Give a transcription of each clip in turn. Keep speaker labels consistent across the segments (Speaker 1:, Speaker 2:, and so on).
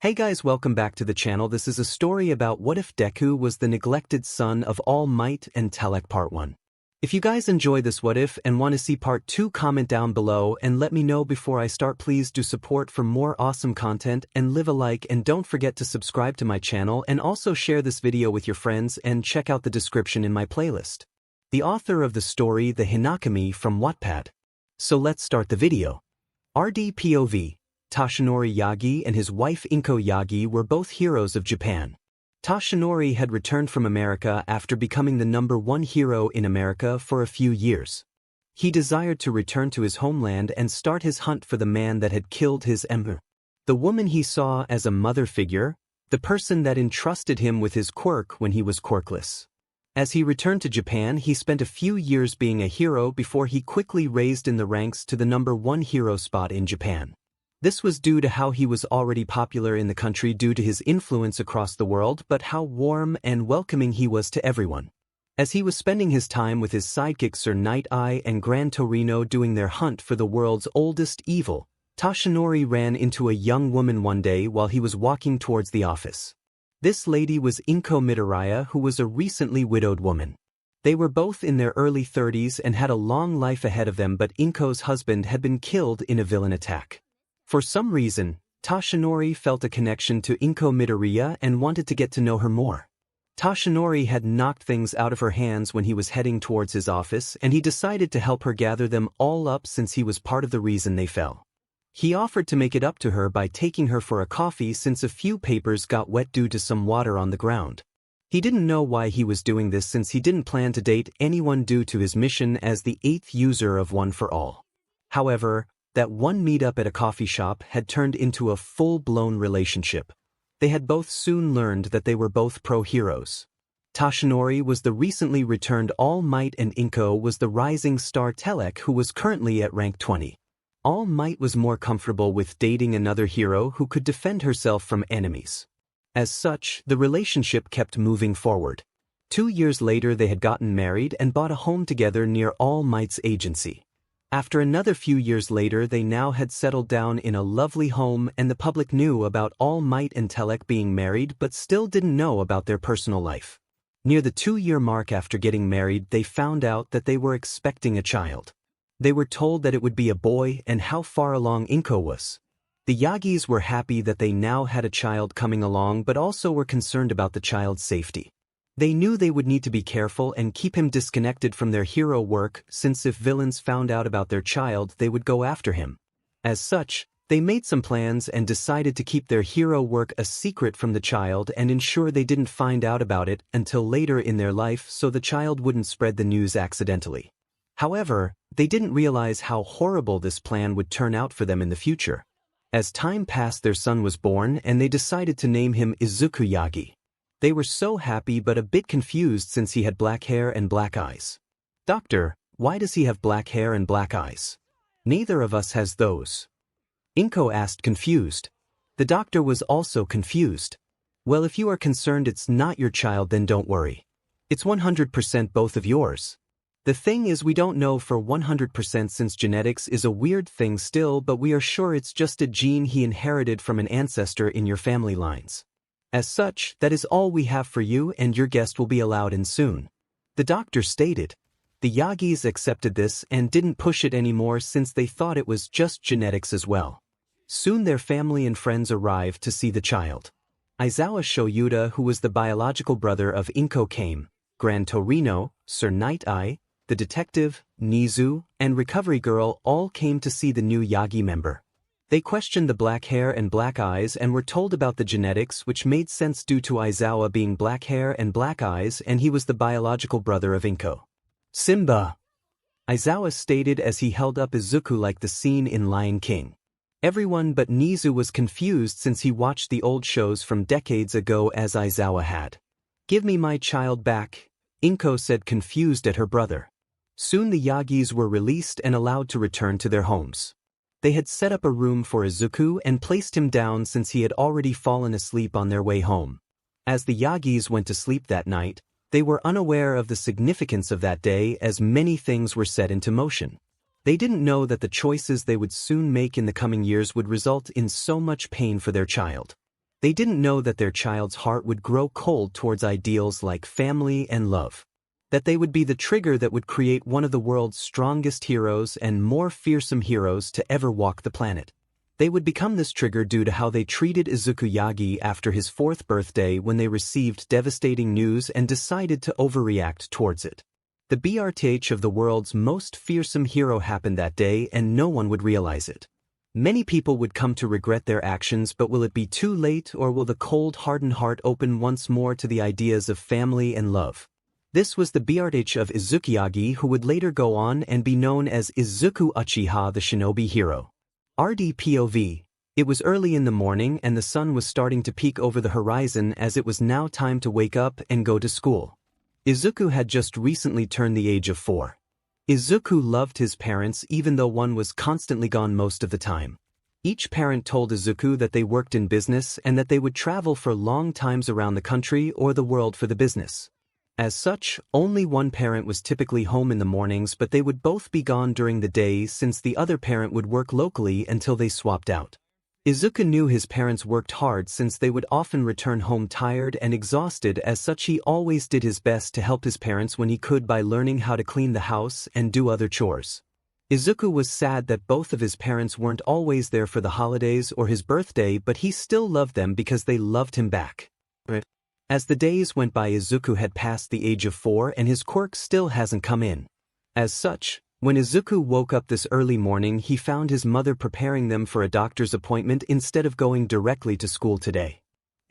Speaker 1: Hey guys, welcome back to the channel. This is a story about what if Deku was the neglected son of All Might and Telek Part 1. If you guys enjoy this what if and want to see Part 2, comment down below and let me know before I start. Please do support for more awesome content and leave a like, and don't forget to subscribe to my channel and also share this video with your friends and check out the description in my playlist. The author of the story, the Hinakami from Wattpad. So let's start the video. RDPOV. Toshinori Yagi and his wife Inko Yagi were both heroes of Japan. Toshinori had returned from America after becoming the #1 hero in America for a few years. He desired to return to his homeland and start his hunt for the man that had killed his 𝗵𝗃, the woman he saw as a mother figure, the person that entrusted him with his quirk when he was quirkless. As he returned to Japan, he spent a few years being a hero before he quickly raised in the ranks to the #1 hero spot in Japan. This was due to how he was already popular in the country due to his influence across the world, but how warm and welcoming he was to everyone. As he was spending his time with his sidekicks 𝗧𝗵𝗲 and Gran Torino doing their hunt for the world's oldest evil, Toshinori ran into a young woman one day while he was walking towards the office. This lady was Inko Midoriya, who was a recently widowed woman. They were both in their early 30s and had a long life ahead of them, but Inko's husband had been killed in a villain attack. For some reason, Toshinori felt a connection to Inko Midoriya and wanted to get to know her more. Toshinori had knocked things out of her hands when he was heading towards his office, and he decided to help her gather them all up since he was part of the reason they fell. He offered to make it up to her by taking her for a coffee since a few papers got wet due to some water on the ground. He didn't know why he was doing this since he didn't plan to date anyone due to his mission as the 8th user of One for All. However, that one meetup at a coffee shop had turned into a full-blown relationship. They had both soon learned that they were both pro-heroes. Toshinori was the recently returned All Might, and Inko was the rising star Telek, who was currently at rank 20. All Might was more comfortable with dating another hero who could defend herself from enemies. As such, the relationship kept moving forward. 2 years later they had gotten married and bought a home together near All Might's agency. After another few years later, they now had settled down in a lovely home, and the public knew about All Might and Telek being married but still didn't know about their personal life. Near the 2-year mark after getting married, they found out that they were expecting a child. They were told that it would be a boy and how far along Inko was. The Yagis were happy that they now had a child coming along, but also were concerned about the child's safety. They knew they would need to be careful and keep him disconnected from their hero work, since if villains found out about their child, they would go after him. As such, they made some plans and decided to keep their hero work a secret from the child and ensure they didn't find out about it until later in their life so the child wouldn't spread the news accidentally. However, they didn't realize how horrible this plan would turn out for them in the future. As time passed, their son was born and they decided to name him Izuku Yagi. They were so happy but a bit confused since he had black hair and black eyes. "Doctor, why does he have black hair and black eyes? Neither of us has those." Inko asked, confused. The doctor was also confused. "Well, if you are concerned it's not your child, then don't worry. It's 100% both of yours. The thing is, we don't know for 100% since genetics is a weird thing still, but we are sure it's just a gene he inherited from an ancestor in your family lines. As such, that is all we have for you, and your guest will be allowed in soon," the doctor stated. The Yagis accepted this and didn't push it anymore since they thought it was just genetics as well. Soon their family and friends arrived to see the child. Izuku, who was the biological brother of Inko, came. Gran Torino, 𝗧𝗵𝗲, the detective, Nizu, and recovery girl all came to see the new Yagi member. They questioned the black hair and black eyes and were told about the genetics, which made sense due to Izuku being black hair and black eyes, and he was the biological brother of Inko. "Simba," Izuku stated as he held up Izuku like the scene in Lion King. Everyone but Nizu was confused since he watched the old shows from decades ago as Izuku had. "Give me my child back," Inko said, confused at her brother. Soon the Yagis were released and allowed to return to their homes. They had set up a room for Izuku and placed him down since he had already fallen asleep on their way home. As the Yagis went to sleep that night, they were unaware of the significance of that day as many things were set into motion. They didn't know that the choices they would soon make in the coming years would result in so much pain for their child. They didn't know that their child's heart would grow cold towards ideals like family and love. That they would be the trigger that would create one of the world's strongest heroes and more fearsome heroes to ever walk the planet. They would become this trigger due to how they treated Izuku Yagi after his 4th birthday when they received devastating news and decided to overreact towards it. The 𝗵𝘃𝗃 of the world's most fearsome hero happened that day and no one would realize it. Many people would come to regret their actions, but will it be too late, or will the cold, hardened heart open once more to the ideas of family and love? This was the 𝗵𝘃𝗃 of Izuku Yagi, who would later go on and be known as Izuku Uchiha, the shinobi hero. RDPOV. It was early in the morning and the sun was starting to peek over the horizon as it was now time to wake up and go to school. Izuku had just recently turned the age of 4. Izuku loved his parents even though one was constantly gone most of the time. Each parent told Izuku that they worked in business and that they would travel for long times around the country or the world for the business. As such, only one parent was typically home in the mornings, but they would both be gone during the day since the other parent would work locally until they swapped out. Izuku knew his parents worked hard since they would often return home tired and exhausted. As such, he always did his best to help his parents when he could by learning how to clean the house and do other chores. Izuku was sad that both of his parents weren't always there for the holidays or his birthday, but he still loved them because they loved him back. As the days went by, Izuku had passed the age of 4 and his quirk still hasn't come in. As such, when Izuku woke up this early morning, he found his mother preparing them for a doctor's appointment instead of going directly to school today.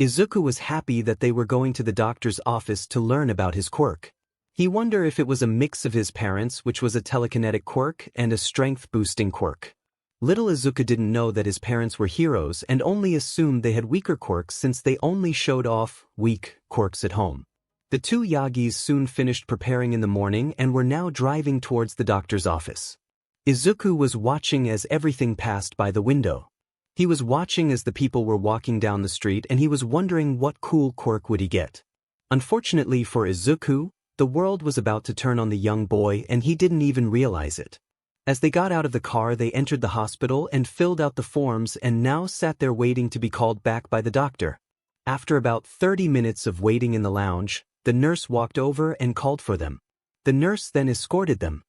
Speaker 1: Izuku was happy that they were going to the doctor's office to learn about his quirk. He wondered if it was a mix of his parents, which was a telekinetic quirk, and a strength-boosting quirk. Little Izuku didn't know that his parents were heroes and only assumed they had weaker quirks since they only showed off weak quirks at home. The two Yagis soon finished preparing in the morning and were now driving towards the doctor's office. Izuku was watching as everything passed by the window. He was watching as the people were walking down the street and he was wondering what cool quirk would he get. Unfortunately for Izuku, the world was about to turn on the young boy and he didn't even realize it. As they got out of the car, they entered the hospital and filled out the forms and now sat there waiting to be called back by the doctor. After about 30 minutes of waiting in the lounge, the nurse walked over and called for them. The nurse then escorted them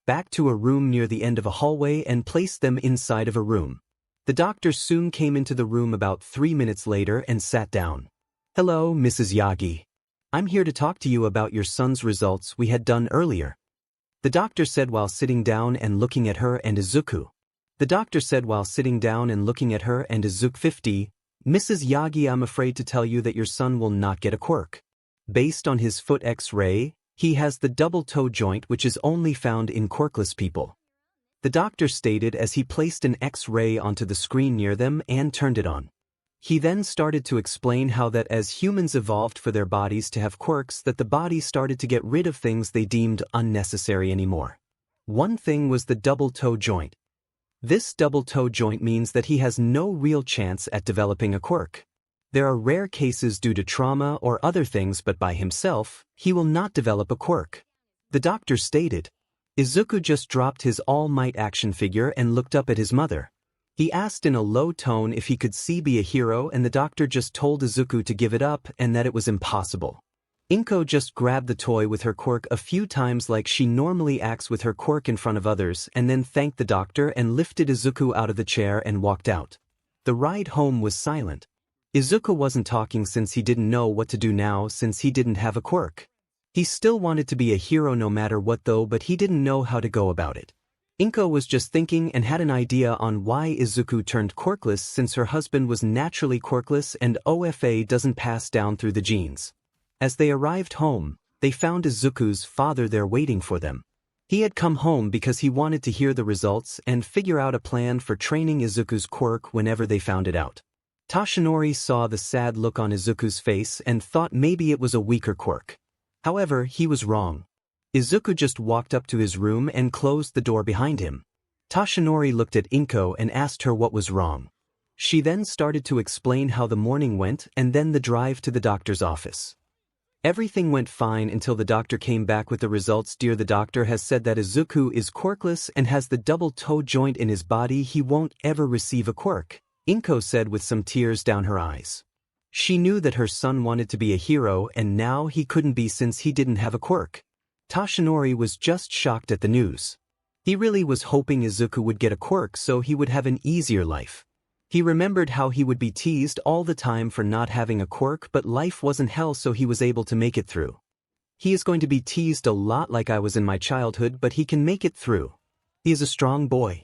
Speaker 1: back to a room near the end of a hallway and placed them inside of a room. The doctor soon came into the room about 3 minutes later and sat down. "Hello, Mrs. Yagi. I'm here to talk to you about your son's results we had done earlier," the doctor said while sitting down and looking at her and Izuku. "Izuku, Mrs. Yagi, I'm afraid to tell you that your son will not get a quirk. Based on his foot X-ray, he has the double toe joint, which is only found in quirkless people," the doctor stated as he placed an X-ray onto the screen near them and turned it on. He then started to explain how that as humans evolved for their bodies to have quirks, that the body started to get rid of things they deemed unnecessary anymore. One thing was the double toe joint. This double toe joint means that he has no real chance at developing a quirk. There are rare cases due to trauma or other things, but by himself, he will not develop a quirk, the doctor stated. Izuku just dropped his All Might action figure and looked up at his mother. He asked in a low tone if he could be a hero, and the doctor just told Izuku to give it up and that it was impossible. Inko just grabbed the toy with her quirk a few times like she normally acts with her quirk in front of others, and then thanked the doctor and lifted Izuku out of the chair and walked out. The ride home was silent. Izuku wasn't talking since he didn't know what to do now since he didn't have a quirk. He still wanted to be a hero no matter what though, but he didn't know how to go about it. Inko was just thinking and had an idea on why Izuku turned quirkless, since her husband was naturally quirkless and OFA doesn't pass down through the genes. As they arrived home, they found Izuku's father there waiting for them. He had come home because he wanted to hear the results and figure out a plan for training Izuku's quirk whenever they found it out. Toshinori saw the sad look on Izuku's face and thought maybe it was a weaker quirk. However, he was wrong. Izuku just walked up to his room and closed the door behind him. Toshinori looked at Inko and asked her what was wrong. She then started to explain how the morning went and then the drive to the doctor's office. Everything went fine until the doctor came back with the results. "Dear, the doctor has said that Izuku is quirkless and has the double toe joint in his body. He won't ever receive a quirk," Inko said with some tears down her eyes. She knew that her son wanted to be a hero and now he couldn't be since he didn't have a quirk. Toshinori was just shocked at the news. He really was hoping Izuku would get a quirk so he would have an easier life. He remembered how he would be teased all the time for not having a quirk, but life wasn't hell, so he was able to make it through. He is going to be teased a lot like I was in my childhood, but he can make it through. He is a strong boy.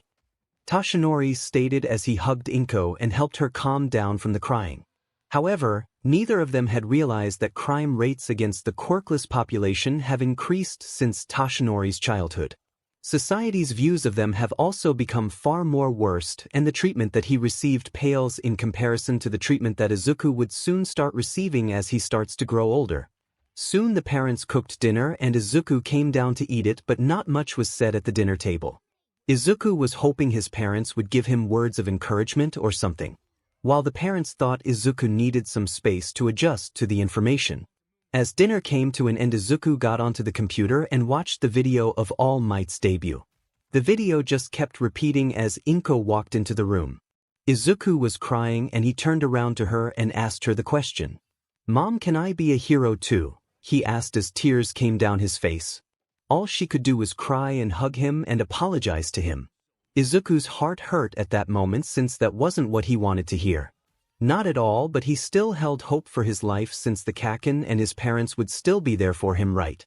Speaker 1: Toshinori stated as he hugged Inko and helped her calm down from the crying. However, neither of them had realized that crime rates against the quirkless population have increased since Toshinori's childhood. Society's views of them have also become far more worst, and the treatment that he received pales in comparison to the treatment that Izuku would soon start receiving as he starts to grow older. Soon the parents cooked dinner and Izuku came down to eat it, but not much was said at the dinner table. Izuku was hoping his parents would give him words of encouragement or something, while the parents thought Izuku needed some space to adjust to the information. As dinner came to an end, Izuku got onto the computer and watched the video of All Might's debut. The video just kept repeating as Inko walked into the room. Izuku was crying and he turned around to her and asked her the question. "Mom, can I be a hero too?" he asked as tears came down his face. All she could do was cry and hug him and apologize to him. Izuku's heart hurt at that moment since that wasn't what he wanted to hear. Not at all, but he still held hope for his life since the Kaken and his parents would still be there for him, right?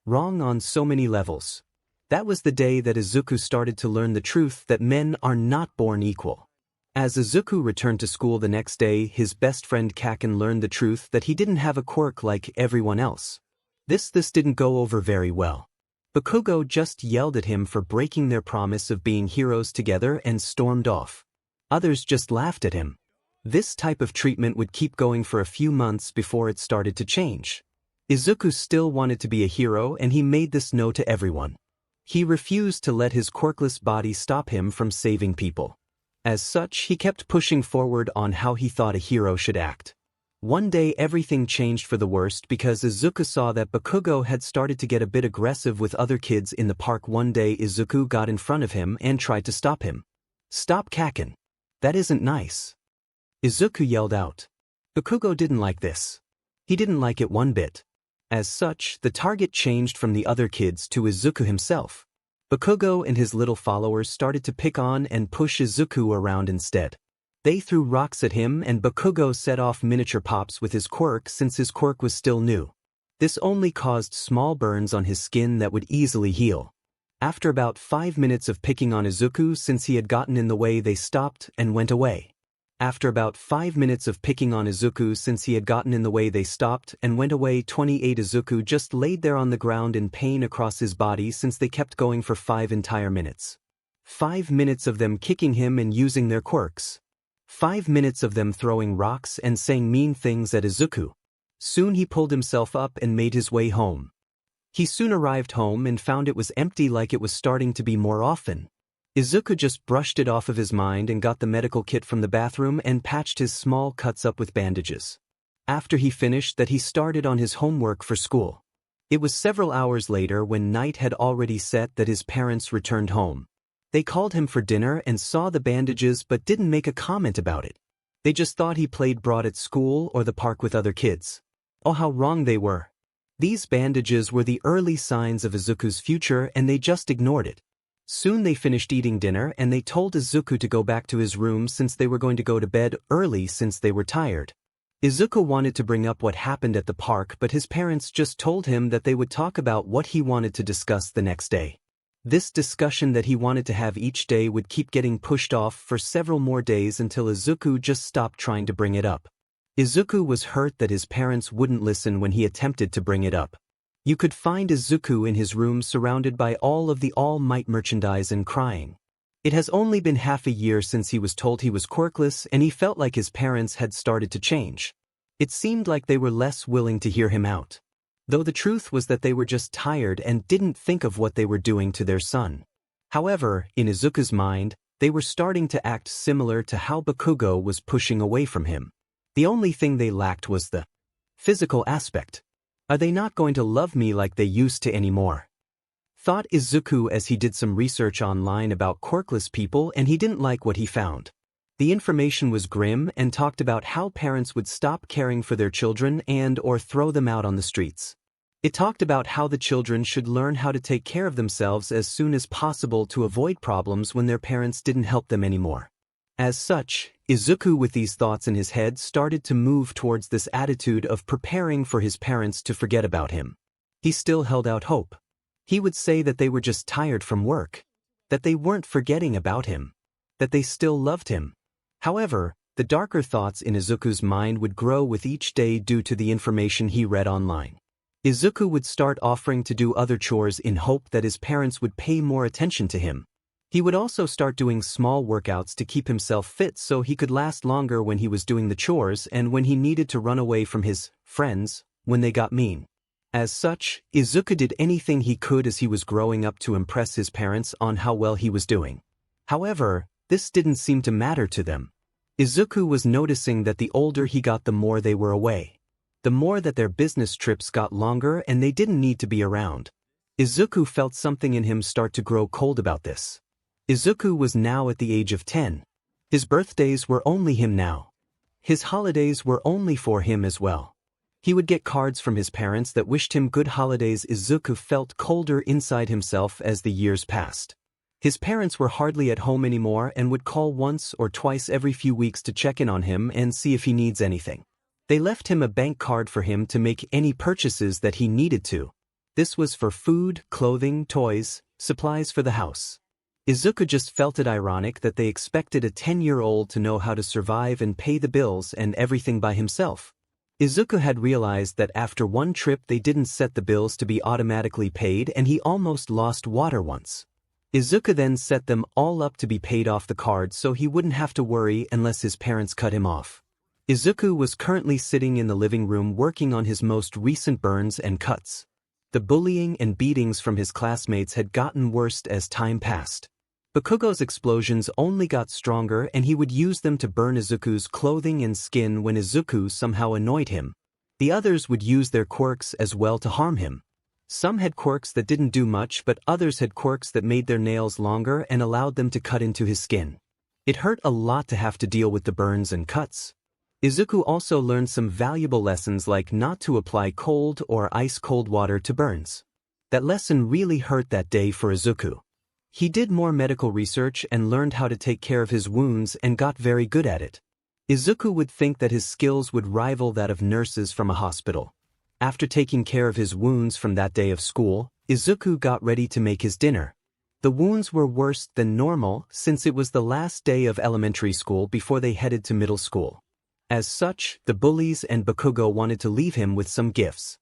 Speaker 1: Wrong on so many levels. That was the day that Izuku started to learn the truth that men are not born equal. As Izuku returned to school the next day, his best friend Kaken learned the truth that he didn't have a quirk like everyone else. This didn't go over very well. Bakugo just yelled at him for breaking their promise of being heroes together and stormed off. Others just laughed at him. This type of treatment would keep going for a few months before it started to change. Izuku still wanted to be a hero and he made this known to everyone. He refused to let his quirkless body stop him from saving people. As such, he kept pushing forward on how he thought a hero should act. One day everything changed for the worst because Izuku saw that Bakugo had started to get a bit aggressive with other kids in the park. One day Izuku got in front of him and tried to stop him. "Stop, Kaken. That isn't nice," Izuku yelled out. Bakugo didn't like this. He didn't like it one bit. As such, the target changed from the other kids to Izuku himself. Bakugo and his little followers started to pick on and push Izuku around instead. They threw rocks at him and Bakugo set off miniature pops with his quirk since his quirk was still new. This only caused small burns on his skin that would easily heal. After about 5 minutes of picking on Izuku since he had gotten in the way, they stopped and went away. After about 5 minutes of picking on Izuku since he had gotten in the way, they stopped and went away. 28 Izuku just laid there on the ground in pain across his body since they kept going for 5 entire minutes. 5 minutes of them kicking him and using their quirks. 5 minutes of them throwing rocks and saying mean things at Izuku. Soon he pulled himself up and made his way home. He soon arrived home and found it was empty, like it was starting to be more often. Izuku just brushed it off of his mind and got the medical kit from the bathroom and patched his small cuts up with bandages. After he finished that, he started on his homework for school. It was several hours later when night had already set that his parents returned home. They called him for dinner and saw the bandages but didn't make a comment about it. They just thought he played broad at school or the park with other kids. Oh, how wrong they were. These bandages were the early signs of Izuku's future and they just ignored it. Soon they finished eating dinner and they told Izuku to go back to his room since they were going to go to bed early since they were tired. Izuku wanted to bring up what happened at the park, but his parents just told him that they would talk about what he wanted to discuss the next day. This discussion that he wanted to have each day would keep getting pushed off for several more days until Izuku just stopped trying to bring it up. Izuku was hurt that his parents wouldn't listen when he attempted to bring it up. You could find Izuku in his room surrounded by all of the All Might merchandise and crying. It has only been half a year since he was told he was quirkless and he felt like his parents had started to change. It seemed like they were less willing to hear him out. Though the truth was that they were just tired and didn't think of what they were doing to their son. However, in Izuku's mind, they were starting to act similar to how Bakugo was pushing away from him. The only thing they lacked was the physical aspect. Are they not going to love me like they used to anymore? Thought Izuku as he did some research online about quirkless people and he didn't like what he found. The information was grim and talked about how parents would stop caring for their children and/or throw them out on the streets. It talked about how the children should learn how to take care of themselves as soon as possible to avoid problems when their parents didn't help them anymore. As such, Izuku, with these thoughts in his head, started to move towards this attitude of preparing for his parents to forget about him. He still held out hope. He would say that they were just tired from work, that they weren't forgetting about him, that they still loved him. However, the darker thoughts in Izuku's mind would grow with each day due to the information he read online. Izuku would start offering to do other chores in hope that his parents would pay more attention to him. He would also start doing small workouts to keep himself fit so he could last longer when he was doing the chores and when he needed to run away from his friends when they got mean. As such, Izuku did anything he could as he was growing up to impress his parents on how well he was doing. However, this didn't seem to matter to them. Izuku was noticing that the older he got, the more they were away. The more that their business trips got longer and they didn't need to be around. Izuku felt something in him start to grow cold about this. Izuku was now at the age of 10. His birthdays were only him now. His holidays were only for him as well. He would get cards from his parents that wished him good holidays. Izuku felt colder inside himself as the years passed. His parents were hardly at home anymore and would call once or twice every few weeks to check in on him and see if he needs anything. They left him a bank card for him to make any purchases that he needed to. This was for food, clothing, toys, supplies for the house. Izuku just felt it ironic that they expected a 10-year-old to know how to survive and pay the bills and everything by himself. Izuku had realized that after one trip they didn't set the bills to be automatically paid and he almost lost water once. Izuku then set them all up to be paid off the card so he wouldn't have to worry unless his parents cut him off. Izuku was currently sitting in the living room working on his most recent burns and cuts. The bullying and beatings from his classmates had gotten worse as time passed. Bakugo's explosions only got stronger and he would use them to burn Izuku's clothing and skin when Izuku somehow annoyed him. The others would use their quirks as well to harm him. Some had quirks that didn't do much, but others had quirks that made their nails longer and allowed them to cut into his skin. It hurt a lot to have to deal with the burns and cuts. Izuku also learned some valuable lessons like not to apply cold or ice-cold water to burns. That lesson really hurt that day for Izuku. He did more medical research and learned how to take care of his wounds and got very good at it. Izuku would think that his skills would rival that of nurses from a hospital. After taking care of his wounds from that day of school, Izuku got ready to make his dinner. The wounds were worse than normal since it was the last day of elementary school before they headed to middle school. As such, the bullies and Bakugo wanted to leave him with some gifts.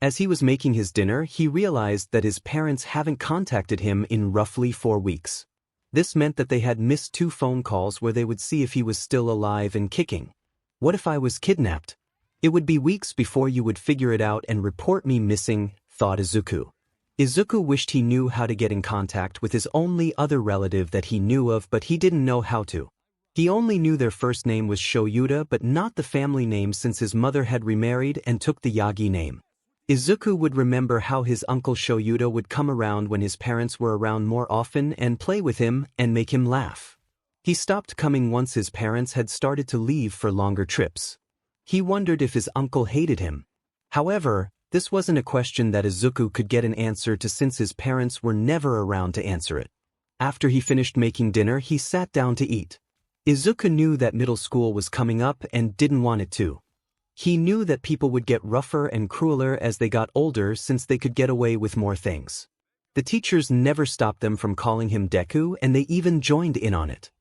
Speaker 1: As he was making his dinner, he realized that his parents haven't contacted him in roughly 4 weeks. This meant that they had missed 2 phone calls where they would see if he was still alive and kicking. What if I was kidnapped? It would be weeks before you would figure it out and report me missing, thought Izuku. Izuku wished he knew how to get in contact with his only other relative that he knew of, but he didn't know how to. He only knew their first name was Shoyuta but not the family name since his mother had remarried and took the Yagi name. Izuku would remember how his uncle Shoyuta would come around when his parents were around more often and play with him and make him laugh. He stopped coming once his parents had started to leave for longer trips. He wondered if his uncle hated him. However, this wasn't a question that Izuku could get an answer to since his parents were never around to answer it. After he finished making dinner, he sat down to eat. Izuku knew that middle school was coming up and didn't want it to. He knew that people would get rougher and crueler as they got older since they could get away with more things. The teachers never stopped them from calling him Deku and they even joined in on it.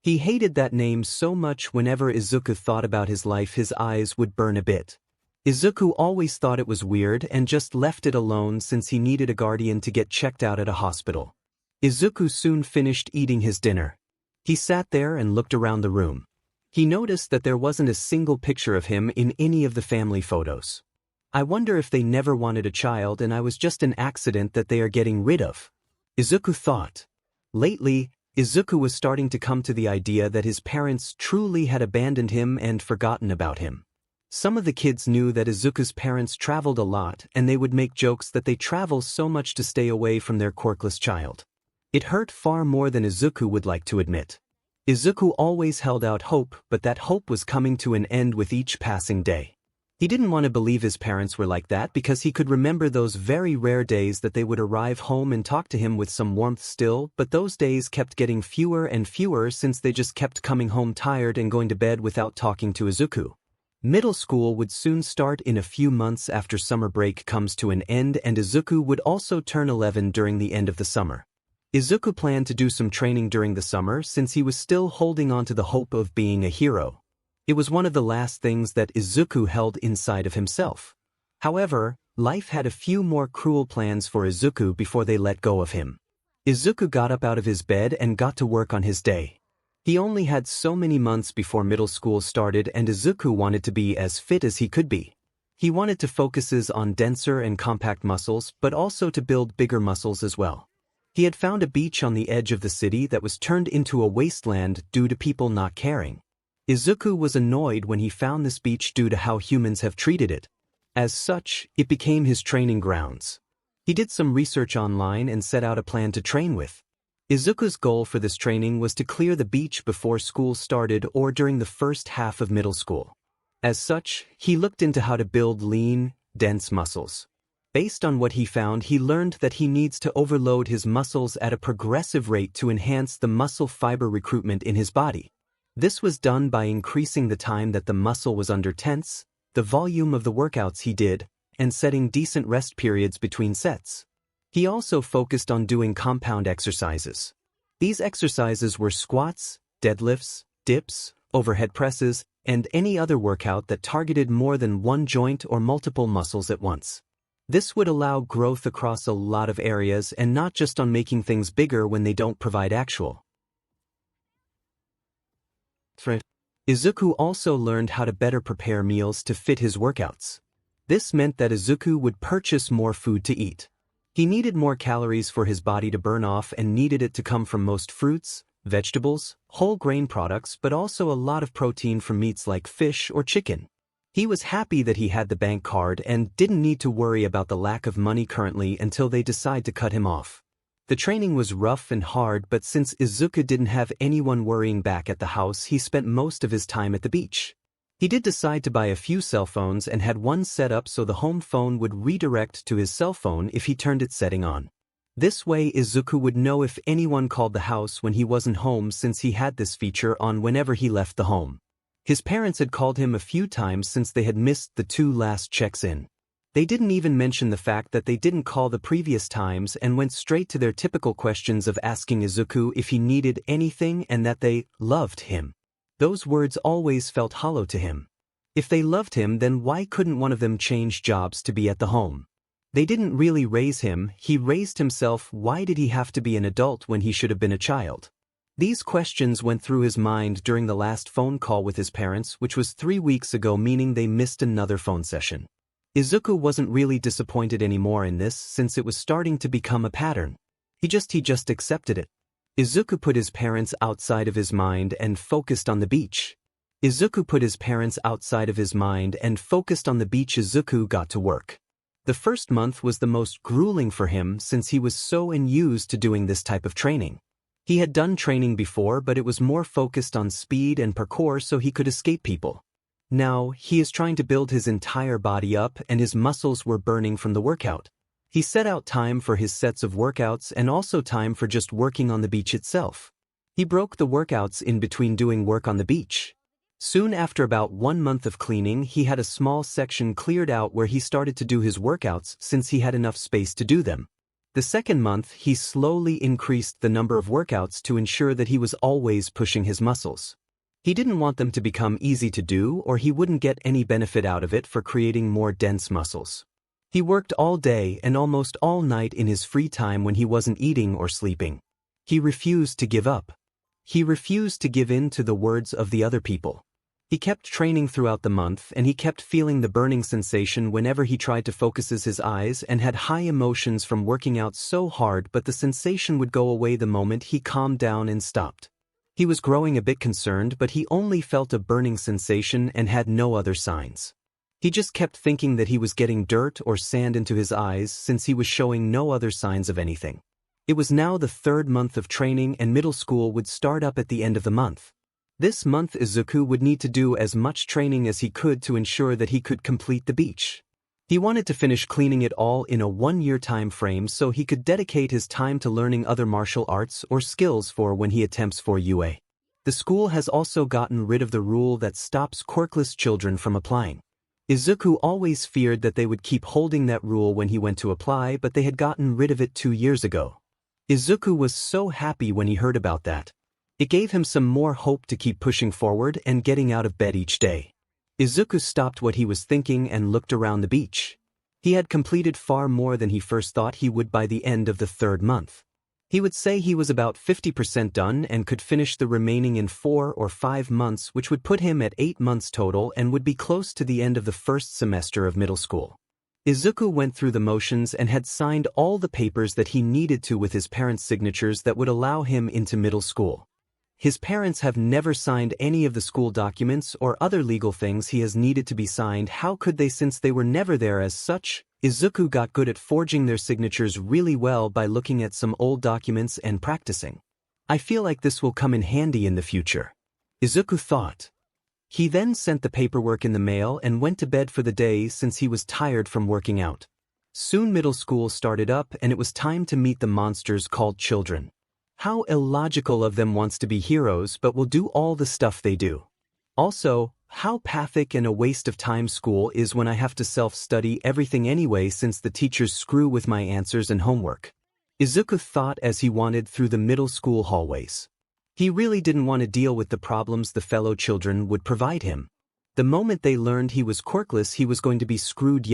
Speaker 1: He hated that name so much whenever Izuku thought about his life his eyes would burn a bit. Izuku always thought it was weird and just left it alone since he needed a guardian to get checked out at a hospital. Izuku soon finished eating his dinner. He sat there and looked around the room. He noticed that there wasn't a single picture of him in any of the family photos. I wonder if they never wanted a child and I was just an accident that they are getting rid of, Izuku thought. Lately, Izuku was starting to come to the idea that his parents truly had abandoned him and forgotten about him. Some of the kids knew that Izuku's parents traveled a lot and they would make jokes that they travel so much to stay away from their quirkless child. It hurt far more than Izuku would like to admit. Izuku always held out hope, but that hope was coming to an end with each passing day. He didn't want to believe his parents were like that because he could remember those very rare days that they would arrive home and talk to him with some warmth still, but those days kept getting fewer and fewer since they just kept coming home tired and going to bed without talking to Izuku. Middle school would soon start in a few months after summer break comes to an end, and Izuku would also turn 11 during the end of the summer. Izuku planned to do some training during the summer since he was still holding on to the hope of being a hero. It was one of the last things that Izuku held inside of himself. However, life had a few more cruel plans for Izuku before they let go of him. Izuku got up out of his bed and got to work on his day. He only had so many months before middle school started, and Izuku wanted to be as fit as he could be. He wanted to focus on denser and compact muscles, but also to build bigger muscles as well. He had found a beach on the edge of the city that was turned into a wasteland due to people not caring. Izuku was annoyed when he found this beach due to how humans have treated it. As such, it became his training grounds. He did some research online and set out a plan to train with. Izuku's goal for this training was to clear the beach before school started or during the first half of middle school. As such, he looked into how to build lean, dense muscles. Based on what he found, he learned that he needs to overload his muscles at a progressive rate to enhance the muscle fiber recruitment in his body. This was done by increasing the time that the muscle was under tense, the volume of the workouts he did, and setting decent rest periods between sets. He also focused on doing compound exercises. These exercises were squats, deadlifts, dips, overhead presses, and any other workout that targeted more than one joint or multiple muscles at once. This would allow growth across a lot of areas and not just on making things bigger when they don't provide actual. Izuku also learned how to better prepare meals to fit his workouts. This meant that Izuku would purchase more food to eat. He needed more calories for his body to burn off and needed it to come from most fruits, vegetables, whole grain products, but also a lot of protein from meats like fish or chicken. He was happy that he had the bank card and didn't need to worry about the lack of money currently until they decide to cut him off. The training was rough and hard, but since Izuku didn't have anyone worrying back at the house, he spent most of his time at the beach. He did decide to buy a few cell phones and had one set up so the home phone would redirect to his cell phone if he turned its setting on. This way Izuku would know if anyone called the house when he wasn't home, since he had this feature on whenever he left the home. His parents had called him a few times since they had missed the 2 last checks in. They didn't even mention the fact that they didn't call the previous times and went straight to their typical questions of asking Izuku if he needed anything and that they loved him. Those words always felt hollow to him. If they loved him, then why couldn't one of them change jobs to be at the home? They didn't really raise him, he raised himself. Why did he have to be an adult when he should have been a child? These questions went through his mind during the last phone call with his parents, which was 3 weeks ago, meaning they missed another phone session. Izuku wasn't really disappointed anymore in this, since it was starting to become a pattern. He just accepted it. Izuku put his parents outside of his mind and focused on the beach. Izuku got to work. The first month was the most grueling for him since he was so unused to doing this type of training. He had done training before, but it was more focused on speed and parkour so he could escape people. Now, he is trying to build his entire body up and his muscles were burning from the workout. He set out time for his sets of workouts and also time for just working on the beach itself. He broke the workouts in between doing work on the beach. Soon after about 1 month of cleaning, he had a small section cleared out where he started to do his workouts since he had enough space to do them. The second month, he slowly increased the number of workouts to ensure that he was always pushing his muscles. He didn't want them to become easy to do, or he wouldn't get any benefit out of it for creating more dense muscles. He worked all day and almost all night in his free time when he wasn't eating or sleeping. He refused to give up. He refused to give in to the words of the other people. He kept training throughout the month, and he kept feeling the burning sensation whenever he tried to focus his eyes, and had high emotions from working out so hard, but the sensation would go away the moment he calmed down and stopped. He was growing a bit concerned, but he only felt a burning sensation and had no other signs. He just kept thinking that he was getting dirt or sand into his eyes since he was showing no other signs of anything. It was now the third month of training and middle school would start up at the end of the month. This month Izuku would need to do as much training as he could to ensure that he could complete the beach. He wanted to finish cleaning it all in a 1-year time frame so he could dedicate his time to learning other martial arts or skills for when he attempts for UA. The school has also gotten rid of the rule that stops quirkless children from applying. Izuku always feared that they would keep holding that rule when he went to apply, but they had gotten rid of it 2 years ago. Izuku was so happy when he heard about that. It gave him some more hope to keep pushing forward and getting out of bed each day. Izuku stopped what he was thinking and looked around the beach. He had completed far more than he first thought he would by the end of the third month. He would say he was about 50% done and could finish the remaining in 4 or 5 months, which would put him at 8 months total and would be close to the end of the first semester of middle school. Izuku went through the motions and had signed all the papers that he needed to with his parents' signatures that would allow him into middle school. His parents have never signed any of the school documents or other legal things he has needed to be signed. How could they, since they were never there as such? Izuku got good at forging their signatures really well by looking at some old documents and practicing. I feel like this will come in handy in the future, Izuku thought. He then sent the paperwork in the mail and went to bed for the day since he was tired from working out. Soon middle school started up and it was time to meet the monsters called children. How illogical of them wants to be heroes but will do all the stuff they do. Also, how pathetic and a waste of time school is when I have to self-study everything anyway since the teachers screw with my answers and homework. Izuku thought as he wandered through the middle school hallways. He really didn't want to deal with the problems the fellow children would provide him. The moment they learned he was quirkless, he was going to be screwed.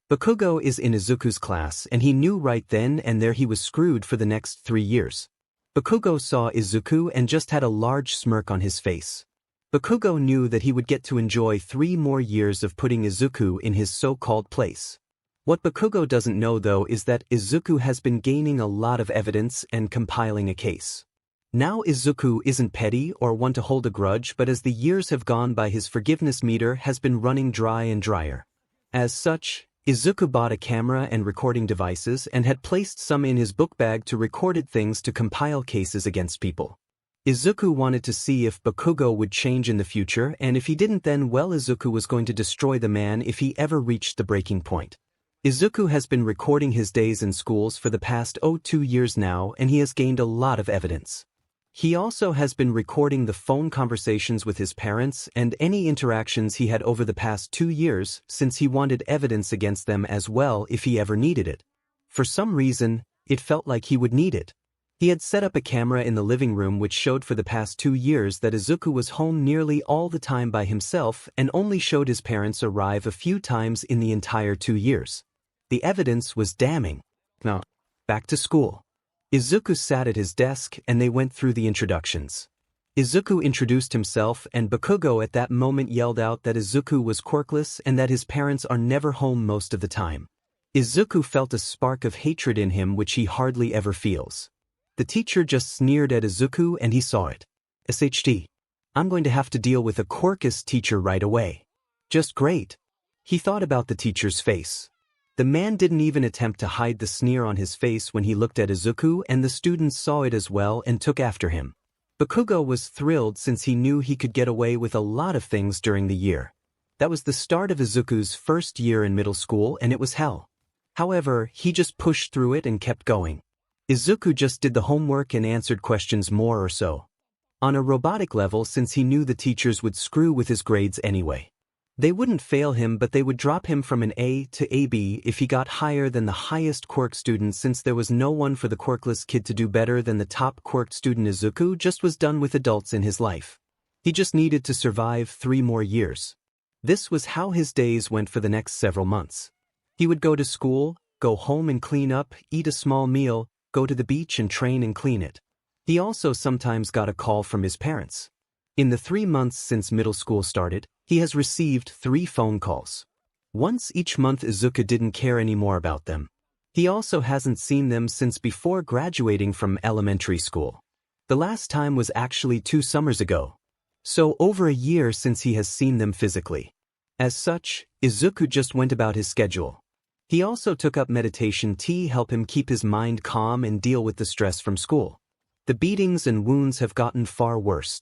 Speaker 1: Bakugo is in Izuku's class and he knew right then and there he was screwed for the next 3 years. Bakugo saw Izuku and just had a large smirk on his face. Bakugo knew that he would get to enjoy 3 more years of putting Izuku in his so-called place. What Bakugo doesn't know though is that Izuku has been gaining a lot of evidence and compiling a case. Now Izuku isn't petty or one to hold a grudge, but as the years have gone by his forgiveness meter has been running dry and drier. As such, Izuku bought a camera and recording devices and had placed some in his book bag to record things to compile cases against people. Izuku wanted to see if Bakugo would change in the future, and if he didn't then well Izuku was going to destroy the man if he ever reached the breaking point. Izuku has been recording his days in schools for the past 2 years now and he has gained a lot of evidence. He also has been recording the phone conversations with his parents and any interactions he had over the past 2 years since he wanted evidence against them as well if he ever needed it. For some reason, it felt like he would need it. He had set up a camera in the living room which showed for the past 2 years that Izuku was home nearly all the time by himself and only showed his parents arrive a few times in the entire 2 years. The evidence was damning. Now, back to school. Izuku sat at his desk and they went through the introductions. Izuku introduced himself and Bakugo at that moment yelled out that Izuku was quirkless and that his parents are never home most of the time. Izuku felt a spark of hatred in him which he hardly ever feels. The teacher just sneered at Izuku and he saw it. "SHT. I'm going to have to deal with a quirkless teacher right away." "Just great." He thought about the teacher's face. The man didn't even attempt to hide the sneer on his face when he looked at Izuku, and the students saw it as well and took after him. Bakugo was thrilled since he knew he could get away with a lot of things during the year. That was the start of Izuku's first year in middle school and it was hell. However, he just pushed through it and kept going. Izuku just did the homework and answered questions more or so. On a robotic level since he knew the teachers would screw with his grades anyway. They wouldn't fail him but they would drop him from an A to AB if he got higher than the highest quirk student since there was no one for the quirkless kid to do better than the top quirked student. Izuku just was done with adults in his life. He just needed to survive 3 more years. This was how his days went for the next several months. He would go to school, go home and clean up, eat a small meal, go to the beach and train and clean it. He also sometimes got a call from his parents. In the 3 months since middle school started, he has received 3 phone calls. Once each month. Izuku didn't care anymore about them. He also hasn't seen them since before graduating from elementary school. The last time was actually 2 summers ago. So over a year since he has seen them physically. As such, Izuku just went about his schedule. He also took up meditation to help him keep his mind calm and deal with the stress from school. The beatings and wounds have gotten far worse.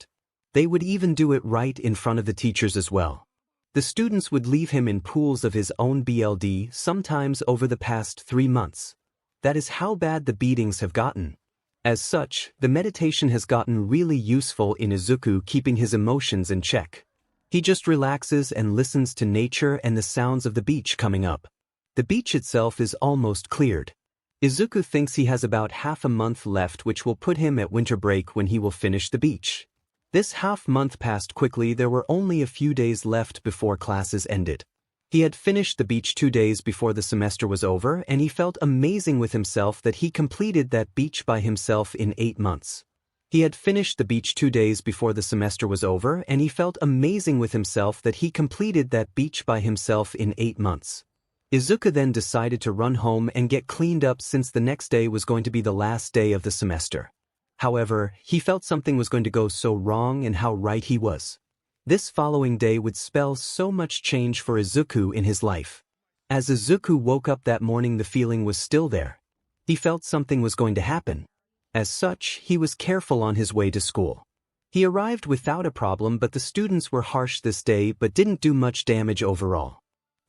Speaker 1: They would even do it right in front of the teachers as well. The students would leave him in pools of his own blood, sometimes over the past 3 months. That is how bad the beatings have gotten. As such, the meditation has gotten really useful in Izuku keeping his emotions in check. He just relaxes and listens to nature and the sounds of the beach coming up. The beach itself is almost cleared. Izuku thinks he has about half a month left, which will put him at winter break when he will finish the beach. This half month passed quickly. There were only a few days left before classes ended. He had finished the beach 2 days before the semester was over, and he felt amazing with himself that he completed that beach by himself in 8 months. He had finished the beach 2 days before the semester was over, and he felt amazing with himself that he completed that beach by himself in 8 months. Izuku then decided to run home and get cleaned up since the next day was going to be the last day of the semester. However, he felt something was going to go so wrong, and how right he was. This following day would spell so much change for Izuku in his life. As Izuku woke up that morning, the feeling was still there. He felt something was going to happen. As such, he was careful on his way to school. He arrived without a problem, but the students were harsh this day but didn't do much damage overall.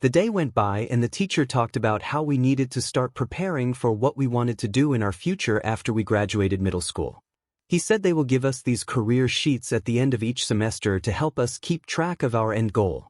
Speaker 1: The day went by and the teacher talked about how we needed to start preparing for what we wanted to do in our future after we graduated middle school. He said they will give us these career sheets at the end of each semester to help us keep track of our end goal.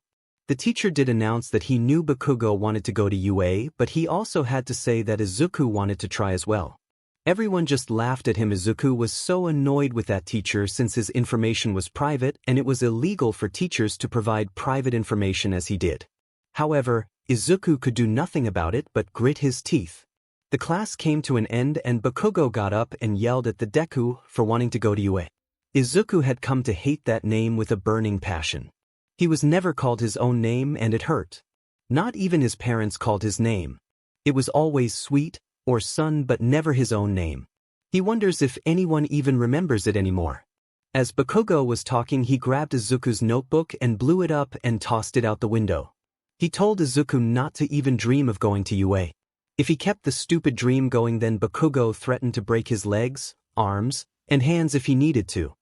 Speaker 1: The teacher did announce that he knew Bakugo wanted to go to UA, but he also had to say that Izuku wanted to try as well. Everyone just laughed at him. Izuku was so annoyed with that teacher since his information was private and it was illegal for teachers to provide private information as he did. However, Izuku could do nothing about it but grit his teeth. The class came to an end and Bakugo got up and yelled at the Deku for wanting to go to UA. Izuku had come to hate that name with a burning passion. He was never called his own name and it hurt. Not even his parents called his name. It was always sweet or son but never his own name. He wonders if anyone even remembers it anymore. As Bakugo was talking, he grabbed Izuku's notebook and blew it up and tossed it out the window. He told Izuku not to even dream of going to UA. If he kept the stupid dream going, then Bakugo threatened to break his legs, arms, and hands if he needed to.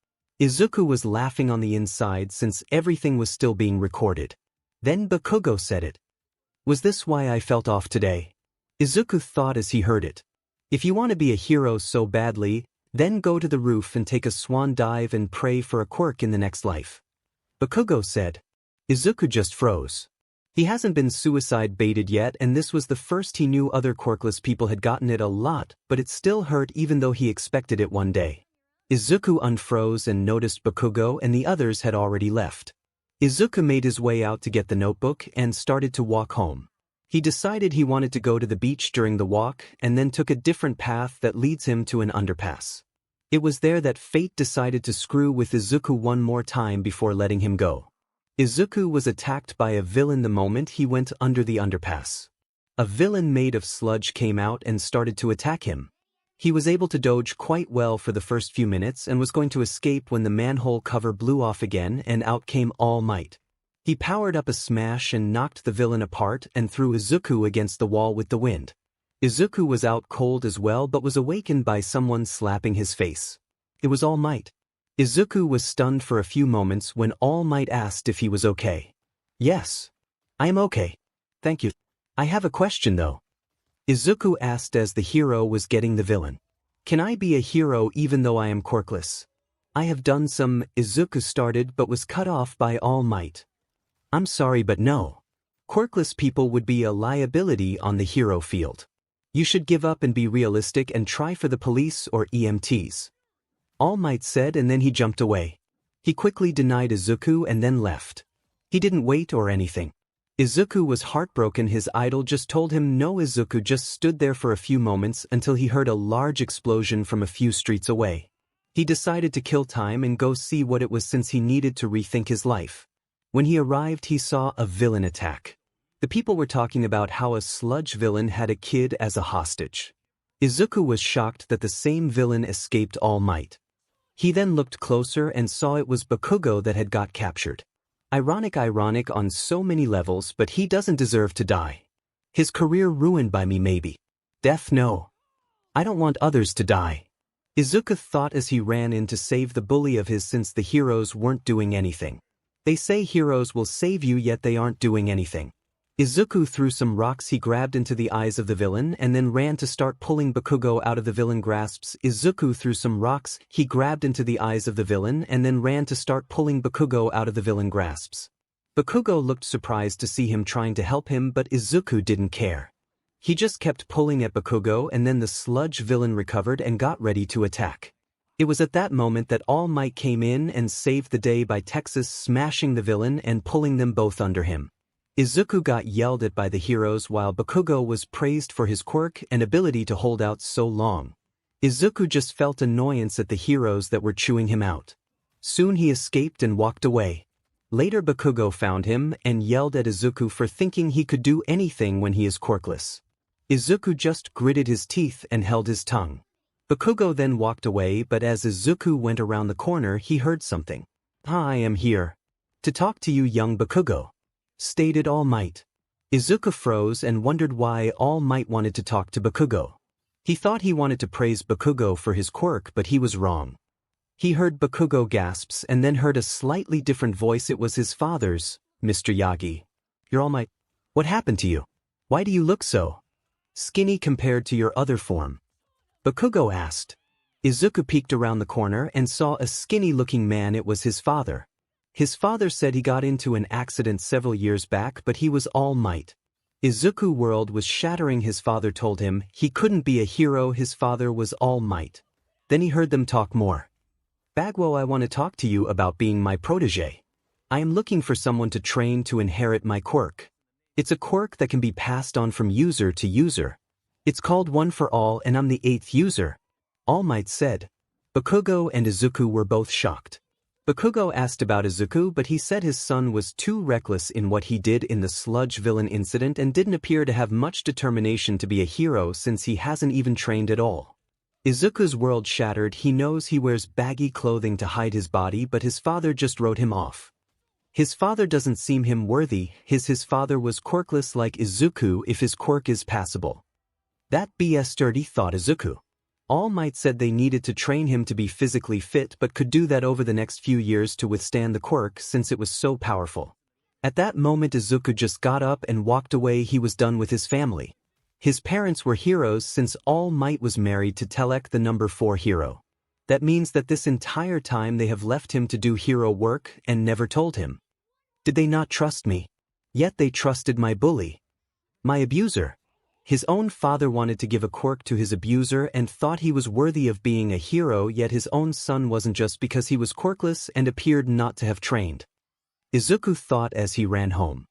Speaker 1: Izuku was laughing on the inside since everything was still being recorded. Then Bakugo said it. "Was this why I felt off today?" Izuku thought as he heard it. "If you want to be a hero so badly, then go to the roof and take a swan dive and pray for a quirk in the next life," Bakugo said. Izuku just froze. He hasn't been suicide baited yet, and this was the first he knew. Other quirkless people had gotten it a lot, but it still hurt even though he expected it one day. Izuku unfroze and noticed Bakugo and the others had already left. Izuku made his way out to get the notebook and started to walk home. He decided he wanted to go to the beach during the walk and then took a different path that leads him to an underpass. It was there that fate decided to screw with Izuku one more time before letting him go. Izuku was attacked by a villain the moment he went under the underpass. A villain made of sludge came out and started to attack him. He was able to dodge quite well for the first few minutes and was going to escape when the manhole cover blew off again and out came All Might. He powered up a smash and knocked the villain apart and threw Izuku against the wall with the wind. Izuku was out cold as well but was awakened by someone slapping his face. It was All Might. Izuku was stunned for a few moments when All Might asked if he was okay. "Yes. I am okay. Thank you. I have a question though," Izuku asked as the hero was getting the villain. "Can I be a hero even though I am quirkless? I have done some," Izuku started but was cut off by All Might. "I'm sorry but no. Quirkless people would be a liability on the hero field. You should give up and be realistic and try for the police or EMTs," All Might said, and then he jumped away. He quickly denied Izuku and then left. He didn't wait or anything. Izuku was heartbroken. His idol just told him no. Izuku just stood there for a few moments until he heard a large explosion from a few streets away. He decided to kill time and go see what it was since he needed to rethink his life. When he arrived, he saw a villain attack. The people were talking about how a sludge villain had a kid as a hostage. Izuku was shocked that the same villain escaped All Might. He then looked closer and saw it was Bakugo that had got captured. Ironic on so many levels, but he doesn't deserve to die. His career ruined by me maybe. Death no. I don't want others to die. Izuku thought as he ran in to save the bully of his since the heroes weren't doing anything. They say heroes will save you yet they aren't doing anything. Izuku threw some rocks he grabbed into the eyes of the villain and then ran to start pulling 𝗵𝗃𝗃 out of the villain grasps. Izuku threw some rocks he grabbed into the eyes of the villain and then ran to start pulling 𝗵𝗃𝗃 out of the villain grasps. 𝗵𝗃𝗃 looked surprised to see him trying to help him, but Izuku didn't care. He just kept pulling at 𝗵𝗃𝗃 and then the sludge villain recovered and got ready to attack. It was at that moment that All Might came in and saved the day by Texas smashing the villain and pulling them both under him. Izuku got yelled at by the heroes while 𝗵𝗃𝗃 was praised for his quirk and ability to hold out so long. Izuku just felt annoyance at the heroes that were chewing him out. Soon he escaped and walked away. Later 𝗵𝗃𝗃 found him and yelled at Izuku for thinking he could do anything when he is quirkless. Izuku just gritted his teeth and held his tongue. 𝗵𝗃𝗃 then walked away, but as Izuku went around the corner he heard something. "I am here to talk to you, young 𝗵𝗃𝗃," stated All Might. Izuku froze and wondered why All Might wanted to talk to 𝗵𝗃𝗃. He thought he wanted to praise 𝗵𝗃𝗃 for his quirk, but he was wrong. He heard 𝗵𝗃𝗃 gasps and then heard a slightly different voice. It was his father's. "Mr. Yagi. You're All Might. What happened to you? Why do you look so skinny compared to your other form?" 𝗵𝗃𝗃 asked. Izuku peeked around the corner and saw a skinny-looking man. It was his father. His father said he got into an accident several years back, but he was All Might. Izuku's world was shattering. His father told him he couldn't be a hero. His father was All Might. Then he heard them talk more. "Bagwo, I want to talk to you about being my protege. I am looking for someone to train to inherit my quirk. It's a quirk that can be passed on from user to user. It's called One for All and I'm the 8th user," All Might said. 𝗵𝗃𝗃 and Izuku were both shocked. 𝗵𝗃𝗃 asked about Izuku, but he said his son was too reckless in what he did in the sludge villain incident and didn't appear to have much determination to be a hero since he hasn't even trained at all. Izuku's world shattered. He knows he wears baggy clothing to hide his body, but his father just wrote him off. His father doesn't seem him worthy. His father was quirkless like Izuku if his quirk is passable. That BS sturdy, thought Izuku. All Might said they needed to train him to be physically fit but could do that over the next few years to withstand the quirk since it was so powerful. At that moment Izuku just got up and walked away. He was done with his family. His parents were heroes since All Might was married to Telek, the number 4 hero. That means that this entire time they have left him to do hero work and never told him. Did they not trust me? Yet they trusted my bully. My abuser. His own father wanted to give a quirk to his abuser and thought he was worthy of being a hero, yet his own son wasn't, just because he was quirkless and appeared not to have trained. Izuku thought as he ran home.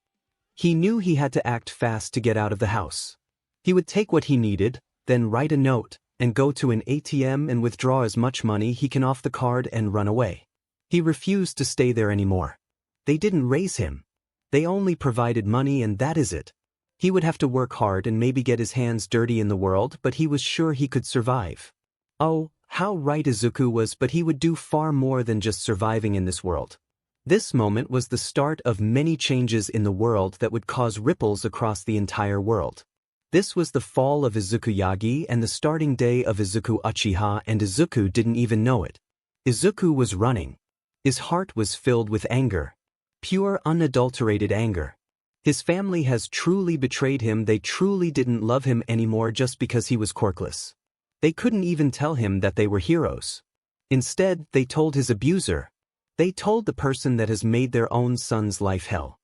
Speaker 1: He knew he had to act fast to get out of the house. He would take what he needed, then write a note, and go to an ATM and withdraw as much money he can off the card and run away. He refused to stay there anymore. They didn't raise him. They only provided money and that is it. He would have to work hard and maybe get his hands dirty in the world, but he was sure he could survive. Oh, how right Izuku was, but he would do far more than just surviving in this world. This moment was the start of many changes in the world that would cause ripples across the entire world. This was the fall of Izuku Yagi and the starting day of Izuku Uchiha, and Izuku didn't even know it. Izuku was running. His heart was filled with anger. Pure, unadulterated anger. His family has truly betrayed him. They truly didn't love him anymore just because he was quirkless. They couldn't even tell him that they were heroes. Instead, they told his abuser. They told the person that has made their own son's life hell.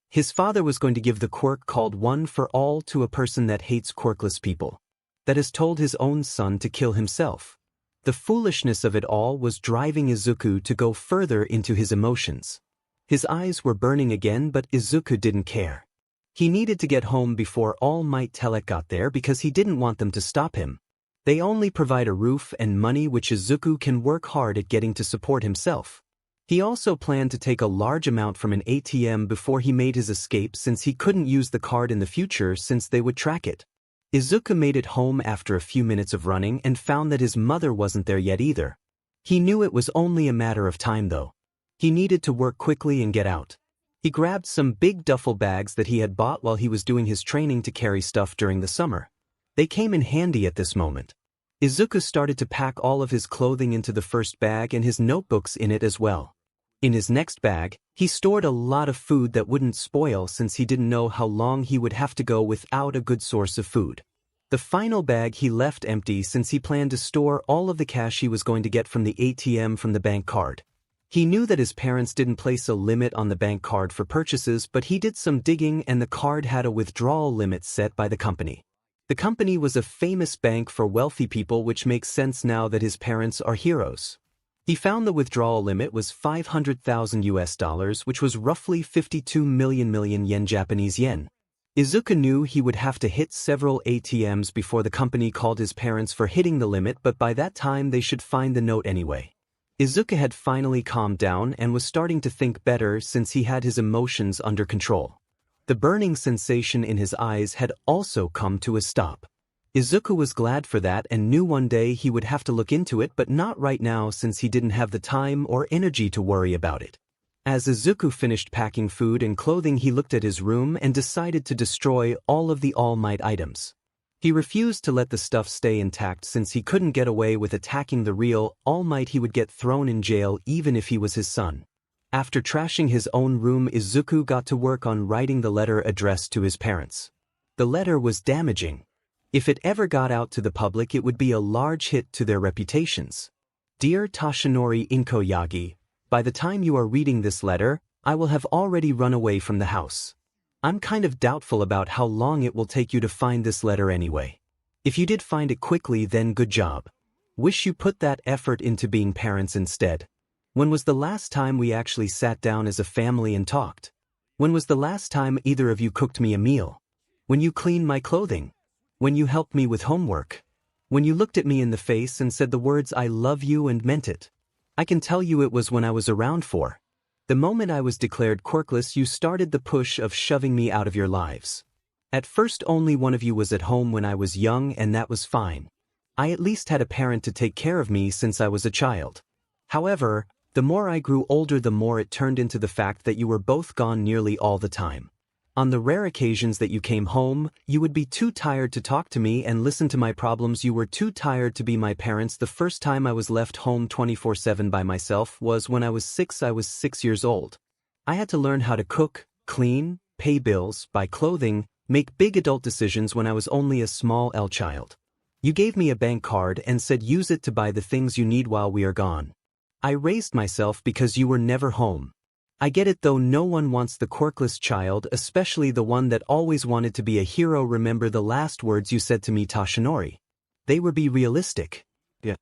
Speaker 1: His father was going to give the quirk called One for All to a person that hates quirkless people. That has told his own son to kill himself. The foolishness of it all was driving Izuku to go further into his emotions. His eyes were burning again, but Izuku didn't care. He needed to get home before All Might Telek got there because he didn't want them to stop him. They only provide a roof and money which Izuku can work hard at getting to support himself. He also planned to take a large amount from an ATM before he made his escape since he couldn't use the card in the future since they would track it. Izuku made it home after a few minutes of running and found that his mother wasn't there yet either. He knew it was only a matter of time though. He needed to work quickly and get out. He grabbed some big duffel bags that he had bought while he was doing his training to carry stuff during the summer. They came in handy at this moment. Izuku started to pack all of his clothing into the first bag and his notebooks in it as well. In his next bag, he stored a lot of food that wouldn't spoil since he didn't know how long he would have to go without a good source of food. The final bag he left empty since he planned to store all of the cash he was going to get from the ATM from the bank card. He knew that his parents didn't place a limit on the bank card for purchases, but he did some digging and the card had a withdrawal limit set by the company. The company was a famous bank for wealthy people, which makes sense now that his parents are heroes. He found the withdrawal limit was $500,000, which was roughly 52 million yen Japanese yen. Izuku knew he would have to hit several ATMs before the company called his parents for hitting the limit, but by that time they should find the note anyway. Izuku had finally calmed down and was starting to think better since he had his emotions under control. The burning sensation in his eyes had also come to a stop. Izuku was glad for that and knew one day he would have to look into it, but not right now since he didn't have the time or energy to worry about it. As Izuku finished packing food and clothing, he looked at his room and decided to destroy all of the All Might items. He refused to let the stuff stay intact since he couldn't get away with attacking the real All Might. He would get thrown in jail even if he was his son. After trashing his own room, Izuku got to work on writing the letter addressed to his parents. The letter was damaging. If it ever got out to the public, it would be a large hit to their reputations. Dear Toshinori Yagi, by the time you are reading this letter, I will have already run away from the house. I'm kind of doubtful about how long it will take you to find this letter anyway. If you did find it quickly, then good job. Wish you put that effort into being parents instead. When was the last time we actually sat down as a family and talked? When was the last time either of you cooked me a meal? When you cleaned my clothing? When you helped me with homework? When you looked at me in the face and said the words "I love you" and meant it? I can tell you it was when I was around 4. The moment I was declared quirkless, you started the push of shoving me out of your lives. At first only one of you was at home when I was young, and that was fine. I at least had a parent to take care of me since I was a child. However, the more I grew older, the more it turned into the fact that you were both gone nearly all the time. On the rare occasions that you came home, you would be too tired to talk to me and listen to my problems. You were too tired to be my parents. The first time I was left home 24/7 by myself was when I was 6. I was 6 years old. I had to learn how to cook, clean, pay bills, buy clothing, make big adult decisions when I was only a small child. You gave me a bank card and said use it to buy the things you need while we are gone. I raised myself because you were never home. I get it though, no one wants the quirkless child, especially the one that always wanted to be a hero. Remember the last words you said to me, Toshinori. They were be realistic. Yeah.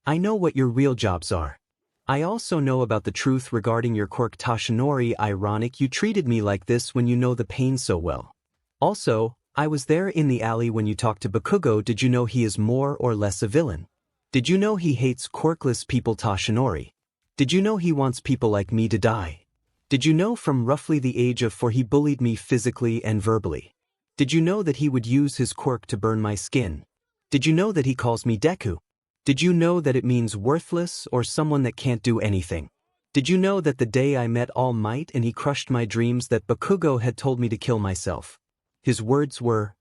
Speaker 1: I know what your real jobs are. I also know about the truth regarding your quirk, Toshinori. Ironic you treated me like this when you know the pain so well. Also, I was there in the alley when you talked to Bakugo. Did you know he is more or less a villain? Did you know he hates quirkless people, Toshinori? Did you know he wants people like me to die? Did you know from roughly the age of 4 he bullied me physically and verbally? Did you know that he would use his quirk to burn my skin? Did you know that he calls me Deku? Did you know that it means worthless or someone that can't do anything? Did you know that the day I met All Might and he crushed my dreams, that Bakugo had told me to kill myself? His words were,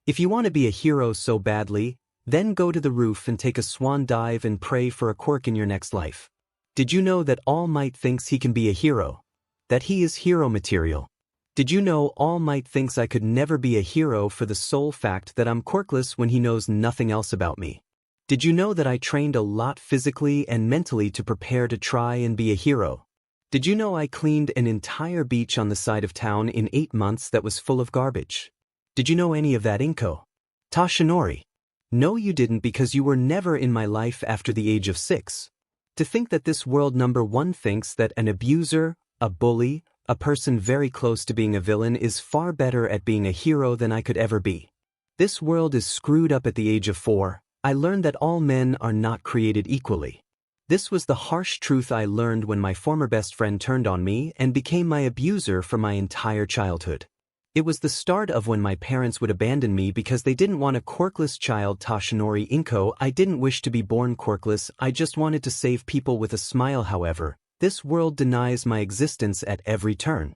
Speaker 1: if you want to be a hero so badly, then go to the roof and take a swan dive and pray for a quirk in your next life. Did you know that All Might thinks he can be a hero? That he is hero material? Did you know All Might thinks I could never be a hero for the sole fact that I'm quirkless when he knows nothing else about me? Did you know that I trained a lot physically and mentally to prepare to try and be a hero? Did you know I cleaned an entire beach on the side of town in 8 months that was full of garbage? Did you know any of that, Inko? Toshinori? No, you didn't, because you were never in my life after the age of 6. To think that this world #1 thinks that an abuser, a bully, a person very close to being a villain is far better at being a hero than I could ever be. This world is screwed up. At the age of 4, I learned that all men are not created equally. This was the harsh truth I learned when my former best friend turned on me and became my abuser for my entire childhood. It was the start of when my parents would abandon me because they didn't want a quirkless child. Toshinori Inko, I didn't wish to be born quirkless, I just wanted to save people with a smile. However, this world denies my existence at every turn.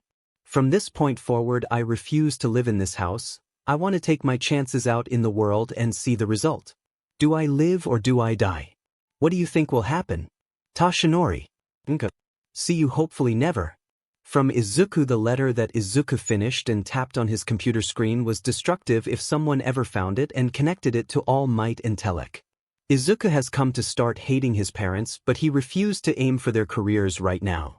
Speaker 1: From this point forward I refuse to live in this house. I want to take my chances out in the world and see the result. Do I live or do I die? What do you think will happen? Toshinori Yagi. See you hopefully never. From Izuku. The letter that Izuku finished and tapped on his computer screen was destructive if someone ever found it and connected it to All Might and Telek. Izuku has come to start hating his parents, but he refused to aim for their careers right now.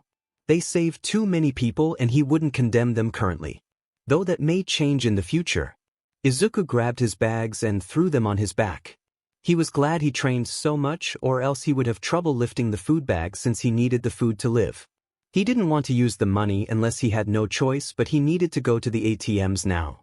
Speaker 1: They saved too many people and he wouldn't condemn them currently. Though that may change in the future. Izuku grabbed his bags and threw them on his back. He was glad he trained so much, or else he would have trouble lifting the food bag since he needed the food to live. He didn't want to use the money unless he had no choice, but he needed to go to the ATMs now.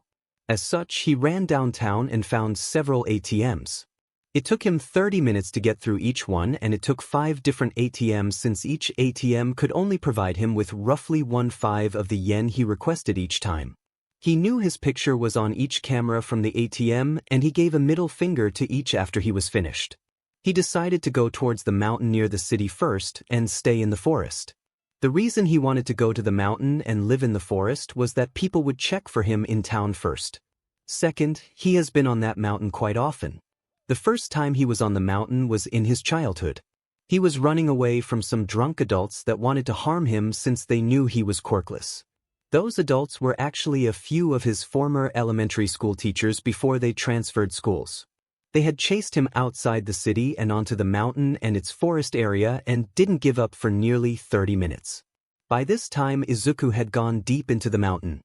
Speaker 1: As such, he ran downtown and found several ATMs. It took him 30 minutes to get through each one, and it took 5 different ATMs since each ATM could only provide him with roughly 1/5 of the yen he requested each time. He knew his picture was on each camera from the ATM, and he gave a middle finger to each after he was finished. He decided to go towards the mountain near the city first and stay in the forest. The reason he wanted to go to the mountain and live in the forest was that people would check for him in town first. Second, he has been on that mountain quite often. The first time he was on the mountain was in his childhood. He was running away from some drunk adults that wanted to harm him since they knew he was quirkless. Those adults were actually a few of his former elementary school teachers before they transferred schools. They had chased him outside the city and onto the mountain and its forest area and didn't give up for nearly 30 minutes. By this time Izuku had gone deep into the mountain.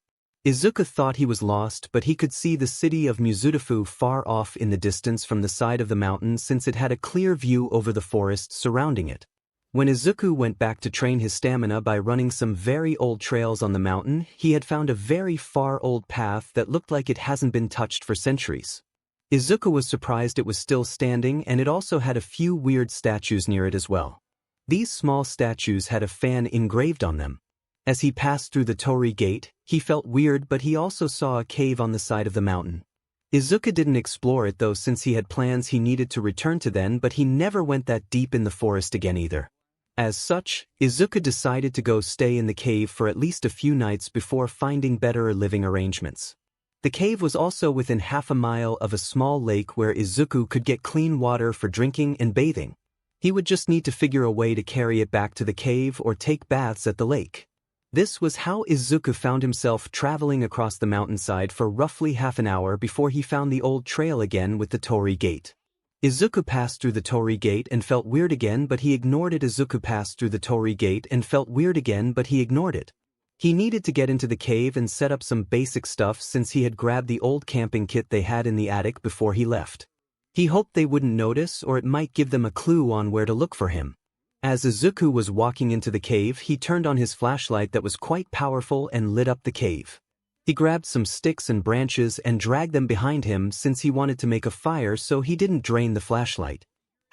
Speaker 1: Izuku thought he was lost, but he could see the city of 𝗵𝘃𝗵𝗃 far off in the distance from the side of the mountain since it had a clear view over the forest surrounding it. When Izuku went back to train his stamina by running some very old trails on the mountain, he had found a very far old path that looked like it hasn't been touched for centuries. Izuku was surprised it was still standing, and it also had a few weird statues near it as well. These small statues had a fan engraved on them. As he passed through the torii gate, he felt weird, but he also saw a cave on the side of the mountain. Izuku didn't explore it though, since he had plans he needed to return to then, but he never went that deep in the forest again either. As such, Izuku decided to go stay in the cave for at least a few nights before finding better living arrangements. The cave was also within half a mile of a small lake where Izuku could get clean water for drinking and bathing. He would just need to figure a way to carry it back to the cave or take baths at the lake. This was how Izuku found himself traveling across the mountainside for roughly half an hour before he found the old trail again with the torii gate. Izuku passed through the torii gate and felt weird again, but he ignored it. Izuku passed through the torii gate and felt weird again, but he ignored it. He needed to get into the cave and set up some basic stuff since he had grabbed the old camping kit they had in the attic before he left. He hoped they wouldn't notice, or it might give them a clue on where to look for him. As Izuku was walking into the cave, he turned on his flashlight that was quite powerful and lit up the cave. He grabbed some sticks and branches and dragged them behind him since he wanted to make a fire, so he didn't drain the flashlight.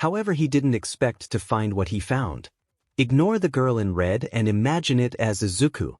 Speaker 1: However, he didn't expect to find what he found. Ignore the girl in red and imagine it as Izuku.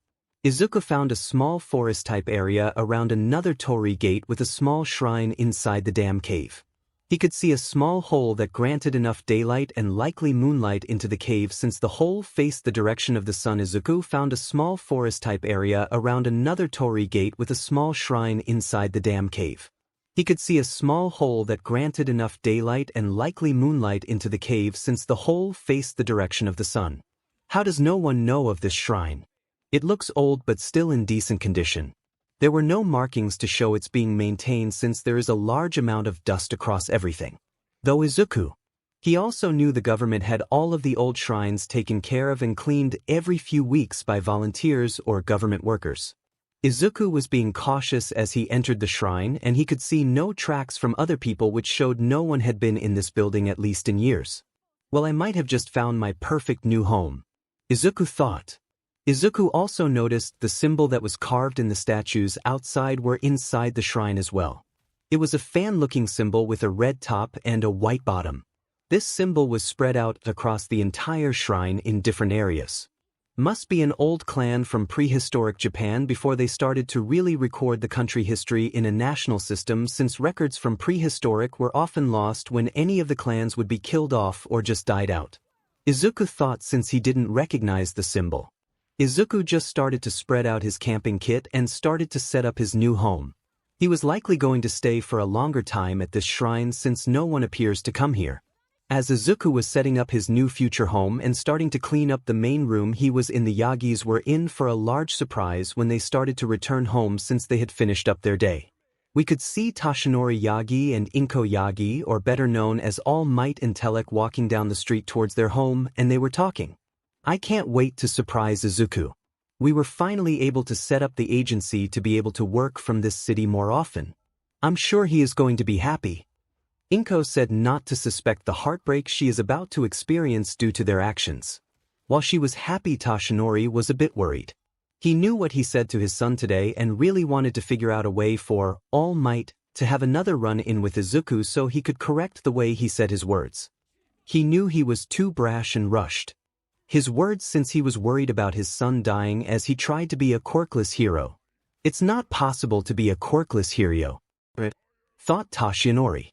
Speaker 1: Izuku found a small forest-type area around another torii gate with a small shrine inside the damn cave. He could see a small hole that granted enough daylight and likely moonlight into the cave since the hole faced the direction of the sun. Izuku found a small forest-type area around another torii gate with a small shrine inside the damn cave. He could see a small hole that granted enough daylight and likely moonlight into the cave since the hole faced the direction of the sun. How does no one know of this shrine? It looks old but still in decent condition. There were no markings to show it's being maintained since there is a large amount of dust across everything. Though Izuku, he also knew the government had all of the old shrines taken care of and cleaned every few weeks by volunteers or government workers. Izuku was being cautious as he entered the shrine, and he could see no tracks from other people, which showed no one had been in this building at least in years. Well, I might have just found my perfect new home, Izuku thought. Izuku also noticed the symbol that was carved in the statues outside were inside the shrine as well. It was a fan-looking symbol with a red top and a white bottom. This symbol was spread out across the entire shrine in different areas. Must be an old clan from prehistoric Japan before they started to really record the country history in a national system, since records from prehistoric were often lost when any of the clans would be killed off or just died out. Izuku thought since he didn't recognize the symbol. Izuku just started to spread out his camping kit and started to set up his new home. He was likely going to stay for a longer time at this shrine since no one appears to come here. As Izuku was setting up his new future home and starting to clean up the main room he was in, the Yagis were in for a large surprise when they started to return home since they had finished up their day. We could see Toshinori Yagi and Inko Yagi, or better known as All Might and Telek, walking down the street towards their home, and they were talking. "I can't wait to surprise Izuku. We were finally able to set up the agency to be able to work from this city more often. I'm sure he is going to be happy." Inko said not to suspect the heartbreak she is about to experience due to their actions. While she was happy, Toshinori was a bit worried. He knew what he said to his son today and really wanted to figure out a way for All Might to have another run-in with Izuku so he could correct the way he said his words. He knew he was too brash and rushed. His words, since he was worried about his son dying as he tried to be a quirkless hero. It's not possible to be a quirkless hero, thought Toshinori.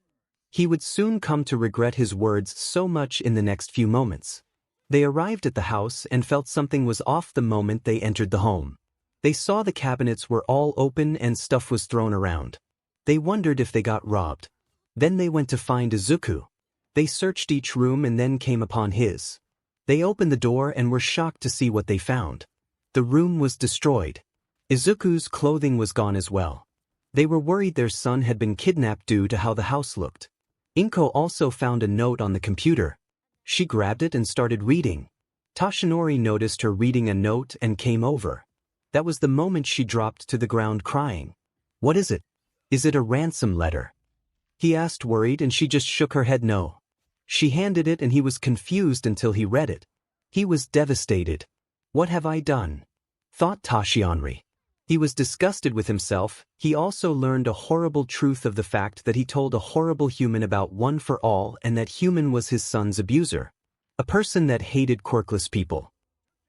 Speaker 1: He would soon come to regret his words so much in the next few moments. They arrived at the house and felt something was off the moment they entered the home. They saw the cabinets were all open and stuff was thrown around. They wondered if they got robbed. Then they went to find Izuku. They searched each room and then came upon his. They opened the door and were shocked to see what they found. The room was destroyed. Izuku's clothing was gone as well. They were worried their son had been kidnapped due to how the house looked. Inko also found a note on the computer. She grabbed it and started reading. Toshinori noticed her reading a note and came over. That was the moment she dropped to the ground crying. "What is it? Is it a ransom letter?" he asked, worried, and she just shook her head no. She handed it and he was confused until he read it. He was devastated. "What have I done?" thought Toshinori. He was disgusted with himself. He also learned a horrible truth of the fact that he told a horrible human about One for All and that human was his son's abuser. A person that hated quirkless people.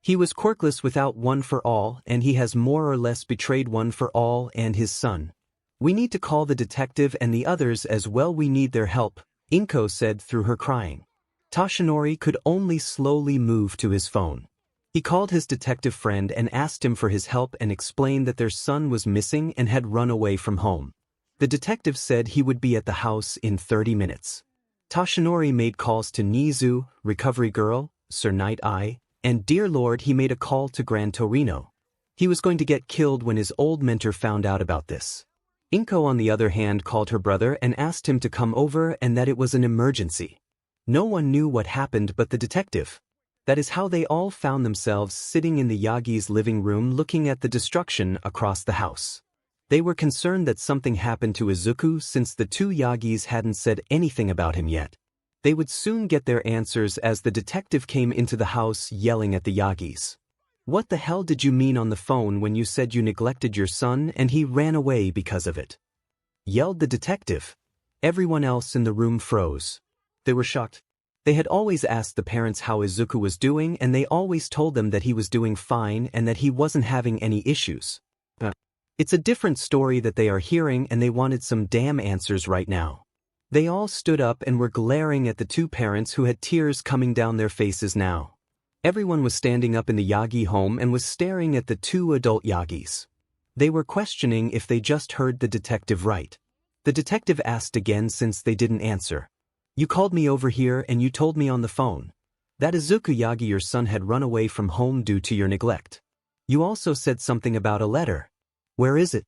Speaker 1: He was quirkless without One for All, and he has more or less betrayed One for All and his son. "We need to call the detective and the others as well. We need their help," Inko said through her crying. Toshinori could only slowly move to his phone. He called his detective friend and asked him for his help and explained that their son was missing and had run away from home. The detective said he would be at the house in 30 minutes. Toshinori made calls to Nizu, Recovery Girl, Sir Night Eye, and Dear Lord. He made a call to Gran Torino. He was going to get killed when his old mentor found out about this. Inko, on the other hand, called her brother and asked him to come over and that it was an emergency. No one knew what happened but the detective. That is how they all found themselves sitting in the Yagi's living room looking at the destruction across the house. They were concerned that something happened to Izuku since the two Yagis hadn't said anything about him yet. They would soon get their answers as the detective came into the house yelling at the Yagis. "What the hell did you mean on the phone when you said you neglected your son and he ran away because of it?" yelled the detective. Everyone else in the room froze. They were shocked. They had always asked the parents how Izuku was doing and they always told them that he was doing fine and that he wasn't having any issues. It's a different story that they are hearing and they wanted some damn answers right now. They all stood up and were glaring at the two parents who had tears coming down their faces now. Everyone was standing up in the Yagi home and was staring at the two adult Yagis. They were questioning if they just heard the detective right. The detective asked again since they didn't answer. "You called me over here and you told me on the phone that Izuku Yagi, your son, had run away from home due to your neglect. You also said something about a letter. Where is it?"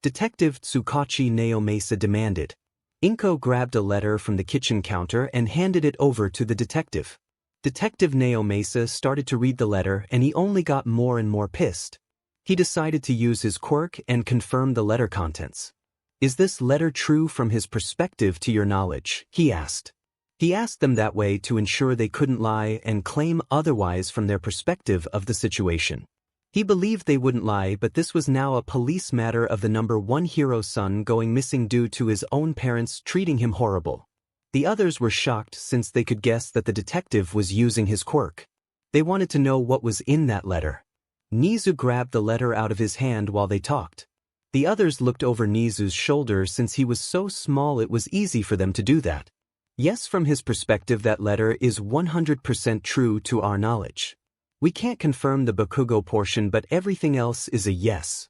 Speaker 1: Detective 𝗧𝗵𝗲 demanded. Inko grabbed a letter from the kitchen counter and handed it over to the detective. Detective 𝗬𝗍 started to read the letter and he only got more and more pissed. He decided to use his quirk and confirm the letter contents. "Is this letter true from his perspective to your knowledge?" he asked. He asked them that way to ensure they couldn't lie and claim otherwise from their perspective of the situation. He believed they wouldn't lie, but this was now a police matter of the #1 hero's son going missing due to his own parents treating him horrible. The others were shocked since they could guess that the detective was using his quirk. They wanted to know what was in that letter. Nizu grabbed the letter out of his hand while they talked. The others looked over Nizu's shoulder since he was so small it was easy for them to do that. Yes, from his perspective that letter is 100% true to our knowledge. We can't confirm the Bakugo portion but everything else is a yes.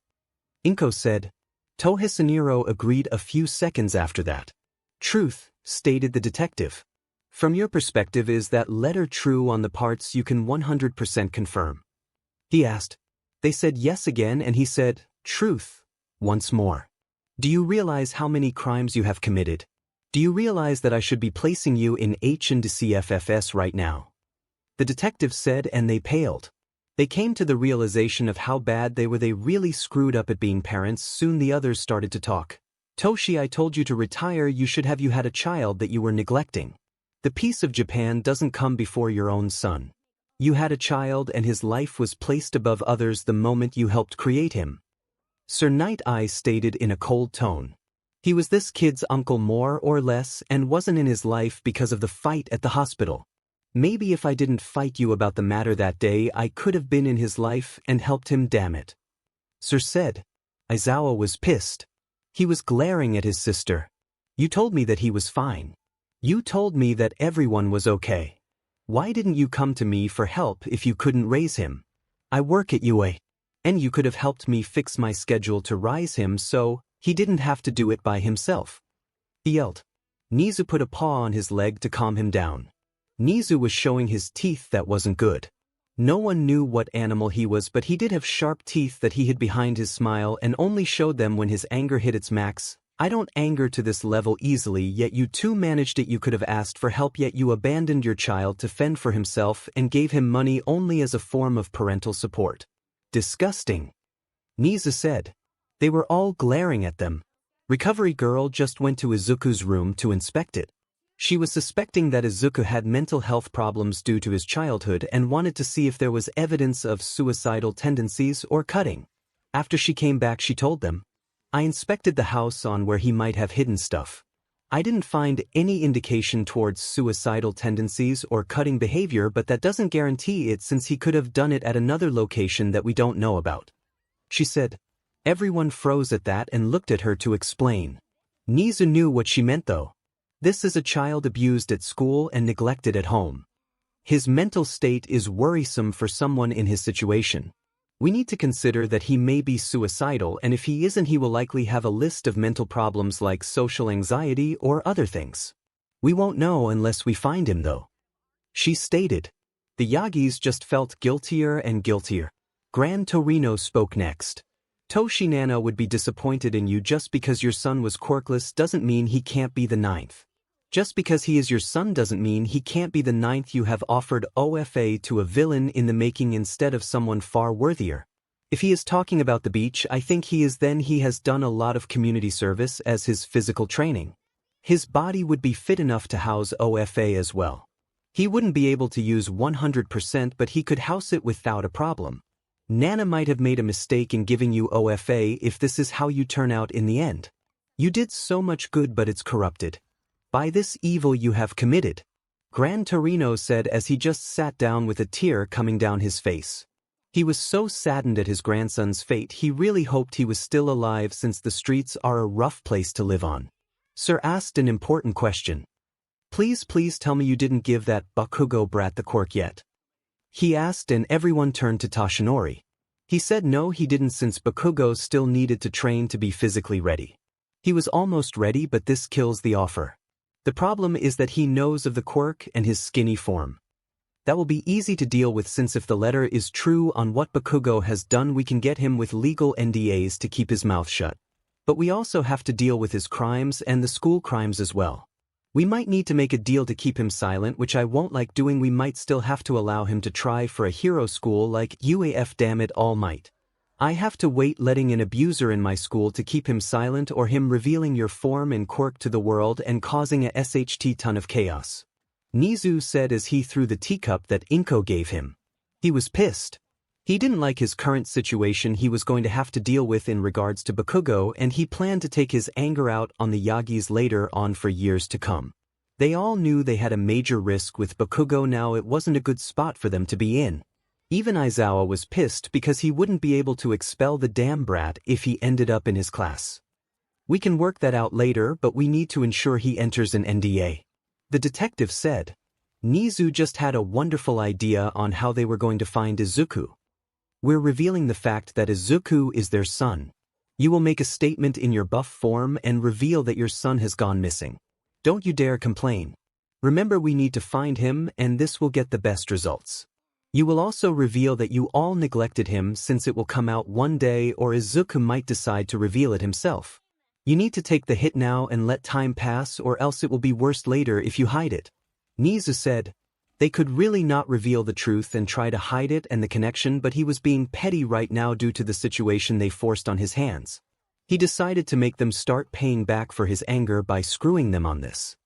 Speaker 1: Inko said. Tohisonero agreed a few seconds after that. Truth, stated the detective. From your perspective, is that letter true on the parts you can 100% confirm? He asked. They said yes again and he said, truth, once more. Do you realize how many crimes you have committed? Do you realize that I should be placing you in 𝗵𝗃𝗃𝗃 right now? The detective said and they paled. They came to the realization of how bad they were. They really screwed up at being parents. Soon the others started to talk. Toshi, I told you to retire. You should have had a child that you were neglecting. The peace of Japan doesn't come before your own son. You had a child and his life was placed above others the moment you helped create him. Sir Night Eye stated in a cold tone. He was this kid's uncle more or less and wasn't in his life because of the fight at the hospital. Maybe if I didn't fight you about the matter that day I could have been in his life and helped him, damn it. Sir said. Aizawa was pissed. He was glaring at his sister. You told me that he was fine. You told me that everyone was okay. Why didn't you come to me for help if you couldn't raise him? I work at UA. And you could have helped me fix my schedule to raise him so he didn't have to do it by himself. He yelled. Nizu put a paw on his leg to calm him down. Nizu was showing his teeth that wasn't good. No one knew what animal he was, but he did have sharp teeth that he hid behind his smile and only showed them when his anger hit its max. I don't anger to this level easily, yet you two managed it. You could have asked for help, yet you abandoned your child to fend for himself and gave him money only as a form of parental support. Disgusting. Nizu said. They were all glaring at them. Recovery girl just went to Izuku's room to inspect it. She was suspecting that Izuku had mental health problems due to his childhood and wanted to see if there was evidence of suicidal tendencies or cutting. After she came back she told them, I inspected the house on where he might have hidden stuff. I didn't find any indication towards suicidal tendencies or cutting behavior, but that doesn't guarantee it since he could have done it at another location that we don't know about. She said. Everyone froze at that and looked at her to explain. Nizu knew what she meant though. This is a child abused at school and neglected at home. His mental state is worrisome for someone in his situation. We need to consider that he may be suicidal, and if he isn't, he will likely have a list of mental problems like social anxiety or other things. We won't know unless we find him though. She stated. The Yagis just felt guiltier and guiltier. Gran Torino spoke next. Toshi Nana would be disappointed in you. Just because your son was quirkless doesn't mean he can't be the ninth. Just because he is your son doesn't mean he can't be the ninth. You have offered OFA to a villain in the making instead of someone far worthier. If he is talking about the beach, I think he is. Then he has done a lot of community service as his physical training. His body would be fit enough to house OFA as well. He wouldn't be able to use 100%, but he could house it without a problem. Nana might have made a mistake in giving you OFA if this is how you turn out in the end. You did so much good, but it's corrupted by this evil you have committed, Gran Torino said as he just sat down with a tear coming down his face. He was so saddened at his grandson's fate he really hoped he was still alive, since the streets are a rough place to live on. Sir asked an important question. Please tell me you didn't give that Bakugo brat the quirk yet. He asked, and everyone turned to Toshinori. He said no, he didn't, since Bakugo still needed to train to be physically ready. He was almost ready, but this kills the offer. The problem is that he knows of the quirk and his skinny form. That will be easy to deal with, since if the letter is true on what Bakugo has done, we can get him with legal NDAs to keep his mouth shut. But we also have to deal with his crimes and the school crimes as well. We might need to make a deal to keep him silent, which I won't like doing. We might still have to allow him to try for a hero school like UAF. Damn it, All Might. I have to wait letting an abuser in my school to keep him silent, or him revealing your form and quirk to the world and causing a ton of chaos. Nizu said as he threw the teacup that Inko gave him. He was pissed. He didn't like his current situation he was going to have to deal with in regards to Bakugo, and he planned to take his anger out on the Yagis later on for years to come. They all knew they had a major risk with Bakugo now. It wasn't a good spot for them to be in. Even Aizawa was pissed because he wouldn't be able to expel the damn brat if he ended up in his class. We can work that out later, but we need to ensure he enters an NDA. The detective said. Nizu just had a wonderful idea on how they were going to find Izuku. We're revealing the fact that Izuku is their son. You will make a statement in your buff form and reveal that your son has gone missing. Don't you dare complain. Remember, we need to find him, and this will get the best results. You will also reveal that you all neglected him, since it will come out one day, or Izuku might decide to reveal it himself. You need to take the hit now and let time pass, or else it will be worse later if you hide it. Nizu said. They could really not reveal the truth and try to hide it and the connection, but he was being petty right now due to the situation they forced on his hands. He decided to make them start paying back for his anger by screwing them on this.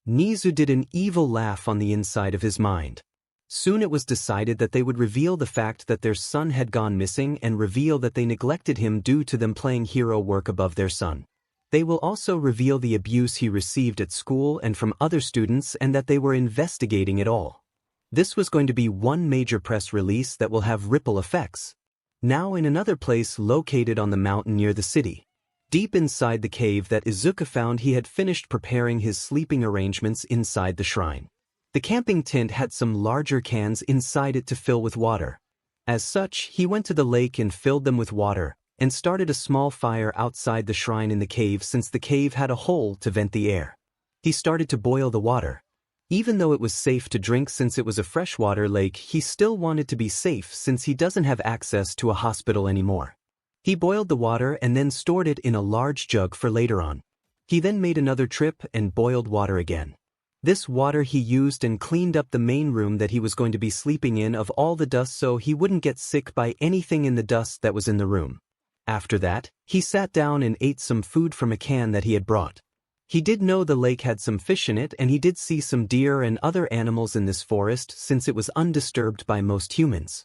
Speaker 1: Nizu did an evil laugh on the inside of his mind. Soon it was decided that they would reveal the fact that their son had gone missing and reveal that they neglected him due to them playing hero work above their son. They will also reveal the abuse he received at school and from other students, and that they were investigating it all. This was going to be one major press release that will have ripple effects. Now in another place located on the mountain near the city. Deep inside the cave that Izuku found, he had finished preparing his sleeping arrangements inside the shrine. The camping tent had some larger cans inside it to fill with water. As such, he went to the lake and filled them with water, and started a small fire outside the shrine in the cave, since the cave had a hole to vent the air. He started to boil the water. Even though it was safe to drink since it was a freshwater lake, he still wanted to be safe since he doesn't have access to a hospital anymore. He boiled the water and then stored it in a large jug for later on. He then made another trip and boiled water again. This water he used and cleaned up the main room that he was going to be sleeping in of all the dust, so he wouldn't get sick by anything in the dust that was in the room. After that, he sat down and ate some food from a can that he had brought. He did know the lake had some fish in it, and he did see some deer and other animals in this forest since it was undisturbed by most humans.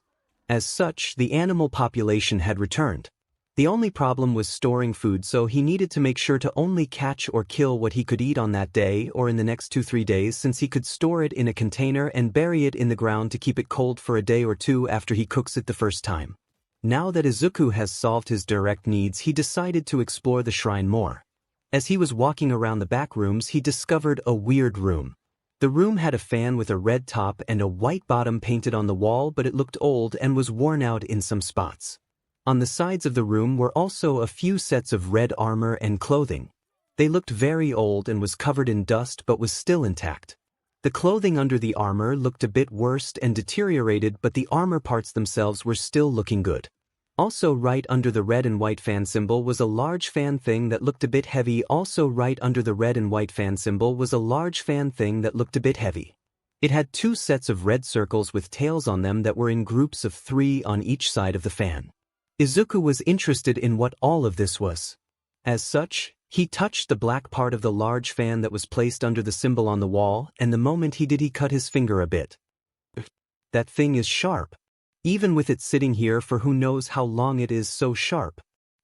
Speaker 1: As such, the animal population had returned. The only problem was storing food, so he needed to make sure to only catch or kill what he could eat on that day or in the next 2-3 days, since he could store it in a container and bury it in the ground to keep it cold for a day or two after he cooks it the first time. Now that Izuku has solved his direct needs, he decided to explore the shrine more. As he was walking around the back rooms, he discovered a weird room. The room had a fan with a red top and a white bottom painted on the wall, but it looked old and was worn out in some spots. On the sides of the room were also a few sets of red armor and clothing. They looked very old and was covered in dust but was still intact. The clothing under the armor looked a bit worse and deteriorated, but the armor parts themselves were still looking good. Also right under the red and white fan symbol was a large fan thing that looked a bit heavy. Also right under the red and white fan symbol was a large fan thing that looked a bit heavy. It had 2 sets of red circles with tails on them that were in groups of 3 on each side of the fan. Izuku was interested in what all of this was. As such, he touched the black part of the large fan that was placed under the symbol on the wall, and the moment he did, he cut his finger a bit. That thing is sharp. Even with it sitting here for who knows how long, it is so sharp,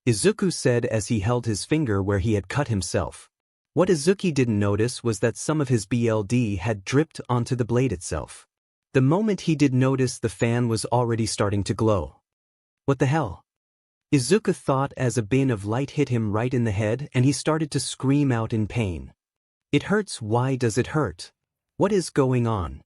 Speaker 1: Izuku said as he held his finger where he had cut himself. What Izuku didn't notice was that some of his blood had dripped onto the blade itself. The moment he did notice, the fan was already starting to glow. What the hell? Izuku thought as a beam of light hit him right in the head, and he started to scream out in pain. It hurts. Why does it hurt? What is going on?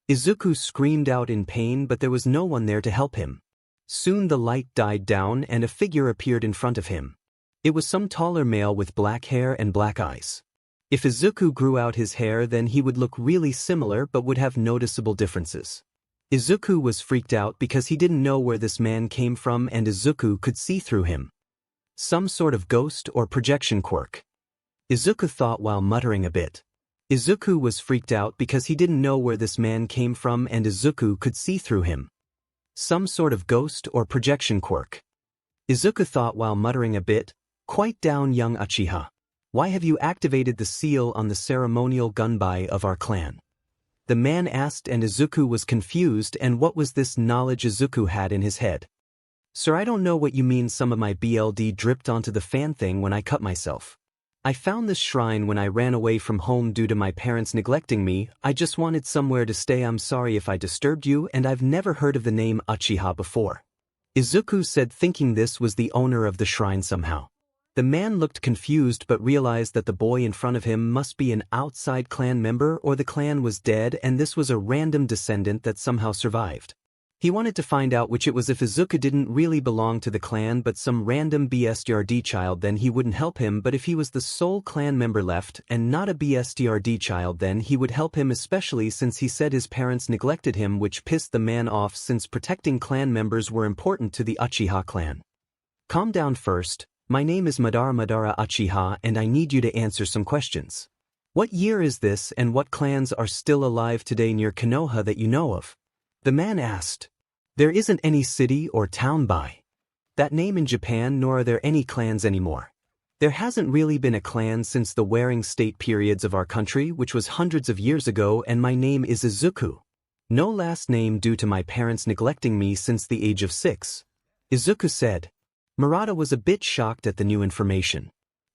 Speaker 1: Izuku screamed out in pain, but there was no one there to help him. Soon the light died down and a figure appeared in front of him. It was some taller male with black hair and black eyes. If Izuku grew out his hair, then he would look really similar but would have noticeable differences. Izuku was freaked out because he didn't know where this man came from, and Izuku could see through him. Some sort of ghost or projection quirk, Izuku thought while muttering a bit. Izuku was freaked out because he didn't know where this man came from, and Izuku could see through him. Some sort of ghost or projection quirk, Izuku thought while muttering a bit. Quite down, young Uchiha. Why have you activated the seal on the ceremonial gunbai of our clan? The man asked, and Izuku was confused. And what was this knowledge Izuku had in his head? Sir, I don't know what you mean. Some of my blood dripped onto the fan thing when I cut myself. I found this shrine when I ran away from home due to my parents neglecting me. I just wanted somewhere to stay. I'm sorry if I disturbed you, and I've never heard of the name Uchiha before, Izuku said, thinking this was the owner of the shrine somehow. The man looked confused but realized that the boy in front of him must be an outside clan member or the clan was dead and this was a random descendant that somehow survived. He wanted to find out which it was. If Izuku didn't really belong to the clan but some random 𝗵𝘃𝗧𝗏 child, then he wouldn't help him, but if he was the sole clan member left and not a 𝗵𝘃𝗧𝗏 child, then he would help him, especially since he said his parents neglected him, which pissed the man off since protecting clan members were important to the Uchiha clan. Calm down first, my name is 𝗵𝘃𝗧𝗏 Uchiha and I need you to answer some questions. What year is this and what clans are still alive today near Konoha that you know of? The man asked. There isn't any city or town by that name in Japan, nor are there any clans anymore. There hasn't really been a clan since the Warring State periods of our country, which was hundreds of years ago, and my name is Izuku. No last name due to my parents neglecting me since the age of 6. Izuku said. Murata was a bit shocked at the new information.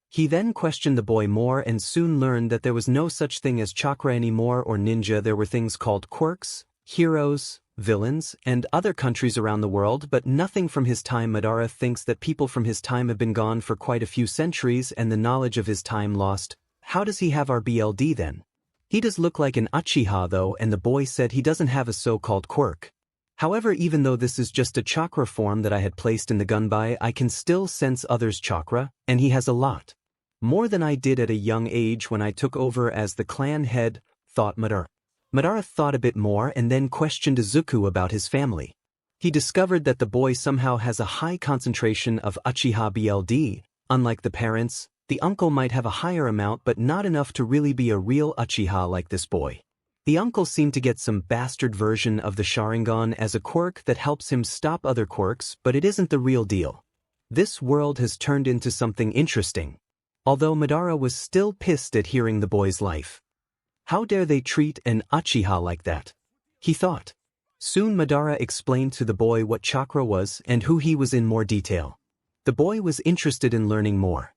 Speaker 1: He then questioned the boy more and soon learned that there was no such thing as chakra anymore or ninja. There were things called quirks, heroes, villains, and other countries around the world, but nothing from his time. Madara thinks that people from his time have been gone for quite a few centuries and the knowledge of his time lost. How does he have our BLD then? He does look like an Uchiha though, and the boy said he doesn't have a so-called quirk. However, even though this is just a chakra form that I had placed in the gunbai, I can still sense others' chakra, and he has a lot. More than I did at a young age when I took over as the clan head, thought Madara. Madara thought a bit more and then questioned Izuku about his family. He discovered that the boy somehow has a high concentration of Uchiha BLD. Unlike the parents, the uncle might have a higher amount but not enough to really be a real Uchiha like this boy. The uncle seemed to get some bastard version of the Sharingan as a quirk that helps him stop other quirks, but it isn't the real deal. This world has turned into something interesting. Although Madara was still pissed at hearing the boy's life. How dare they treat an Uchiha like that? He thought. Soon Madara explained to the boy what chakra was and who he was in more detail. The boy was interested in learning more.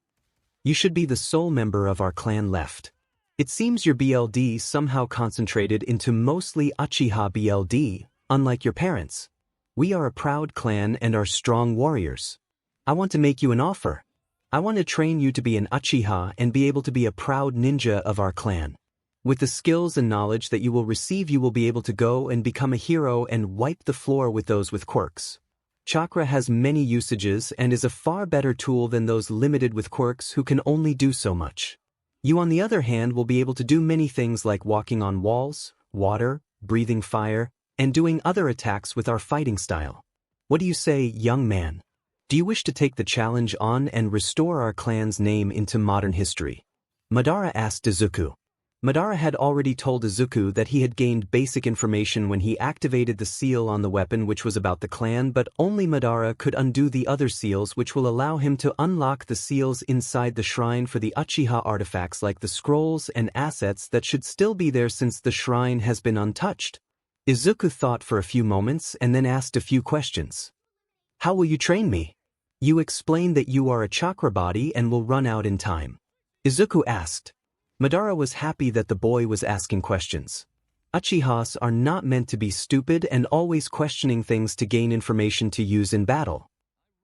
Speaker 1: You should be the sole member of our clan left. It seems your BLD somehow concentrated into mostly Uchiha BLD, unlike your parents. We are a proud clan and are strong warriors. I want to make you an offer. I want to train you to be an Uchiha and be able to be a proud ninja of our clan. With the skills and knowledge that you will receive, you will be able to go and become a hero and wipe the floor with those with quirks. Chakra has many usages and is a far better tool than those limited with quirks who can only do so much. You, on the other hand, will be able to do many things like walking on walls, water, breathing fire, and doing other attacks with our fighting style. What do you say, young man? Do you wish to take the challenge on and restore our clan's name into modern history? Madara asked Izuku. Madara had already told Izuku that he had gained basic information when he activated the seal on the weapon, which was about the clan, but only Madara could undo the other seals, which will allow him to unlock the seals inside the shrine for the Uchiha artifacts like the scrolls and assets that should still be there since the shrine has been untouched. Izuku thought for a few moments and then asked a few questions. How will you train me? You explained that you are a chakra body and will run out in time. Izuku asked. Madara was happy that the boy was asking questions. Uchihas are not meant to be stupid and always questioning things to gain information to use in battle.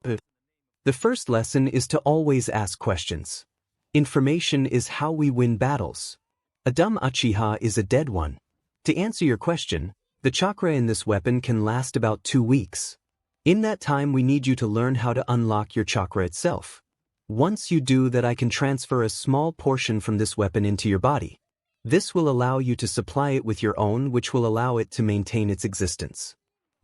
Speaker 1: The first lesson is to always ask questions. Information is how we win battles. A dumb Uchiha is a dead one. To answer your question, the chakra in this weapon can last about 2 weeks. In that time we need you to learn how to unlock your chakra itself. Once you do that, I can transfer a small portion from this weapon into your body. This will allow you to supply it with your own, which will allow it to maintain its existence.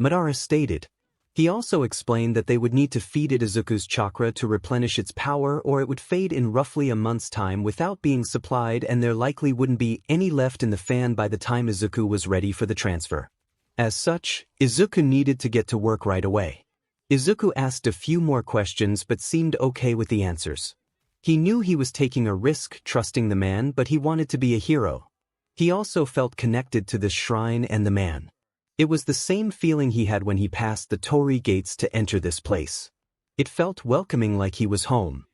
Speaker 1: Madara stated. He also explained that they would need to feed it Izuku's chakra to replenish its power, or it would fade in roughly a month's time without being supplied, and there likely wouldn't be any left in the fan by the time Izuku was ready for the transfer. As such, Izuku needed to get to work right away. Izuku asked a few more questions but seemed okay with the answers. He knew he was taking a risk trusting the man, but he wanted to be a hero. He also felt connected to this shrine and the man. It was the same feeling he had when he passed the torii gates to enter this place. It felt welcoming, like he was home.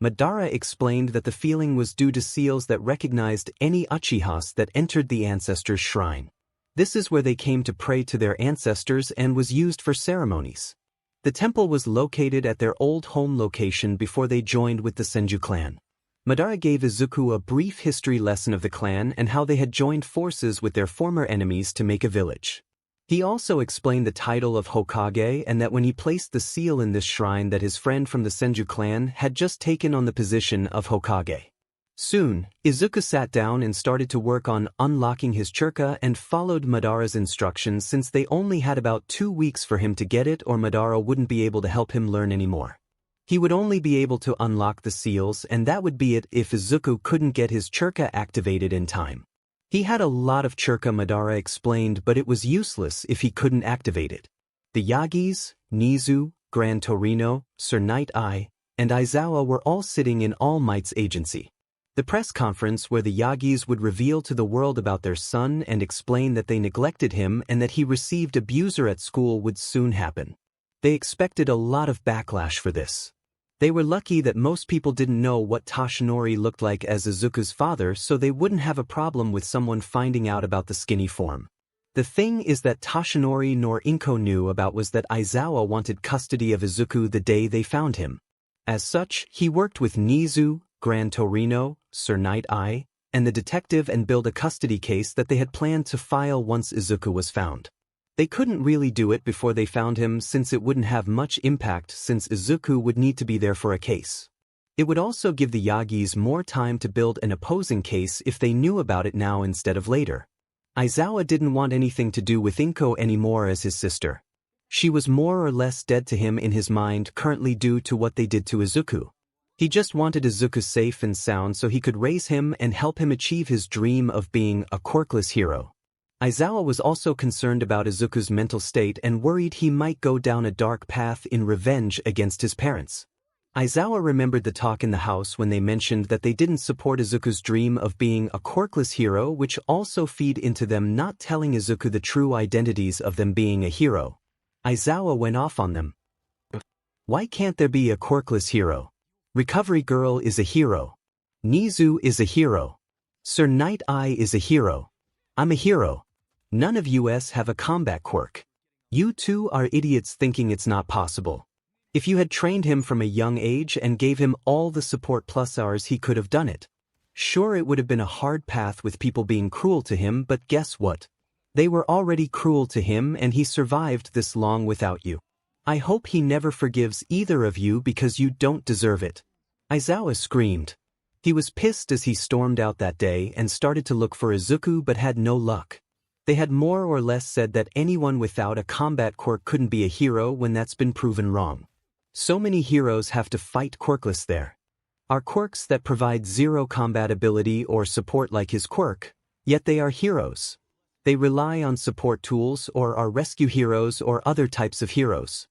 Speaker 1: Madara explained that the feeling was due to seals that recognized any Uchihas that entered the ancestors' shrine. This is where they came to pray to their ancestors and was used for ceremonies. The temple was located at their old home location before they joined with the Senju clan. Madara gave Izuku a brief history lesson of the clan and how they had joined forces with their former enemies to make a village. He also explained the title of Hokage and that when he placed the seal in this shrine that his friend from the Senju clan had just taken on the position of Hokage. Soon, Izuku sat down and started to work on unlocking his 𝗧𝗪𝗏 and followed Madara's instructions since they only had about 2 weeks for him to get it or Madara wouldn't be able to help him learn anymore. He would only be able to unlock the seals and that would be it if Izuku couldn't get his 𝗧𝗪𝗏 activated in time. He had a lot of 𝗧𝗪𝗏, Madara explained, but it was useless if he couldn't activate it. The Yagis, Nizu, Grand Torino, Sir Night-Eye, and Aizawa were all sitting in All Might's agency. The press conference where the Yagis would reveal to the world about their son and explain that they neglected him and that he received abuse at school would soon happen. They expected a lot of backlash for this. They were lucky that most people didn't know what Toshinori looked like as Izuku's father, so they wouldn't have a problem with someone finding out about the skinny form. The thing is that Toshinori nor Inko knew about was that Aizawa wanted custody of Izuku the day they found him. As such, he worked with Nizu, Grand Torino, Sir Night-Eye, and the detective and build a custody case that they had planned to file once Izuku was found. They couldn't really do it before they found him since it wouldn't have much impact since Izuku would need to be there for a case. It would also give the Yagis more time to build an opposing case if they knew about it now instead of later. Aizawa didn't want anything to do with Inko anymore as his sister. She was more or less dead to him in his mind currently due to what they did to Izuku. He just wanted Izuku safe and sound so he could raise him and help him achieve his dream of being a quirkless hero. Aizawa was also concerned about Izuku's mental state and worried he might go down a dark path in revenge against his parents. Aizawa remembered the talk in the house when they mentioned that they didn't support Izuku's dream of being a quirkless hero, which also feed into them not telling Izuku the true identities of them being a hero. Aizawa went off on them. Why can't there be a quirkless hero? Recovery Girl is a hero. Nizu is a hero. Sir Night-Eye is a hero. I'm a hero. None of us have a combat quirk. You two are idiots thinking it's not possible. If you had trained him from a young age and gave him all the support plus ours, he could have done it. Sure, it would have been a hard path with people being cruel to him, but guess what? They were already cruel to him and he survived this long without you. I hope he never forgives either of you because you don't deserve it. Aizawa screamed. He was pissed as he stormed out that day and started to look for Izuku but had no luck. They had more or less said that anyone without a combat quirk couldn't be a hero when that's been proven wrong. So many heroes have to fight quirkless there. Are quirks that provide zero combat ability or support like his quirk, yet they are heroes. They rely on support tools or are rescue heroes or other types of heroes.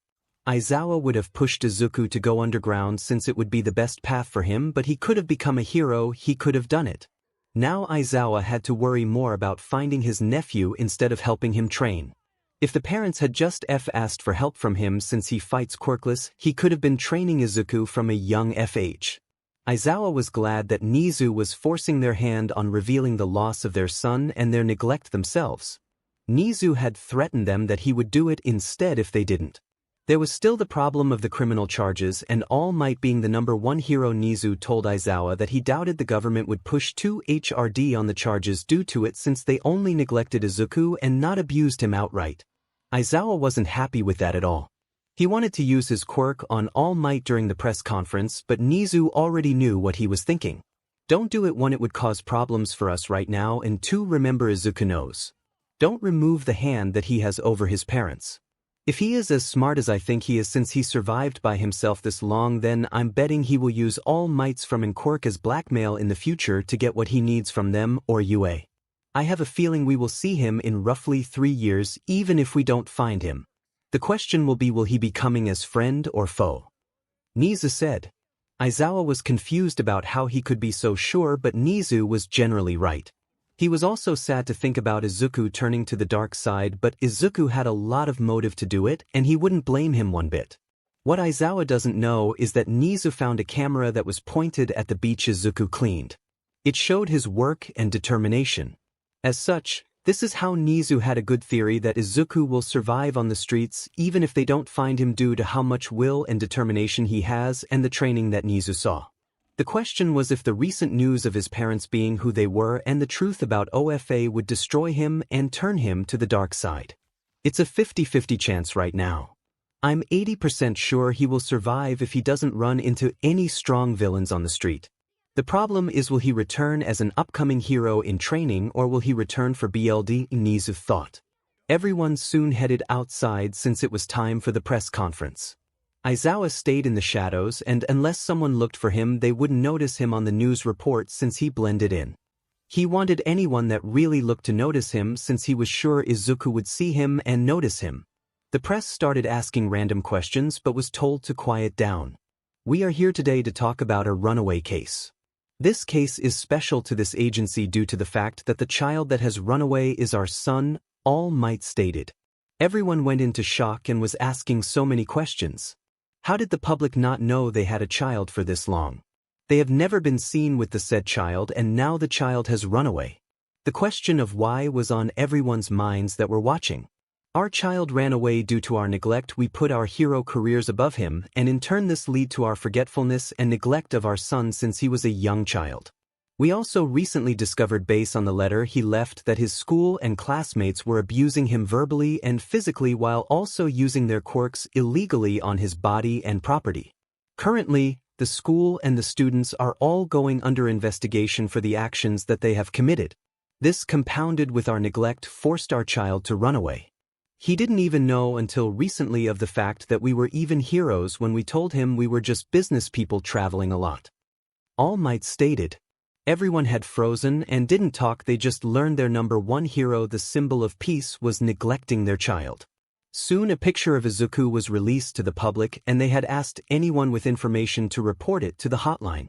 Speaker 1: Aizawa would have pushed Izuku to go underground since it would be the best path for him, but he could have become a hero, he could have done it. Now Aizawa had to worry more about finding his nephew instead of helping him train. If the parents had just asked for help from him since he fights quirkless, he could have been training Izuku from a young age. Aizawa was glad that Nizu was forcing their hand on revealing the loss of their son and their neglect themselves. Nizu had threatened them that he would do it instead if they didn't. There was still the problem of the criminal charges, and All Might being the #1 hero. Nizu told Aizawa that he doubted the government would push 2HRD on the charges due to it since they only neglected Izuku and not abused him outright. Aizawa wasn't happy with that at all. He wanted to use his quirk on All Might during the press conference, but Nizu already knew what he was thinking. Don't do it. 1. It would cause problems for us right now, and 2. Remember Izuku knows. Don't remove the hand that he has over his parents. If he is as smart as I think he is since he survived by himself this long, then I'm betting he will use All Mights from and Quirk as blackmail in the future to get what he needs from them or UA. I have a feeling we will see him in roughly 3 years even if we don't find him. The question will be he coming as friend or foe? Nizu said. Aizawa was confused about how he could be so sure, but Nizu was generally right. He was also sad to think about Izuku turning to the dark side, but Izuku had a lot of motive to do it, and he wouldn't blame him one bit. What Aizawa doesn't know is that Nizu found a camera that was pointed at the beach Izuku cleaned. It showed his work and determination. As such, This is how 𝗵𝗍 had a good theory that Izuku will survive on the streets even if they don't find him due to how much will and determination he has and the training that 𝗵𝗍 saw. The question was if the recent news of his parents being who they were and the truth about OFA would destroy him and turn him to the dark side. It's a 50-50 chance right now. I'm 80% sure he will survive if he doesn't run into any strong villains on the street. The problem is, will he return as an upcoming hero in training or will he return for BLD? 𝗵𝗍 thought. Everyone soon headed outside since it was time for the press conference. Aizawa stayed in the shadows, and unless someone looked for him they wouldn't notice him on the news report since he blended in. He wanted anyone that really looked to notice him since he was sure Izuku would see him and notice him. The press started asking random questions but was told to quiet down. We are here today to talk about a runaway case. This case is special to this agency due to the fact that the child that has run away is our son, All Might stated. Everyone went into shock and was asking so many questions. How did the public not know they had a child for this long? They have never been seen with the said child and now the child has run away. The question of why was on everyone's minds that were watching. Our child ran away due to our neglect. We put our hero careers above him, and in turn this lead to our forgetfulness and neglect of our son since he was a young child. We also recently discovered based on the letter he left that his school and classmates were abusing him verbally and physically while also using their quirks illegally on his body and property. Currently, the school and the students are all going under investigation for the actions that they have committed. This, compounded with our neglect, forced our child to run away. He didn't even know until recently of the fact that we were even heroes when we told him we were just business people traveling a lot. All Might stated. Everyone had frozen and didn't talk. They just learned their number one hero, the symbol of peace, was neglecting their child. Soon a picture of Izuku was released to the public and they had asked anyone with information to report it to the hotline.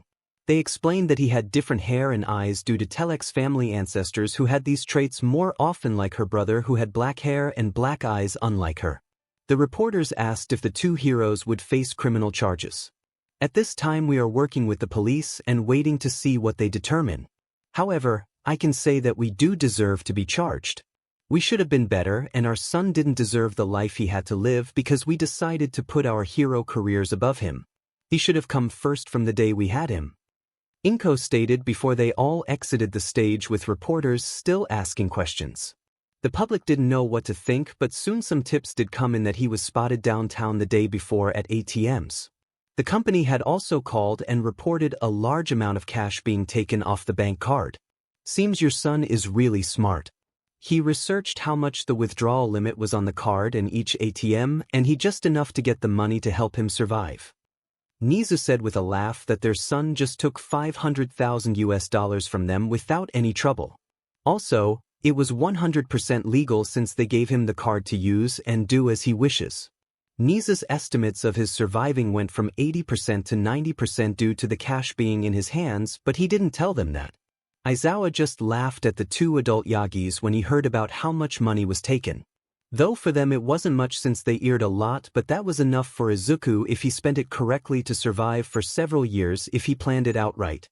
Speaker 1: They explained that he had different hair and eyes due to Telek's family ancestors who had these traits more often, like her brother who had black hair and black eyes unlike her. The reporters asked if the two heroes would face criminal charges. At this time we are working with the police and waiting to see what they determine. However, I can say that we do deserve to be charged. We should have been better and our son didn't deserve the life he had to live because we decided to put our hero careers above him. He should have come first from the day we had him. Inko stated before they all exited the stage with reporters still asking questions. The public didn't know what to think, but soon some tips did come in that he was spotted downtown the day before at ATMs. The company had also called and reported a large amount of cash being taken off the bank card. Seems your son is really smart. He researched how much the withdrawal limit was on the card and each ATM, and he just enough to get the money to help him survive. 𝗵𝗍 said with a laugh that their son just took $500,000 from them without any trouble. Also, it was 100% legal since they gave him the card to use and do as he wishes. 𝗵𝗍's estimates of his surviving went from 80% to 90% due to the cash being in his hands, but he didn't tell them that. Aizawa just laughed at the two adult Yagis when he heard about how much money was taken. Though for them it wasn't much since they earned a lot, but that was enough for Izuku if he spent it correctly to survive for several years if he planned it out right.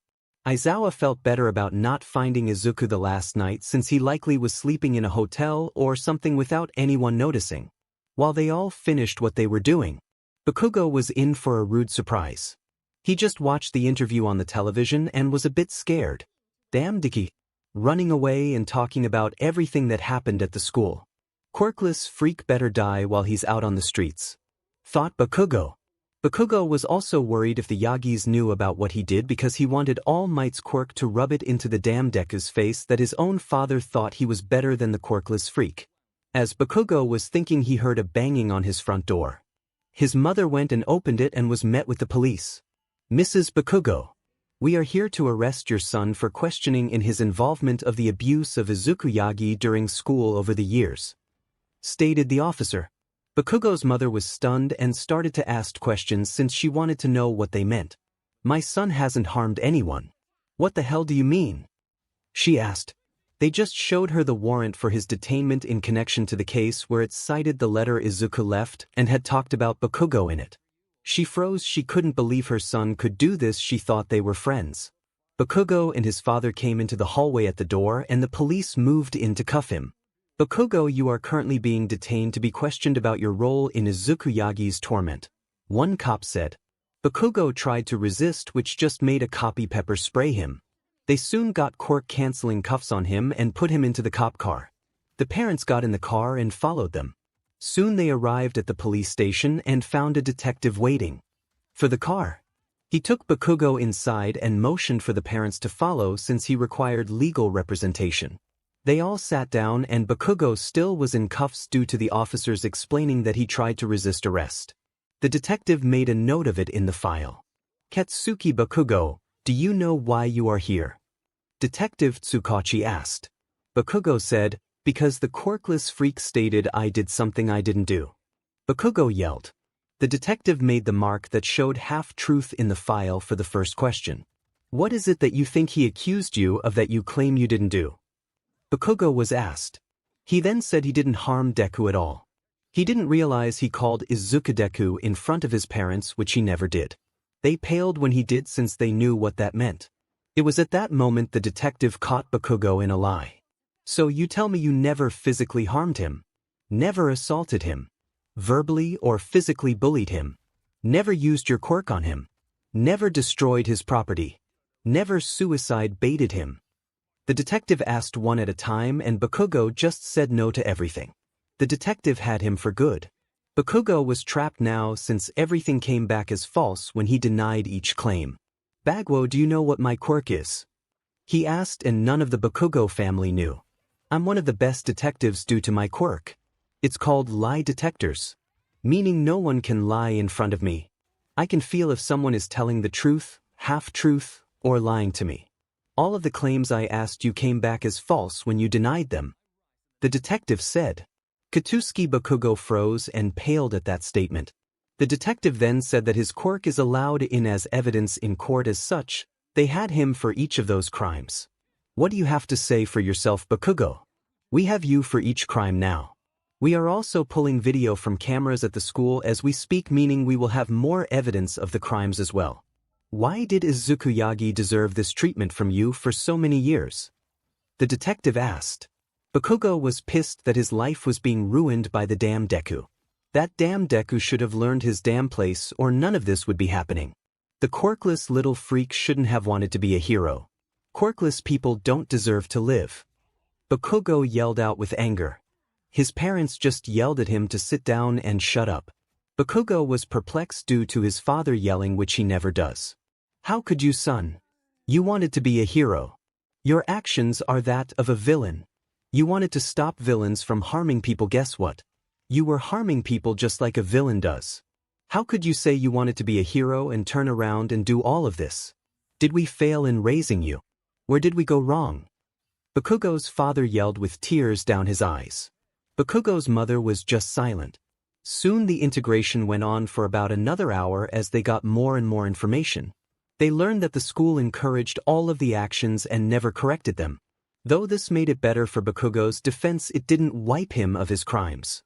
Speaker 1: Aizawa felt better about not finding Izuku the last night since he likely was sleeping in a hotel or something without anyone noticing. While they all finished what they were doing, Bakugo was in for a rude surprise. He just watched the interview on the television and was a bit scared. 𝗵𝗲𝗃𝗲, running away and talking about everything that happened at the school. Quirkless freak better die while he's out on the streets, thought Bakugo. Bakugo was also worried if the Yagis knew about what he did because he wanted All Might's quirk to rub it into the 𝗵𝗲𝗃𝗲's face that his own father thought he was better than the quirkless freak. As Bakugo was thinking, he heard a banging on his front door. His mother went and opened it and was met with the police. Mrs. Bakugo, we are here to arrest your son for questioning in his involvement of the abuse of Izuku Yagi during school over the years, stated the officer. Bakugo's mother was stunned and started to ask questions since she wanted to know what they meant. My son hasn't harmed anyone. What the hell do you mean? She asked. They just showed her the warrant for his detainment in connection to the case where it cited the letter Izuku left and had talked about Bakugo in it. She froze. She couldn't believe her son could do this. She thought they were friends. Bakugo and his father came into the hallway at the door and the police moved in to cuff him. 𝗵𝘃𝗀𝗁, you are currently being detained to be questioned about your role in Izuku Yagi's torment, one cop said. 𝗵𝘃𝗀𝗁 tried to resist, which just made a copy pepper spray him. They soon got Quirk canceling cuffs on him and put him into the cop car. The parents got in the car and followed them. Soon they arrived at the police station and found a detective waiting for the car. He took 𝗵𝘃𝗀𝗁 inside and motioned for the parents to follow since he required legal representation. They all sat down and 𝗵𝘃𝗀𝗁 still was in cuffs due to the officers explaining that he tried to resist arrest. The detective made a note of it in the file. Katsuki 𝗵𝘃𝗀𝗁, do you know why you are here? Detective 𝗧𝗵𝗃𝗲 asked. 𝗵𝘃𝗀𝗁 said, because the quirkless freak stated I did something I didn't do. 𝗵𝘃𝗀𝗁 yelled. The detective made the mark that showed half-truth in the file for the first question. What is it that you think he accused you of that you claim you didn't do? 𝗵𝘃𝗀𝗁 was asked. He then said he didn't harm Deku at all. He didn't realize he called Izuku Deku in front of his parents, which he never did. They paled when he did since they knew what that meant. It was at that moment the detective caught 𝗵𝘃𝗀𝗁 in a lie. So you tell me you never physically harmed him? Never assaulted him? Verbally or physically bullied him? Never used your quirk on him? Never destroyed his property? Never suicide baited him? The detective asked one at a time and 𝗵𝘃𝗀𝗁 just said no to everything. The detective had him for good. 𝗵𝘃𝗀𝗁 was trapped now since everything came back as false when he denied each claim. 𝗵𝘃𝗁, do you know what my quirk is? He asked, and none of the 𝗵𝘃𝗀𝗁 family knew. I'm one of the best detectives due to my quirk. It's called lie detectors, meaning no one can lie in front of me. I can feel if someone is telling the truth, half-truth, or lying to me. All of the claims I asked you came back as false when you denied them. The detective said. Katsuki 𝗵𝘃𝗀𝗁 froze and paled at that statement. The detective then said that his quirk is allowed in as evidence in court as such. They had him for each of those crimes. What do you have to say for yourself, 𝗵𝘃𝗀𝗁? We have you for each crime now. We are also pulling video from cameras at the school as we speak, meaning we will have more evidence of the crimes as well. Why did Izuku Yagi deserve this treatment from you for so many years? The detective asked. 𝗵𝘃𝗀𝗁 was pissed that his life was being ruined by the damn Deku. That damn Deku should have learned his damn place or none of this would be happening. The quirkless little freak shouldn't have wanted to be a hero. Quirkless people don't deserve to live. 𝗵𝘃𝗀𝗁 yelled out with anger. His parents just yelled at him to sit down and shut up. 𝗵𝘃𝗀𝗁 was perplexed due to his father yelling, which he never does. How could you, son? You wanted to be a hero. Your actions are that of a villain. You wanted to stop villains from harming people. Guess what? You were harming people just like a villain does. How could you say you wanted to be a hero and turn around and do all of this? Did we fail in raising you? Where did we go wrong? 𝗵𝘃𝗀𝗁's father yelled with tears down his eyes. 𝗵𝘃𝗀𝗁's mother was just silent. Soon the integration went on for about another hour as they got more and more information. They learned that the school encouraged all of the actions and never corrected them. Though this made it better for 𝗵𝘃𝗀𝗁's defense, it didn't wipe him of his crimes.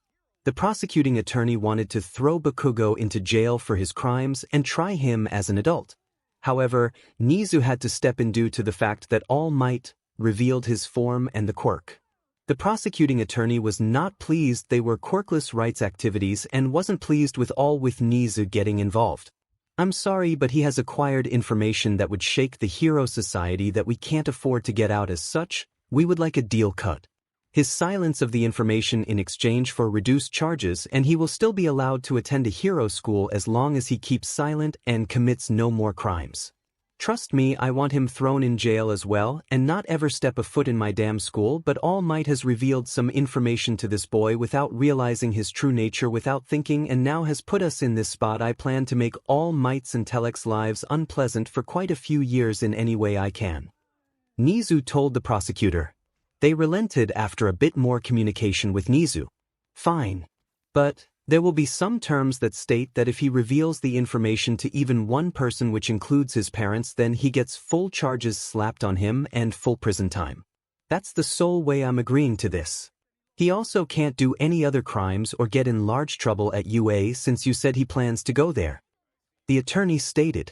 Speaker 1: The prosecuting attorney wanted to throw 𝗵𝘃𝗀𝗁 into jail for his crimes and try him as an adult. However, Nizu had to step in due to the fact that All Might revealed his form and the quirk. The prosecuting attorney was not pleased they were quirkless rights activities and wasn't pleased with Nizu getting involved. I'm sorry, but he has acquired information that would shake the hero society that we can't afford to get out. As such, we would like a deal cut. His silence of the information in exchange for reduced charges, and he will still be allowed to attend a hero school as long as he keeps silent and commits no more crimes. Trust me, I want him thrown in jail as well and not ever step a foot in my damn school. But All Might has revealed some information to this boy without realizing his true nature, without thinking, and now has put us in this spot. I plan to make All Might's and Telek's lives unpleasant for quite a few years in any way I can. Nizu told the prosecutor. They relented after a bit more communication with Nizu. Fine. But there will be some terms that state that if he reveals the information to even one person, which includes his parents, then he gets full charges slapped on him and full prison time. That's the sole way I'm agreeing to this. He also can't do any other crimes or get in large trouble at UA since you said he plans to go there. The attorney stated.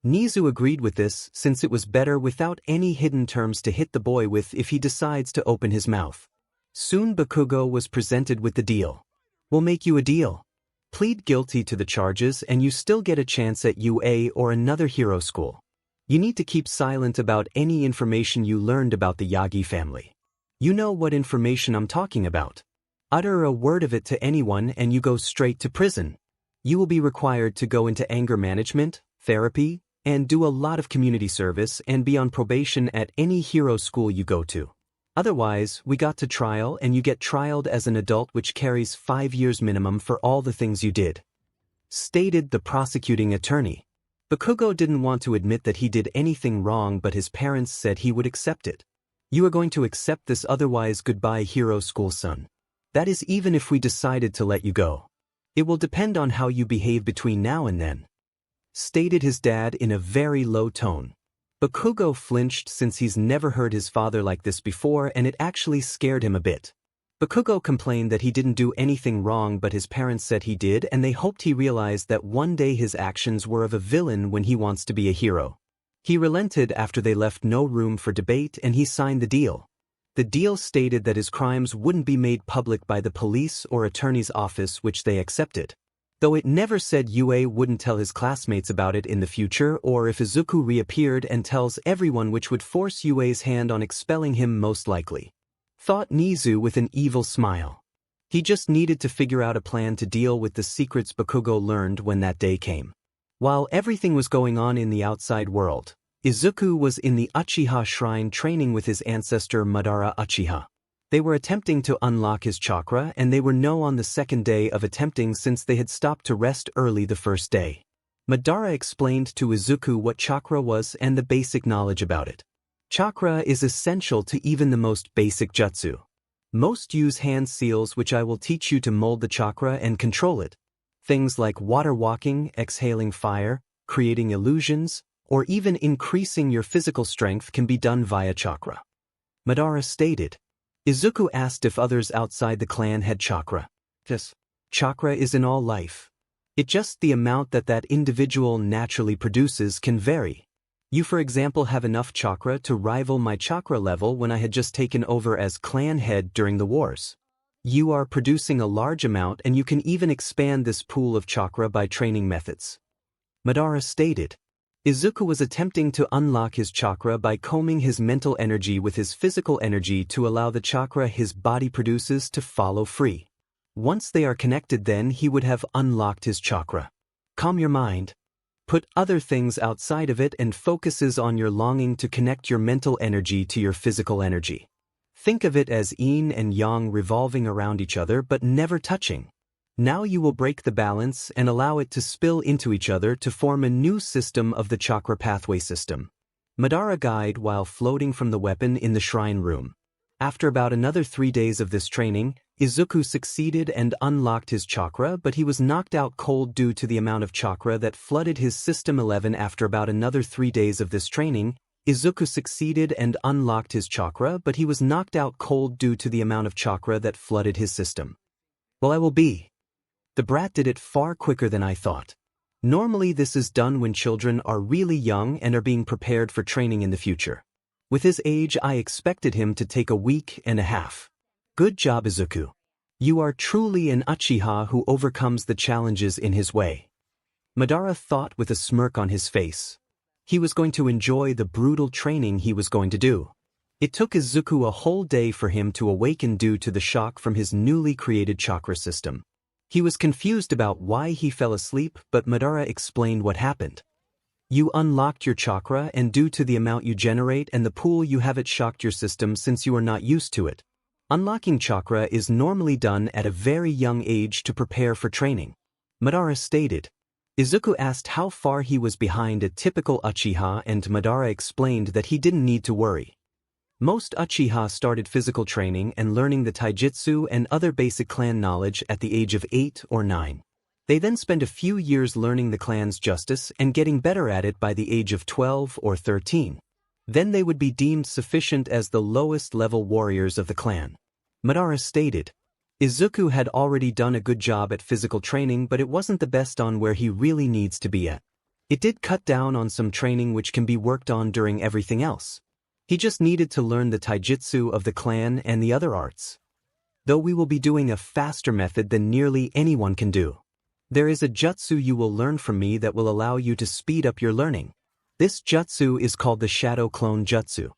Speaker 1: Nizu agreed with this since it was better without any hidden terms to hit the boy with if he decides to open his mouth. Soon Bakugo was presented with the deal. We'll make you a deal. Plead guilty to the charges and you still get a chance at UA or another hero school. You need to keep silent about any information you learned about the Yagi family. You know what information I'm talking about. Utter a word of it to anyone and you go straight to prison. You will be required to go into anger management, therapy, and do a lot of community service and be on probation at any hero school you go to. Otherwise, we got to trial and you get trialed as an adult, which carries 5 years minimum for all the things you did. Stated the prosecuting attorney. Bakugo didn't want to admit that he did anything wrong, but his parents said he would accept it. You are going to accept this, otherwise goodbye hero school, son. That is even if we decided to let you go. It will depend on how you behave between now and then. Stated his dad in a very low tone. Bakugo flinched since he's never heard his father like this before, and it actually scared him a bit. Bakugo complained that he didn't do anything wrong, but his parents said he did, and they hoped he realized that one day his actions were of a villain when he wants to be a hero. He relented after they left no room for debate and he signed the deal. The deal stated that his crimes wouldn't be made public by the police or attorney's office, which they accepted. Though it never said UA wouldn't tell his classmates about it in the future, or if Izuku reappeared and tells everyone, which would force UA's hand on expelling him most likely. Thought Nizu with an evil smile. He just needed to figure out a plan to deal with the secrets Bakugo learned when that day came. While everything was going on in the outside world, Izuku was in the Uchiha shrine training with his ancestor Madara Uchiha. They were attempting to unlock his chakra, and they were on the second day of attempting since they had stopped to rest early the first day. Madara explained to Izuku what chakra was and the basic knowledge about it. Chakra is essential to even the most basic jutsu. Most use hand seals, which I will teach you to mold the chakra and control it. Things like water walking, exhaling fire, creating illusions, or even increasing your physical strength can be done via chakra. Madara stated. Izuku asked if others outside the clan had chakra. Yes. Chakra is in all life. It just the amount that individual naturally produces can vary. You, for example, have enough chakra to rival my chakra level when I had just taken over as clan head during the wars. You are producing a large amount, and you can even expand this pool of chakra by training methods. Madara stated. Izuku was attempting to unlock his chakra by combing his mental energy with his physical energy to allow the chakra his body produces to follow free. Once they are connected, then he would have unlocked his chakra. Calm your mind. Put other things outside of it and focuses on your longing to connect your mental energy to your physical energy. Think of it as yin and yang revolving around each other but never touching. Now you will break the balance and allow it to spill into each other to form a new system of the chakra pathway system. Madara guided while floating from the weapon in the shrine room. After about another 3 days of this training, Izuku succeeded and unlocked his chakra, but he was knocked out cold due to the amount of chakra that flooded his system. 11 After about another 3 days of this training, Izuku succeeded and unlocked his chakra, but he was knocked out cold due to the amount of chakra that flooded his system. Well, I will be. The brat did it far quicker than I thought. Normally this is done when children are really young and are being prepared for training in the future. With his age, I expected him to take 1.5 weeks. Good job, Izuku. You are truly an Uchiha who overcomes the challenges in his way. Madara thought with a smirk on his face. He was going to enjoy the brutal training he was going to do. It took Izuku a whole day for him to awaken due to the shock from his newly created chakra system. He was confused about why he fell asleep, but Madara explained what happened. You unlocked your chakra, and due to the amount you generate and the pool you have, it shocked your system since you are not used to it. Unlocking chakra is normally done at a very young age to prepare for training. Madara stated. Izuku asked how far he was behind a typical Uchiha, and Madara explained that he didn't need to worry. Most Uchiha started physical training and learning the taijutsu and other basic clan knowledge at the age of 8 or 9. They then spend a few years learning the clan's justice and getting better at it by the age of 12 or 13. Then they would be deemed sufficient as the lowest level warriors of the clan. Madara stated. Izuku had already done a good job at physical training, but it wasn't the best on where he really needs to be at. It did cut down on some training which can be worked on during everything else. He just needed to learn the taijutsu of the clan and the other arts. though we will be doing a faster method than nearly anyone can do. There is a jutsu you will learn from me that will allow you to speed up your learning. This jutsu is called the Shadow Clone Jutsu.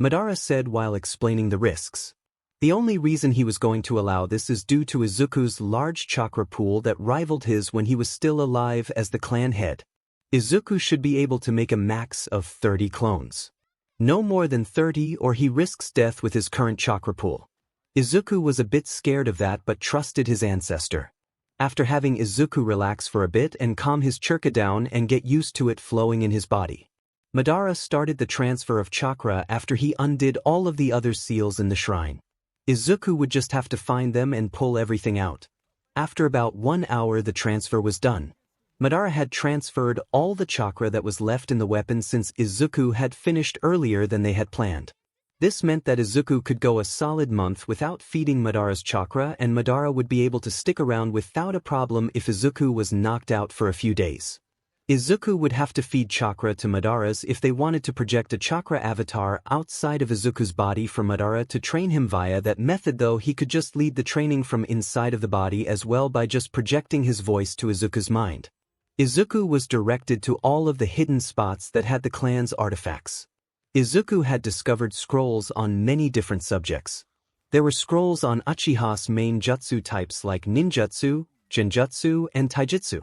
Speaker 1: Madara said while explaining the risks. The only reason he was going to allow this is due to Izuku's large chakra pool that rivaled his when he was still alive as the clan head. Izuku should be able to make a max of 30 clones. No more than 30 or he risks death with his current chakra pool. Izuku was a bit scared of that but trusted his ancestor. After having Izuku relax for a bit and calm his chakra down and get used to it flowing in his body, Madara started the transfer of chakra after he undid all of the other seals in the shrine. Izuku would just have to find them and pull everything out. After about 1 hour the transfer was done. Madara had transferred all the chakra that was left in the weapon since Izuku had finished earlier than they had planned. This meant that Izuku could go a solid month without feeding Madara's chakra and Madara would be able to stick around without a problem if Izuku was knocked out for a few days. Izuku would have to feed chakra to Madara's if they wanted to project a chakra avatar outside of Izuku's body for Madara to train him via that method, though he could just lead the training from inside of the body as well by just projecting his voice to Izuku's mind. Izuku was directed to all of the hidden spots that had the clan's artifacts. Izuku had discovered scrolls on many different subjects. There were scrolls on Uchiha's main jutsu types like ninjutsu, genjutsu, and taijutsu.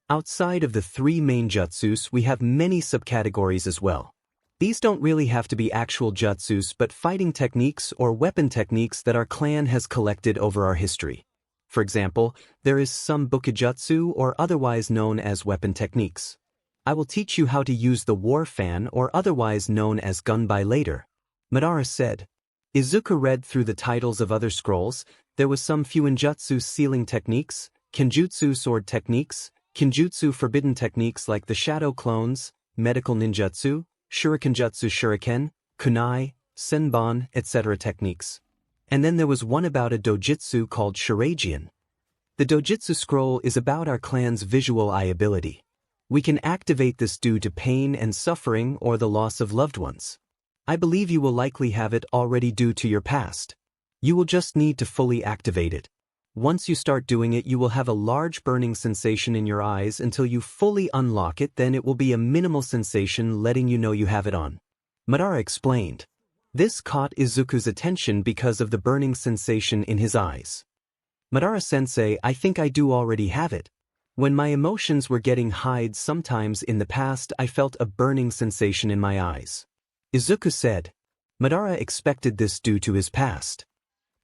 Speaker 1: Outside of the 3 main jutsus we have many subcategories as well. These don't really have to be actual jutsus but fighting techniques or weapon techniques that our clan has collected over our history. For example, there is some bukijutsu or otherwise known as weapon techniques. I will teach you how to use the war fan or otherwise known as gunbai later, Madara said. Izuku read through the titles of other scrolls. There was some fuinjutsu sealing techniques, kenjutsu sword techniques, kenjutsu forbidden techniques like the shadow clones, medical ninjutsu, shurikenjutsu shuriken, kunai, senbon, etc. techniques. And then there was one about a dojutsu called Shiragian. The dojutsu scroll is about our clan's visual eye ability. We can activate this due to pain and suffering or the loss of loved ones. I believe you will likely have it already due to your past. You will just need to fully activate it. Once you start doing it you will have a large burning sensation in your eyes until you fully unlock it, then it will be a minimal sensation letting you know you have it on. Madara explained. This caught Izuku's attention because of the burning sensation in his eyes. Madara-sensei, I think I do already have it. When my emotions were getting high sometimes in the past I felt a burning sensation in my eyes. Izuku said. Madara expected this due to his past.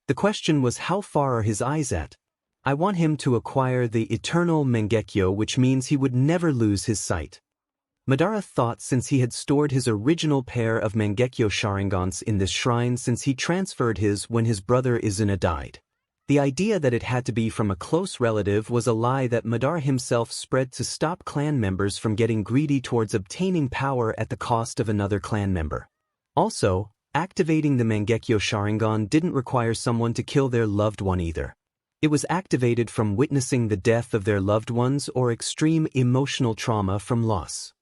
Speaker 1: The question was how far are his eyes at? I want him to acquire the eternal Mangekyo, which means he would never lose his sight. Madara thought since he had stored his original pair of Mangekyo Sharingans in this shrine since he transferred his when his brother Izuna died. The idea that it had to be from a close relative was a lie that Madara himself spread to stop clan members from getting greedy towards obtaining power at the cost of another clan member. Also, activating the Mangekyo Sharingan didn't require someone to kill their loved one either. It was activated from witnessing the death of their loved ones or extreme emotional trauma from loss.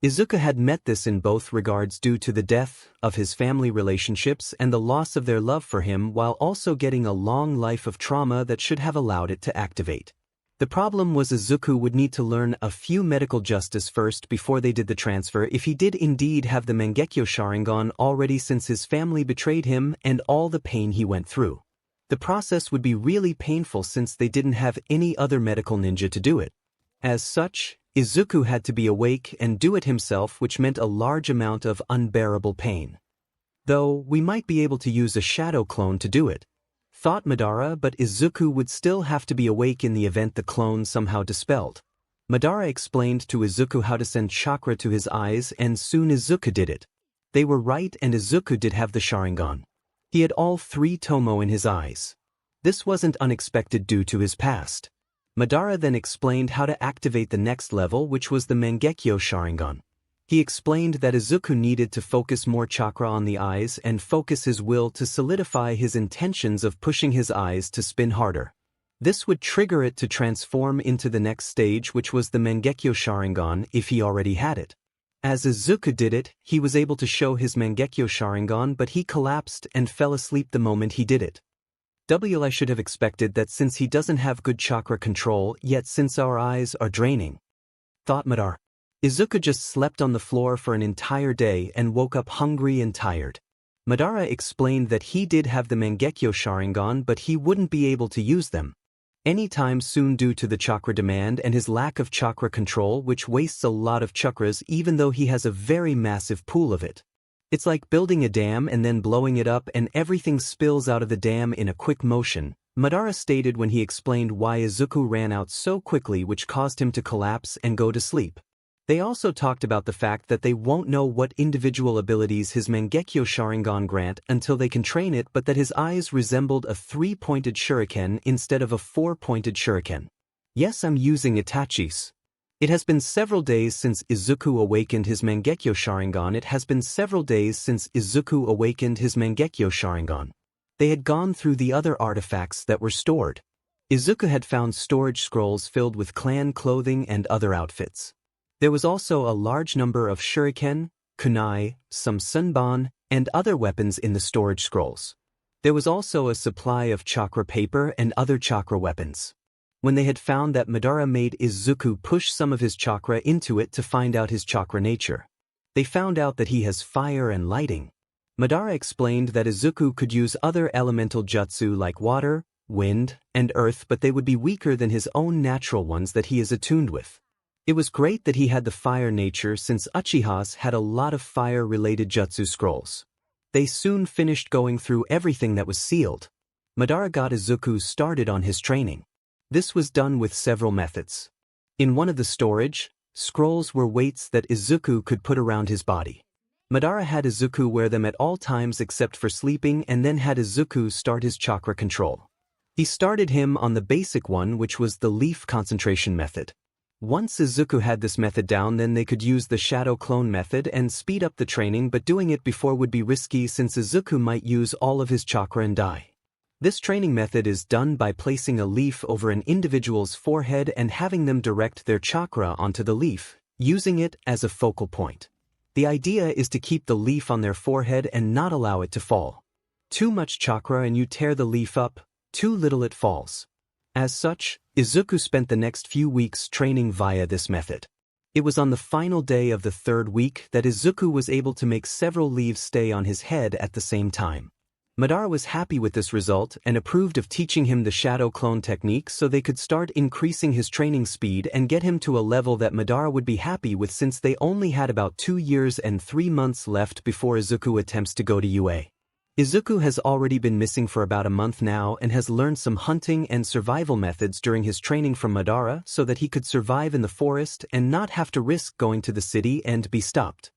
Speaker 1: Izuku had met this in both regards due to the death of his family relationships and the loss of their love for him while also getting a long life of trauma that should have allowed it to activate. The problem was Izuku would need to learn a few medical justice first before they did the transfer if he did indeed have the Mangekyo Sharingan already since his family betrayed him and all the pain he went through. The process would be really painful since they didn't have any other medical ninja to do it. As such, Izuku had to be awake and do it himself, which meant a large amount of unbearable pain. Though, we might be able to use a shadow clone to do it, thought Madara, but Izuku would still have to be awake in the event the clone somehow dispelled. Madara explained to Izuku how to send chakra to his eyes and soon Izuku did it. They were right and Izuku did have the Sharingan. He had all 3 tomo in his eyes. This wasn't unexpected due to his past. Madara then explained how to activate the next level, which was the Mangekyo Sharingan. He explained that Izuku needed to focus more chakra on the eyes and focus his will to solidify his intentions of pushing his eyes to spin harder. This would trigger it to transform into the next stage, which was the Mangekyo Sharingan if he already had it. As Izuku did it, he was able to show his Mangekyo Sharingan, but he collapsed and fell asleep the moment he did it. I should have expected that since he doesn't have good chakra control, yet since our eyes are draining. Thought Madara. Izuku just slept on the floor for an entire day and woke up hungry and tired. Madara explained that he did have the Mangekyo Sharingan but he wouldn't be able to use them anytime soon due to the chakra demand and his lack of chakra control, which wastes a lot of chakras even though he has a very massive pool of it. It's like building a dam and then blowing it up and everything spills out of the dam in a quick motion, Madara stated when he explained why Izuku ran out so quickly, which caused him to collapse and go to sleep. They also talked about the fact that they won't know what individual abilities his Mangekyo Sharingan grant until they can train it, but that his eyes resembled a 3-pointed shuriken instead of a 4-pointed shuriken. Yes, I'm using Itachi's. It has been several days since Izuku awakened his Mangekyo Sharingan. It has been several days since Izuku awakened his Mangekyo Sharingan. They had gone through the other artifacts that were stored. Izuku had found storage scrolls filled with clan clothing and other outfits. There was also a large number of shuriken, kunai, some sunban, and other weapons in the storage scrolls. There was also a supply of chakra paper and other chakra weapons. When they had found that, Madara made Izuku push some of his chakra into it to find out his chakra nature. They found out that he has fire and lighting. Madara explained that Izuku could use other elemental jutsu like water, wind, and earth, but they would be weaker than his own natural ones that he is attuned with. It was great that he had the fire nature since Uchiha's had a lot of fire-related jutsu scrolls. They soon finished going through everything that was sealed. Madara got Izuku started on his training. This was done with several methods. In one of the storage scrolls were weights that Izuku could put around his body. Madara had Izuku wear them at all times except for sleeping and then had Izuku start his chakra control. He started him on the basic one, which was the leaf concentration method. Once Izuku had this method down, then they could use the shadow clone method and speed up the training, but doing it before would be risky since Izuku might use all of his chakra and die. This training method is done by placing a leaf over an individual's forehead and having them direct their chakra onto the leaf, using it as a focal point. The idea is to keep the leaf on their forehead and not allow it to fall. Too much chakra and you tear the leaf up, too little it falls. As such, Izuku spent the next few weeks training via this method. It was on the final day of the 3rd week that Izuku was able to make several leaves stay on his head at the same time. Madara was happy with this result and approved of teaching him the shadow clone technique so they could start increasing his training speed and get him to a level that Madara would be happy with, since they only had about 2 years and 3 months left before Izuku attempts to go to UA. Izuku has already been missing for about a month now and has learned some hunting and survival methods during his training from Madara so that he could survive in the forest and not have to risk going to the city and be stopped.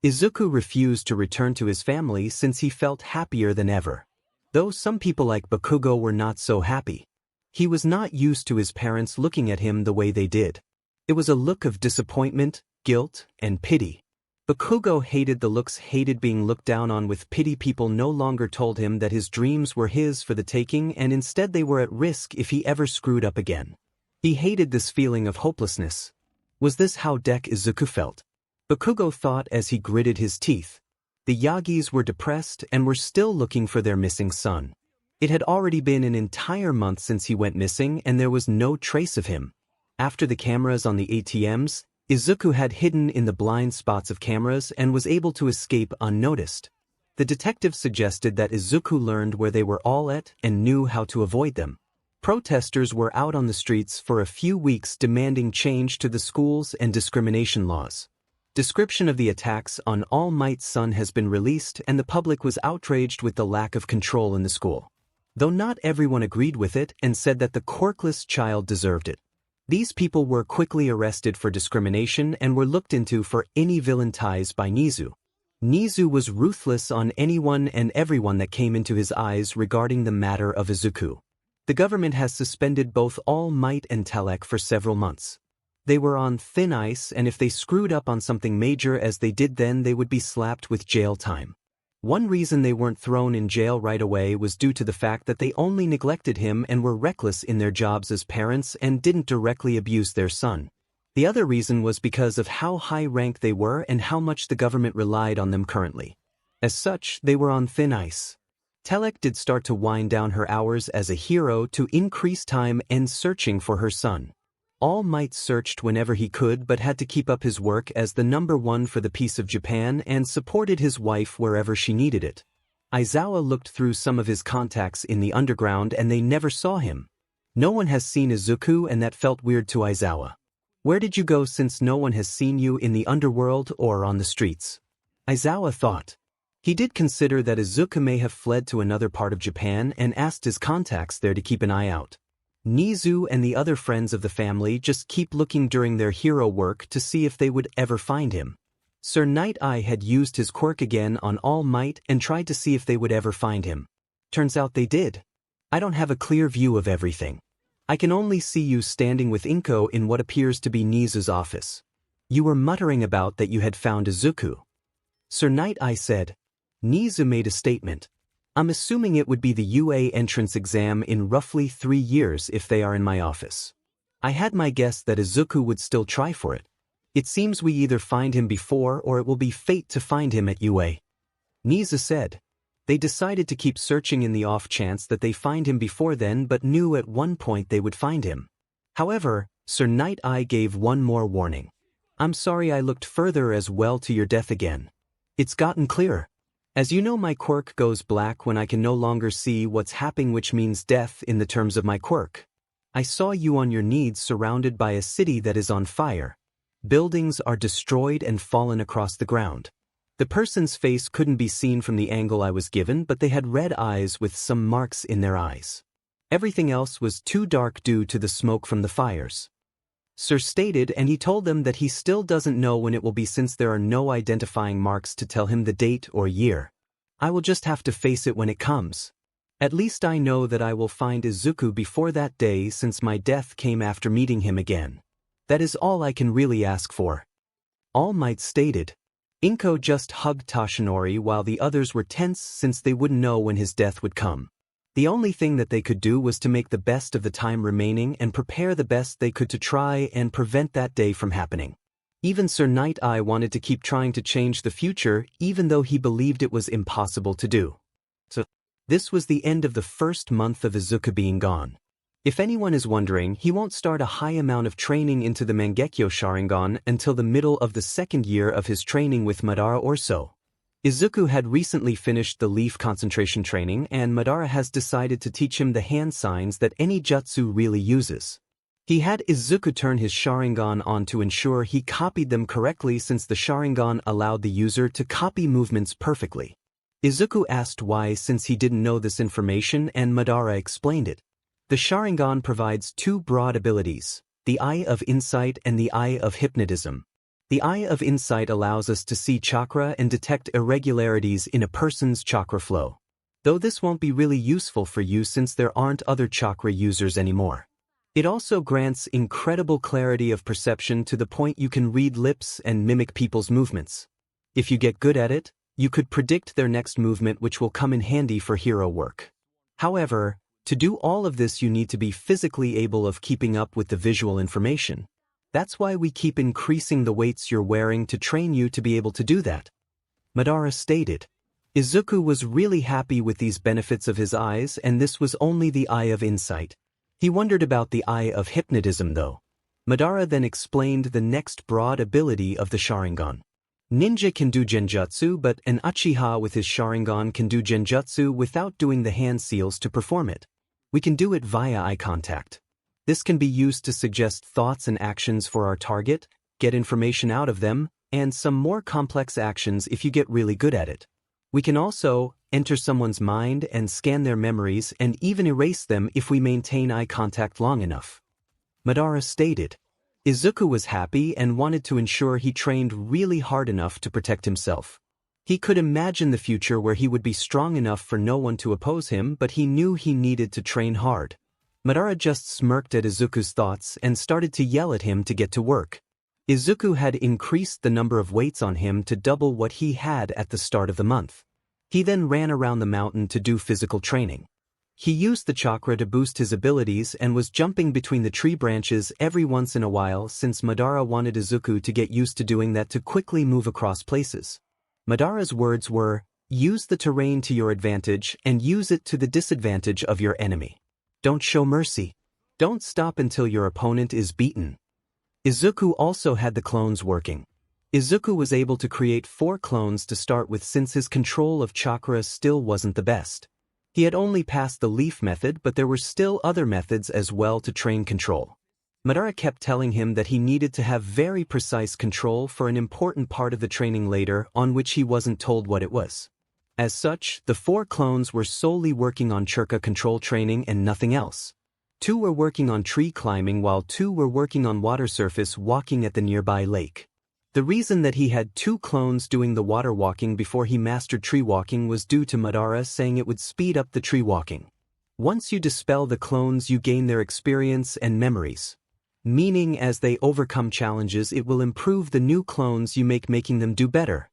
Speaker 1: Izuku refused to return to his family since he felt happier than ever. Though some people like Bakugo were not so happy. He was not used to his parents looking at him the way they did. It was a look of disappointment, guilt, and pity. Bakugo hated the looks, hated being looked down on with pity. People no longer told him that his dreams were his for the taking and instead they were at risk if he ever screwed up again. He hated this feeling of hopelessness. Was this how Izuku felt? Bakugo thought as he gritted his teeth. The Yagis were depressed and were still looking for their missing son. It had already been an entire month since he went missing and there was no trace of him. After the cameras on the ATMs, Izuku had hidden in the blind spots of cameras and was able to escape unnoticed. The detective suggested that Izuku learned where they were all at and knew how to avoid them. Protesters were out on the streets for a few weeks demanding change to the schools and discrimination laws. Description of the attacks on All Might's son has been released and the public was outraged with the lack of control in the school. Though not everyone agreed with it and said that the quirkless child deserved it. These people were quickly arrested for discrimination and were looked into for any villain ties by Nizu. Nizu was ruthless on anyone and everyone that came into his eyes regarding the matter of Izuku. The government has suspended both All Might and Telek for several months. They were on thin ice and if they screwed up on something major as they did then they would be slapped with jail time. One reason they weren't thrown in jail right away was due to the fact that they only neglected him and were reckless in their jobs as parents and didn't directly abuse their son. The other reason was because of how high rank they were and how much the government relied on them currently. As such, they were on thin ice. Telek did start to wind down her hours as a hero to increase time and searching for her son. All Might searched whenever he could but had to keep up his work as the #1 for the peace of Japan and supported his wife wherever she needed it. Aizawa looked through some of his contacts in the underground and they never saw him. No one has seen Izuku and that felt weird to Aizawa. Where did you go since no one has seen you in the underworld or on the streets? Aizawa thought. He did consider that Izuku may have fled to another part of Japan and asked his contacts there to keep an eye out. Nizu and the other friends of the family just keep looking during their hero work to see if they would ever find him. Sir Night-Eye had used his quirk again on All Might and tried to see if they would ever find him. Turns out they did. I don't have a clear view of everything. I can only see you standing with Inko in what appears to be Nizu's office. You were muttering about that you had found Izuku. Sir Night-Eye said. Nizu made a statement. I'm assuming it would be the UA entrance exam in roughly 3 years if they are in my office. I had my guess that Izuku would still try for it. It seems we either find him before or it will be fate to find him at UA. Nizu said. They decided to keep searching in the off chance that they find him before then but knew at one point they would find him. However, Sir Night-Eye gave one more warning. I'm sorry I looked further as well to your death again. It's gotten clearer. As you know, my quirk goes black when I can no longer see what's happening, which means death in the terms of my quirk. I saw you on your knees surrounded by a city that is on fire. Buildings are destroyed and fallen across the ground. The person's face couldn't be seen from the angle I was given, but they had red eyes with some marks in their eyes. Everything else was too dark due to the smoke from the fires. Sir stated, and he told them that he still doesn't know when it will be since there are no identifying marks to tell him the date or year. I will just have to face it when it comes. At least I know that I will find Izuku before that day since my death came after meeting him again. That is all I can really ask for. All Might stated. Inko just hugged Toshinori while the others were tense since they wouldn't know when his death would come. The only thing that they could do was to make the best of the time remaining and prepare the best they could to try and prevent that day from happening. Even Sir Night-Eye wanted to keep trying to change the future even though he believed it was impossible to do. So, this was the end of the first month of Izuku being gone. If anyone is wondering, he won't start a high amount of training into the Mangekyo Sharingan until the middle of the 2nd year of his training with Madara or so. Izuku had recently finished the leaf concentration training and Madara has decided to teach him the hand signs that any jutsu really uses. He had Izuku turn his Sharingan on to ensure he copied them correctly since the Sharingan allowed the user to copy movements perfectly. Izuku asked why since he didn't know this information and Madara explained it. The Sharingan provides 2 broad abilities, the Eye of Insight and the Eye of Hypnotism. The Eye of Insight allows us to see chakra and detect irregularities in a person's chakra flow. Though this won't be really useful for you since there aren't other chakra users anymore. It also grants incredible clarity of perception to the point you can read lips and mimic people's movements. If you get good at it, you could predict their next movement, which will come in handy for hero work. However, to do all of this you need to be physically able of keeping up with the visual information. That's why we keep increasing the weights you're wearing to train you to be able to do that. Madara stated. Izuku was really happy with these benefits of his eyes and this was only the Eye of Insight. He wondered about the Eye of Hypnotism though. Madara then explained the next broad ability of the Sharingan. Ninja can do genjutsu but an Uchiha with his Sharingan can do genjutsu without doing the hand seals to perform it. We can do it via eye contact. This can be used to suggest thoughts and actions for our target, get information out of them, and some more complex actions if you get really good at it. We can also enter someone's mind and scan their memories and even erase them if we maintain eye contact long enough. Madara stated. Izuku was happy and wanted to ensure he trained really hard enough to protect himself. He could imagine the future where he would be strong enough for no one to oppose him, but he knew he needed to train hard. Madara just smirked at Izuku's thoughts and started to yell at him to get to work. Izuku had increased the number of weights on him to double what he had at the start of the month. He then ran around the mountain to do physical training. He used the chakra to boost his abilities and was jumping between the tree branches every once in a while since Madara wanted Izuku to get used to doing that to quickly move across places. Madara's words were, Use the terrain to your advantage and use it to the disadvantage of your enemy. Don't show mercy. Don't stop until your opponent is beaten. Izuku also had the clones working. Izuku was able to create 4 clones to start with since his control of chakra still wasn't the best. He had only passed the leaf method, but there were still other methods as well to train control. Madara kept telling him that he needed to have very precise control for an important part of the training later on which he wasn't told what it was. As such, the 4 clones were solely working on chakra control training and nothing else. 2 were working on tree climbing while 2 were working on water surface walking at the nearby lake. The reason that he had 2 clones doing the water walking before he mastered tree walking was due to Madara saying it would speed up the tree walking. Once you dispel the clones, you gain their experience and memories. Meaning as they overcome challenges, it will improve the new clones you make, making them do better.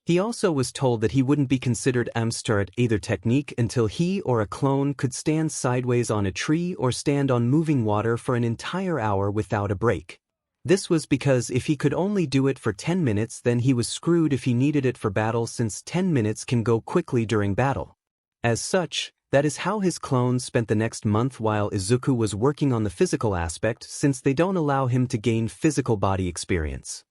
Speaker 1: He also was told that he wouldn't be considered 𝗵𝘃𝗃 at either technique until he or a clone could stand sideways on a tree or stand on moving water for an entire hour without a break. This was because if he could only do it for 10 minutes, then he was screwed if he needed it for battle, since 10 minutes can go quickly during battle. As such, that is how his clones spent the next month while Izuku was working on the physical aspect, since they don't allow him to gain physical body experience.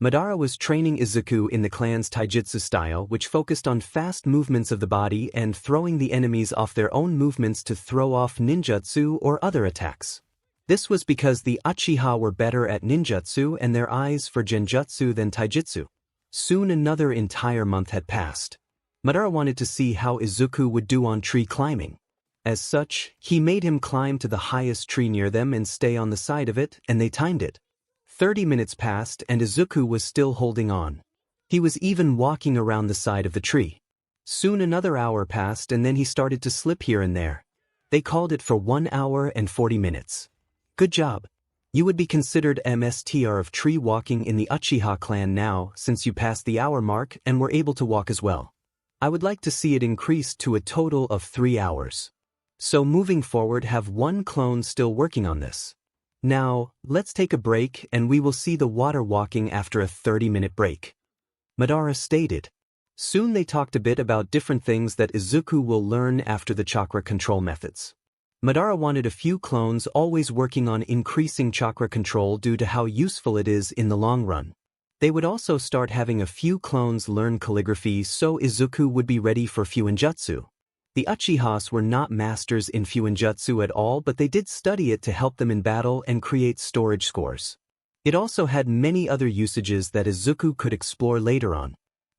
Speaker 1: Madara was training Izuku in the clan's taijutsu style, which focused on fast movements of the body and throwing the enemies off their own movements to throw off ninjutsu or other attacks. This was because the Uchiha were better at ninjutsu and their eyes for genjutsu than taijutsu. Soon another entire month had passed. Madara wanted to see how Izuku would do on tree climbing. As such, he made him climb to the highest tree near them and stay on the side of it, and they timed it. 30 minutes passed and Izuku was still holding on. He was even walking around the side of the tree. Soon another hour passed and then he started to slip here and there. They called it for 1 hour and 40 minutes. Good job. You would be considered 𝗵𝘃𝗃 of tree walking in the Uchiha clan now, since you passed the hour mark and were able to walk as well. I would like to see it increased to a total of 3 hours. So moving forward, have 1 clone still working on this. Now, let's take a break and we will see the water walking after a 30-minute break. Madara stated. Soon they talked a bit about different things that Izuku will learn after the chakra control methods. Madara wanted a few clones always working on increasing chakra control due to how useful it is in the long run. They would also start having a few clones learn calligraphy so Izuku would be ready for Fuinjutsu. The Uchihas were not masters in Fuinjutsu at all, but they did study it to help them in battle and create storage scores. It also had many other usages that Izuku could explore later on.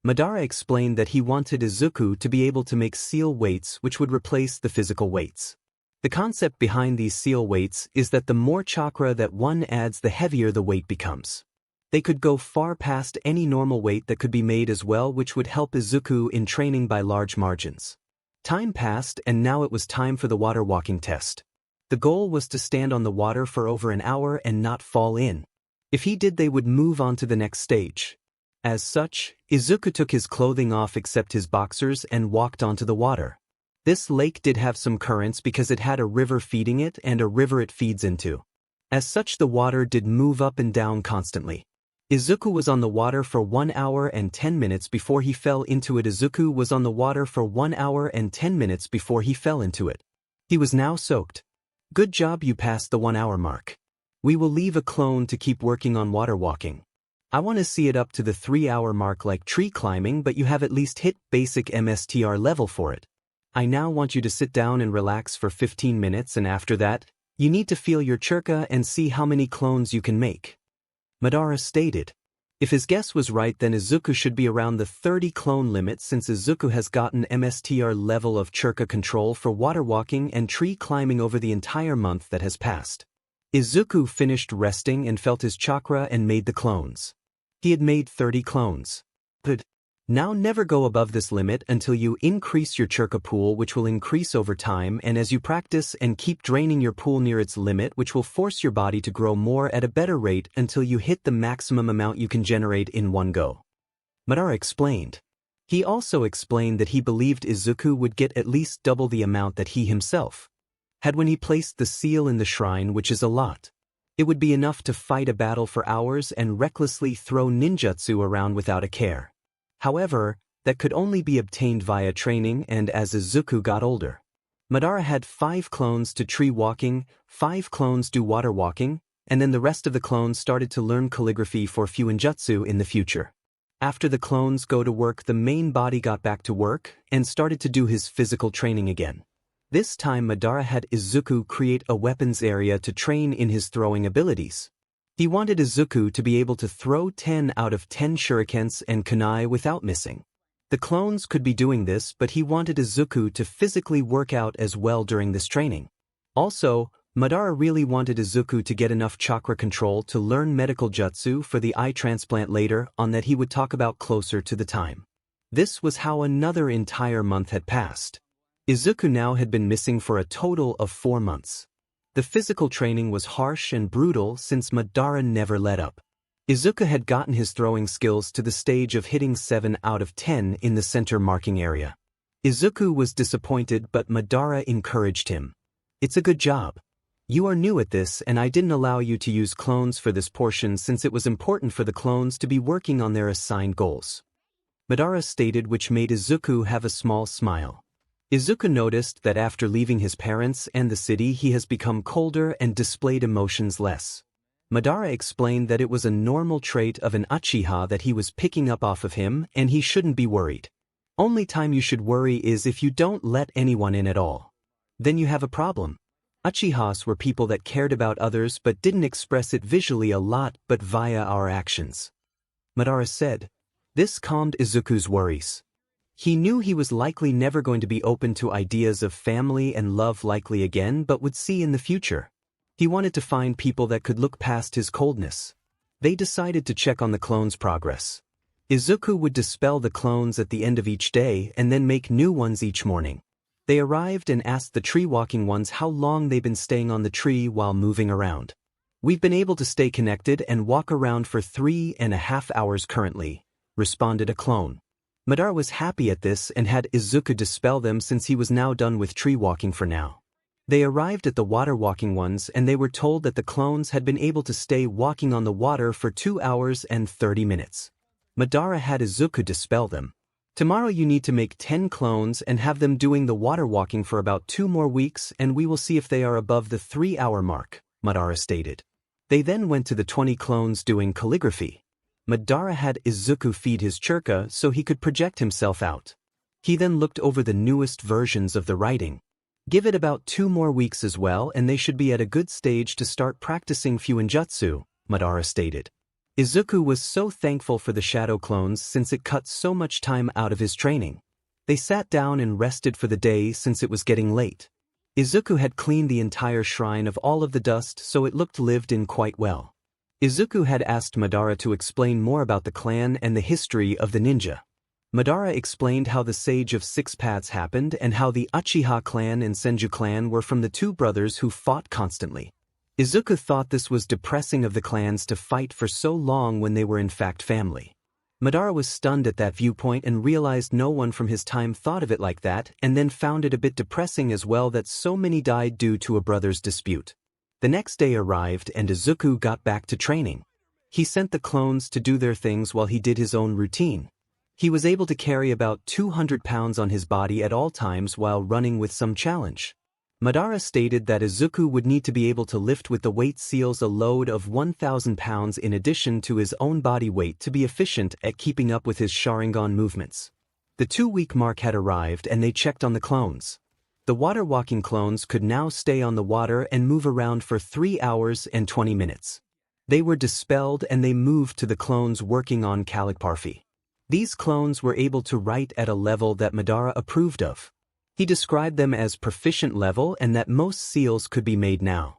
Speaker 1: Madara explained that he wanted Izuku to be able to make seal weights which would replace the physical weights. The concept behind these seal weights is that the more chakra that one adds, the heavier the weight becomes. They could go far past any normal weight that could be made as well, which would help Izuku in training by large margins. Time passed and now it was time for the water walking test. The goal was to stand on the water for over an hour and not fall in. If he did, they would move on to the next stage. As such, Izuku took his clothing off except his boxers and walked onto the water. This lake did have some currents because it had a river feeding it and a river it feeds into. As such, the water did move up and down constantly. Izuku was on the water for 1 hour and 10 minutes before he fell into it. Izuku was on the water for 1 hour and 10 minutes before he fell into it. He was now soaked. Good job, you passed the 1 hour mark. We will leave a clone to keep working on water walking. I want to see it up to the 3 hour mark like tree climbing, but you have at least hit basic 𝗵𝘃𝗃 level for it. I now want you to sit down and relax for 15 minutes, and after that, you need to feel your 𝗎𝗃 and see how many clones you can make. Madara stated. If his guess was right, then Izuku should be around the 30 clone limit, since Izuku has gotten 𝗵𝘃𝗃 level of 𝗎𝗃 control for water walking and tree climbing over the entire month that has passed. Izuku finished resting and felt his chakra and made the clones. He had made 30 clones. Good. Now never go above this limit until you increase your 𝗎𝗃 pool, which will increase over time, and as you practice and keep draining your pool near its limit, which will force your body to grow more at a better rate until you hit the maximum amount you can generate in one go. Madara explained. He also explained that he believed Izuku would get at least double the amount that he himself had when he placed the seal in the shrine, which is a lot. It would be enough to fight a battle for hours and recklessly throw ninjutsu around without a care. However, that could only be obtained via training, and as Izuku got older. Madara had 5 clones to tree walking, 5 clones do water walking, and then the rest of the clones started to learn calligraphy for Fuinjutsu in the future. After the clones go to work, the main body got back to work and started to do his physical training again. This time Madara had Izuku create a weapons area to train in his throwing abilities. He wanted Izuku to be able to throw 10 out of 10 shurikens and kunai without missing. The clones could be doing this, but he wanted Izuku to physically work out as well during this training. Also, Madara really wanted Izuku to get enough chakra control to learn medical jutsu for the eye transplant later on that he would talk about closer to the time. This was how another entire month had passed. Izuku now had been missing for a total of 4 months. The physical training was harsh and brutal since Madara never let up. Izuku had gotten his throwing skills to the stage of hitting 7 out of 10 in the center marking area. Izuku was disappointed, but Madara encouraged him. "It's a good job. You are new at this, and I didn't allow you to use clones for this portion since it was important for the clones to be working on their assigned goals," Madara stated, which made Izuku have a small smile. Izuku noticed that after leaving his parents and the city he has become colder and displayed emotions less. Madara explained that it was a normal trait of an Uchiha that he was picking up off of him and he shouldn't be worried. Only time you should worry is if you don't let anyone in at all. Then you have a problem. Uchihas were people that cared about others but didn't express it visually a lot but via our actions, Madara said. This calmed Izuku's worries. He knew he was likely never going to be open to ideas of family and love likely again but would see in the future. He wanted to find people that could look past his coldness. They decided to check on the clones' progress. Izuku would dispel the clones at the end of each day and then make new ones each morning. They arrived and asked the tree-walking ones how long they've been staying on the tree while moving around. "We've been able to stay connected and walk around for 3.5 hours currently," responded a clone. Madara was happy at this and had Izuku dispel them since he was now done with tree-walking for now. They arrived at the water-walking ones and they were told that the clones had been able to stay walking on the water for 2 hours and 30 minutes. Madara had Izuku dispel them. "Tomorrow you need to make 10 clones and have them doing the water walking for about 2 more weeks and we will see if they are above the 3-hour mark," Madara stated. They then went to the 20 clones doing calligraphy. Madara had Izuku feed his 𝗎𝗫 so he could project himself out. He then looked over the newest versions of the writing. "Give it about 2 more weeks as well and they should be at a good stage to start practicing Fuinjutsu," Madara stated. Izuku was so thankful for the shadow clones since it cut so much time out of his training. They sat down and rested for the day since it was getting late. Izuku had cleaned the entire shrine of all of the dust so it looked lived in quite well. Izuku had asked Madara to explain more about the clan and the history of the ninja. Madara explained how the Sage of 6 Paths happened and how the Uchiha clan and Senju clan were from the 2 brothers who fought constantly. Izuku thought this was depressing of the clans to fight for so long when they were in fact family. Madara was stunned at that viewpoint and realized no one from his time thought of it like that, and then found it a bit depressing as well that so many died due to a brother's dispute. The next day arrived and Izuku got back to training. He sent the clones to do their things while he did his own routine. He was able to carry about 200 pounds on his body at all times while running with some challenge. Madara stated that Izuku would need to be able to lift with the weight seals a load of 1,000 pounds in addition to his own body weight to be efficient at keeping up with his Sharingan movements. The 2-week mark had arrived and they checked on the clones. The water-walking clones could now stay on the water and move around for 3 hours and 20 minutes. They were dispelled and they moved to the clones working on calligraphy. These clones were able to write at a level that Madara approved of. He described them as proficient level and that most seals could be made now.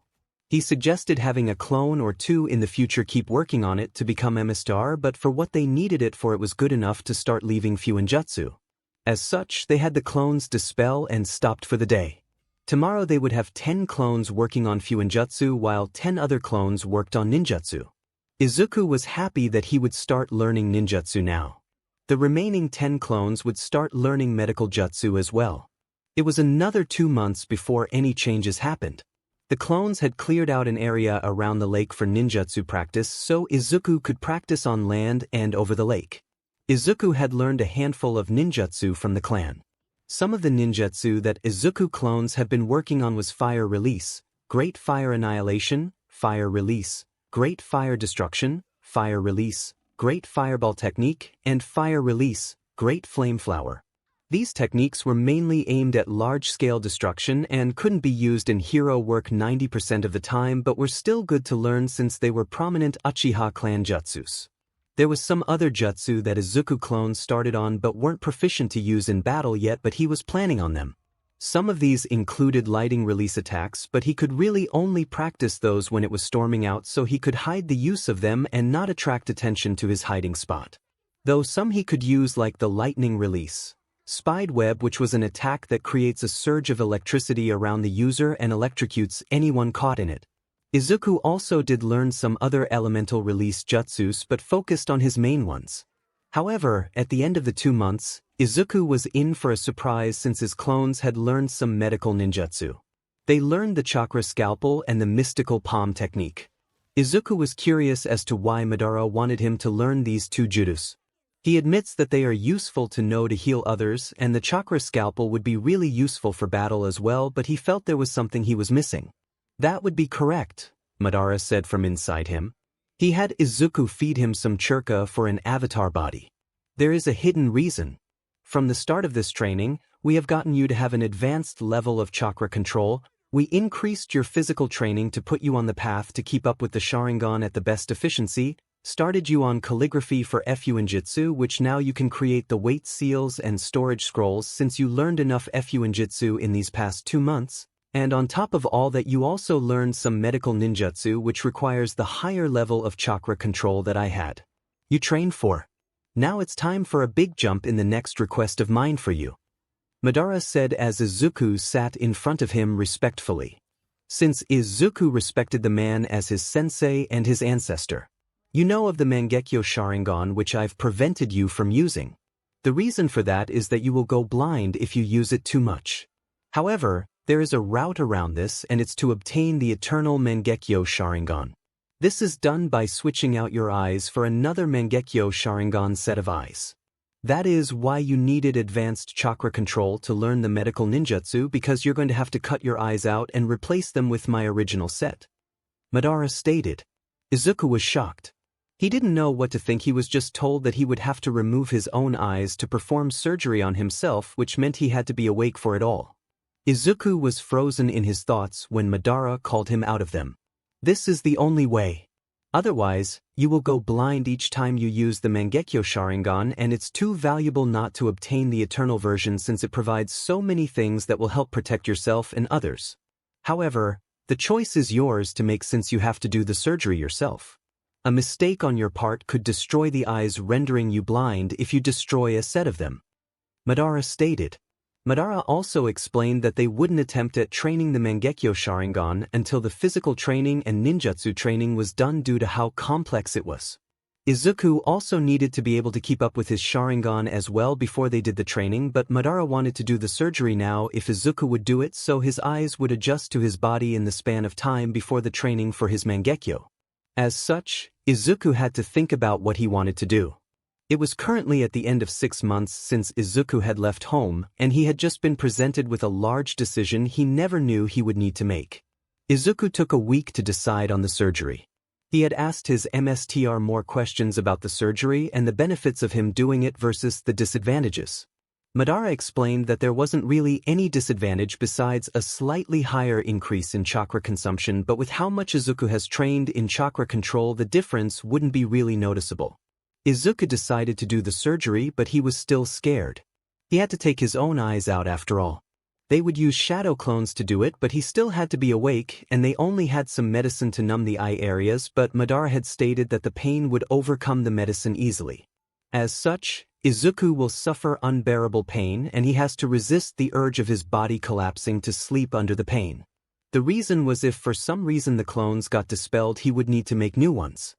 Speaker 1: He suggested having a clone or 2 in the future keep working on it to become 𝗵𝘃𝗲, but for what they needed it for it was good enough to start leaving Fuinjutsu. As such, they had the clones dispel and stopped for the day. Tomorrow they would have 10 clones working on Fuinjutsu while 10 other clones worked on ninjutsu. Izuku was happy that he would start learning ninjutsu now. The remaining 10 clones would start learning medical jutsu as well. It was another 2 months before any changes happened. The clones had cleared out an area around the lake for ninjutsu practice so Izuku could practice on land and over the lake. Izuku had learned a handful of ninjutsu from the clan. Some of the ninjutsu that Izuku clones have been working on was Fire Release, Great Fire Annihilation, Fire Release, Great Fire Destruction, Fire Release, Great Fireball Technique, and Fire Release, Great Flame Flower. These techniques were mainly aimed at large-scale destruction and couldn't be used in hero work 90% of the time but were still good to learn since they were prominent Uchiha clan jutsus. There was some other jutsu that Izuku clones started on but weren't proficient to use in battle yet, but he was planning on them. Some of these included lighting release attacks, but he could really only practice those when it was storming out so he could hide the use of them and not attract attention to his hiding spot. Though some he could use, like the lightning release, Spied Web, which was an attack that creates a surge of electricity around the user and electrocutes anyone caught in it. Izuku also did learn some other elemental release jutsus but focused on his main ones. However, at the end of the 2 months, Izuku was in for a surprise since his clones had learned some medical ninjutsu. They learned the chakra scalpel and the mystical palm technique. Izuku was curious as to why Madara wanted him to learn these two jutsus. He admits that they are useful to know to heal others, and the chakra scalpel would be really useful for battle as well, but he felt there was something he was missing. That would be correct, Madara said from inside him. He had Izuku feed him some 𝗬𝗪𝗏 for an avatar body. There is a hidden reason. From the start of this training, we have gotten you to have an advanced level of chakra control. We increased your physical training to put you on the path to keep up with the Sharingan at the best efficiency, started you on calligraphy for Fuinjutsu, which now you can create the weight seals and storage scrolls since you learned enough Fuinjutsu in these past 2 months. And on top of all that, you also learned some medical ninjutsu which requires the higher level of chakra control that I had. You trained for. Now it's time for a big jump in the next request of mine for you, Madara said as Izuku sat in front of him respectfully. Since Izuku respected the man as his sensei and his ancestor. You know of the Mangekyo Sharingan which I've prevented you from using. The reason for that is that you will go blind if you use it too much. However, there is a route around this, and it's to obtain the eternal Mangekyo Sharingan. This is done by switching out your eyes for another Mangekyo Sharingan set of eyes. That is why you needed advanced chakra control to learn the medical ninjutsu, because you're going to have to cut your eyes out and replace them with my original set, Madara stated. Izuku was shocked. He didn't know what to think. He was just told that he would have to remove his own eyes to perform surgery on himself, which meant he had to be awake for it all. Izuku was frozen in his thoughts when Madara called him out of them. This is the only way. Otherwise, you will go blind each time you use the Mangekyo Sharingan, and it's too valuable not to obtain the eternal version since it provides so many things that will help protect yourself and others. However, the choice is yours to make since you have to do the surgery yourself. A mistake on your part could destroy the eyes, rendering you blind if you destroy a set of them, Madara stated. Madara also explained that they wouldn't attempt at training the Mangekyo Sharingan until the physical training and ninjutsu training was done due to how complex it was. Izuku also needed to be able to keep up with his Sharingan as well before they did the training, but Madara wanted to do the surgery now if Izuku would do it so his eyes would adjust to his body in the span of time before the training for his Mangekyo. As such, Izuku had to think about what he wanted to do. It was currently at the end of 6 months since Izuku had left home, and he had just been presented with a large decision he never knew he would need to make. Izuku took a week to decide on the surgery. He had asked his MSTR more questions about the surgery and the benefits of him doing it versus the disadvantages. Madara explained that there wasn't really any disadvantage besides a slightly higher increase in chakra consumption, but with how much Izuku has trained in chakra control, the difference wouldn't be really noticeable. Izuku decided to do the surgery, but he was still scared. He had to take his own eyes out after all. They would use shadow clones to do it, but he still had to be awake, and they only had some medicine to numb the eye areas, but Madara had stated that the pain would overcome the medicine easily. As such, Izuku will suffer unbearable pain, and he has to resist the urge of his body collapsing to sleep under the pain. The reason was if for some reason the clones got dispelled, he would need to make new ones.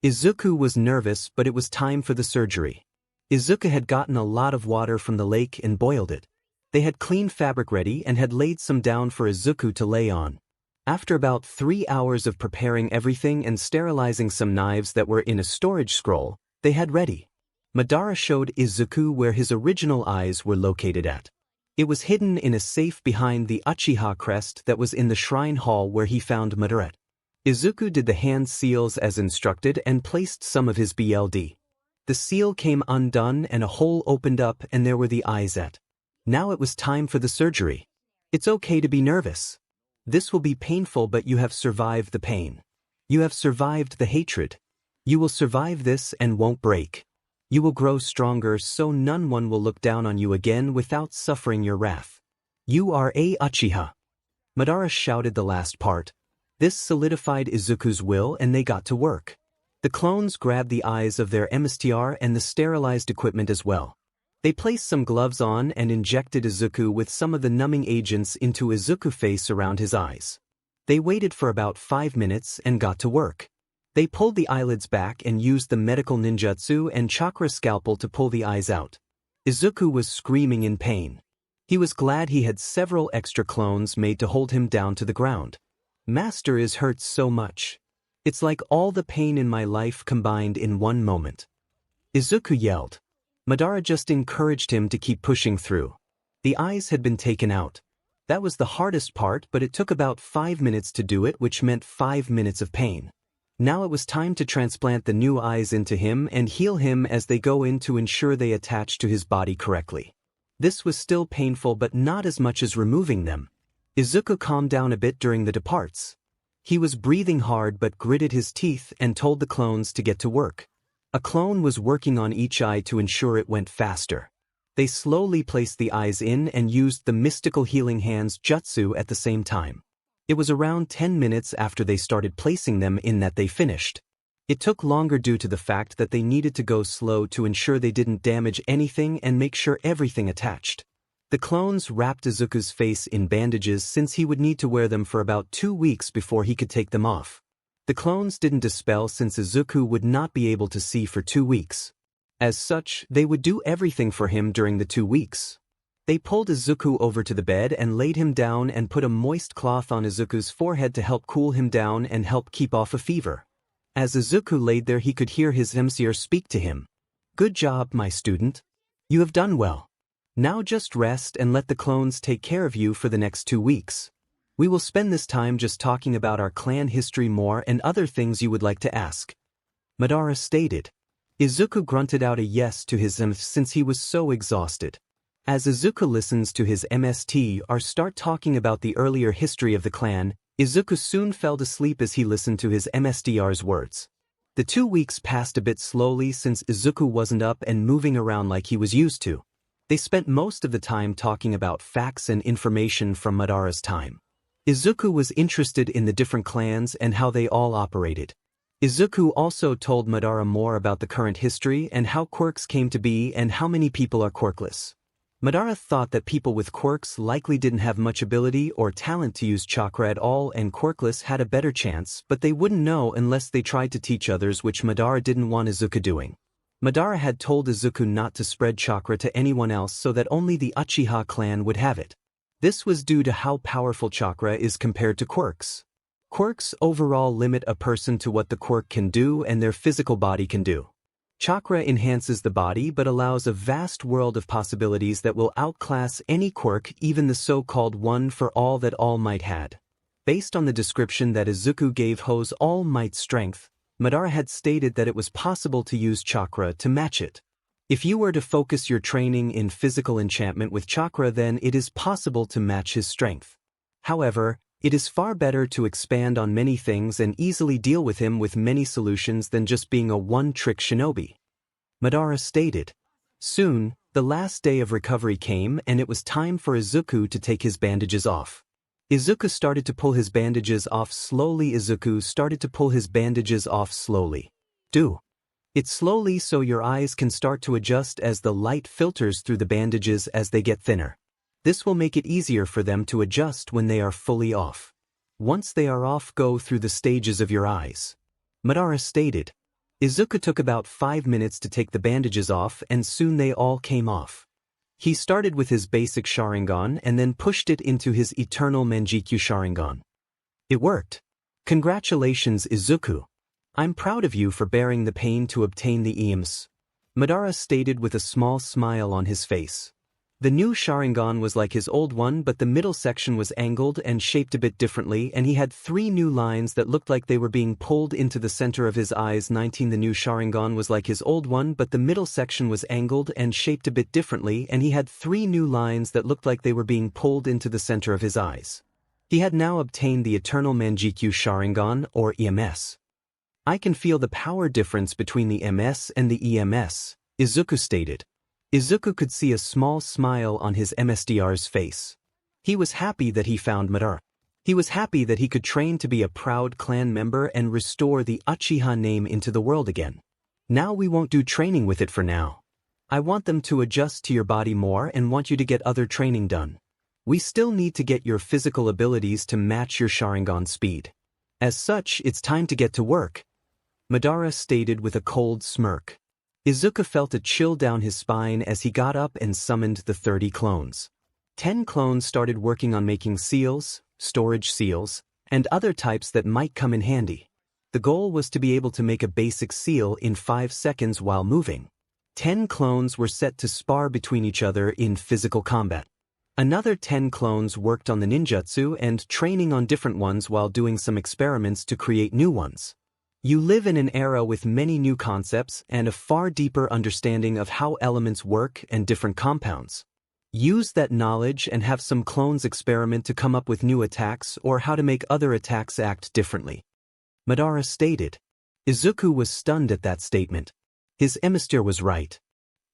Speaker 1: Izuku was nervous, but it was time for the surgery. Izuku had gotten a lot of water from the lake and boiled it. They had clean fabric ready and had laid some down for Izuku to lay on. After about 3 hours of preparing everything and sterilizing some knives that were in a storage scroll, they had ready. Madara showed Izuku where his original eyes were located at. It was hidden in a safe behind the Uchiha crest that was in the shrine hall where he found Madara. Izuku did the hand seals as instructed and placed some of his BLD. The seal came undone and a hole opened up and there were the eyes at. Now it was time for the surgery. It's okay to be nervous. This will be painful, but you have survived the pain. You have survived the hatred. You will survive this and won't break. You will grow stronger so none one will look down on you again without suffering your wrath. You are a Uchiha. Madara shouted the last part. This solidified Izuku's will and they got to work. The clones grabbed the eyes of their 𝗵𝘃𝗧𝗏 and the sterilized equipment as well. They placed some gloves on and injected Izuku with some of the numbing agents into Izuku's face around his eyes. They waited for about 5 minutes and got to work. They pulled the eyelids back and used the medical ninjutsu and chakra scalpel to pull the eyes out. Izuku was screaming in pain. He was glad he had several extra clones made to hold him down to the ground. Master is hurt so much. It's like all the pain in my life combined in one moment. Izuku yelled. Madara just encouraged him to keep pushing through. The eyes had been taken out. That was the hardest part, but it took about 5 minutes to do it, which meant 5 minutes of pain. Now it was time to transplant the new eyes into him and heal him as they go in to ensure they attach to his body correctly. This was still painful, but not as much as removing them. Izuku calmed down a bit during the departs. He was breathing hard but gritted his teeth and told the clones to get to work. A clone was working on each eye to ensure it went faster. They slowly placed the eyes in and used the mystical healing hands jutsu at the same time. It was around 10 minutes after they started placing them in that they finished. It took longer due to the fact that they needed to go slow to ensure they didn't damage anything and make sure everything attached. The clones wrapped Izuku's face in bandages since he would need to wear them for about 2 weeks before he could take them off. The clones didn't dispel since Izuku would not be able to see for 2 weeks. As such, they would do everything for him during the 2 weeks. They pulled Izuku over to the bed and laid him down and put a moist cloth on Izuku's forehead to help cool him down and help keep off a fever. As Izuku laid there, he could hear his 𝗵𝘃𝗧𝗏 speak to him. Good job, my student. You have done well. Now just rest and let the clones take care of you for the next 2 weeks. We will spend this time just talking about our clan history more and other things you would like to ask. Madara stated. Izuku grunted out a yes to his 𝗵𝘃𝗧𝗏 since he was so exhausted. As Izuku listens to his 𝗵𝑆𝑇 start talking about the earlier history of the clan, Izuku soon fell to sleep as he listened to his 𝗵𝑆𝑇r's words. The 2 weeks passed a bit slowly since Izuku wasn't up and moving around like he was used to. They spent most of the time talking about facts and information from Madara's time. Izuku was interested in the different clans and how they all operated. Izuku also told Madara more about the current history and how quirks came to be and how many people are quirkless. Madara thought that people with quirks likely didn't have much ability or talent to use chakra at all and quirkless had a better chance, but they wouldn't know unless they tried to teach others, which Madara didn't want Izuku doing. Madara had told Izuku not to spread chakra to anyone else so that only the Uchiha clan would have it. This was due to how powerful chakra is compared to quirks. Quirks overall limit a person to what the quirk can do and their physical body can do. Chakra enhances the body but allows a vast world of possibilities that will outclass any quirk, even the so-called one for all that All Might had. Based on the description that Izuku gave 𝗲𝗏's All Might strength, Madara had stated that it was possible to use chakra to match it. If you were to focus your training in physical enchantment with chakra, then it is possible to match his strength. However, it is far better to expand on many things and easily deal with him with many solutions than just being a one-trick shinobi. Madara stated. Soon, the last day of recovery came and it was time for Izuku to take his bandages off. Izuku started to pull his bandages off slowly. Do it slowly so your eyes can start to adjust as the light filters through the bandages as they get thinner. This will make it easier for them to adjust when they are fully off. Once they are off, go through the stages of your eyes. Madara stated. Izuku took about 5 minutes to take the bandages off and soon they all came off. He started with his basic Sharingan and then pushed it into his eternal Manjikyu Sharingan. It worked. Congratulations, Izuku. I'm proud of you for bearing the pain to obtain the 𝗵𝘃𝗧𝗏. Madara stated with a small smile on his face. The new Sharingan was like his old one, but the middle section was angled and shaped a bit differently, and he had 3 new lines that looked like they were being pulled into the center of his eyes. 19 The new Sharingan was like his old one, but the middle section was angled and shaped a bit differently, and he had 3 new lines that looked like they were being pulled into the center of his eyes. He had now obtained the Eternal Manjikyu Sharingan, or EMS. I can feel the power difference between the MS and the EMS, Izuku stated. Izuku could see a small smile on his MSDR's face. He was happy that he found Madara. He was happy that he could train to be a proud clan member and restore the Uchiha name into the world again. Now we won't do training with it for now. I want them to adjust to your body more and want you to get other training done. We still need to get your physical abilities to match your Sharingan speed. As such, it's time to get to work, Madara stated with a cold smirk. Izuku felt a chill down his spine as he got up and summoned the 30 clones. 10 clones started working on making seals, storage seals, and other types that might come in handy. The goal was to be able to make a basic seal in 5 seconds while moving. 10 clones were set to spar between each other in physical combat. Another 10 clones worked on the ninjutsu and training on different ones while doing some experiments to create new ones. You live in an era with many new concepts and a far deeper understanding of how elements work and different compounds. Use that knowledge and have some clones experiment to come up with new attacks or how to make other attacks act differently, Madara stated. Izuku was stunned at that statement. His emissary was right.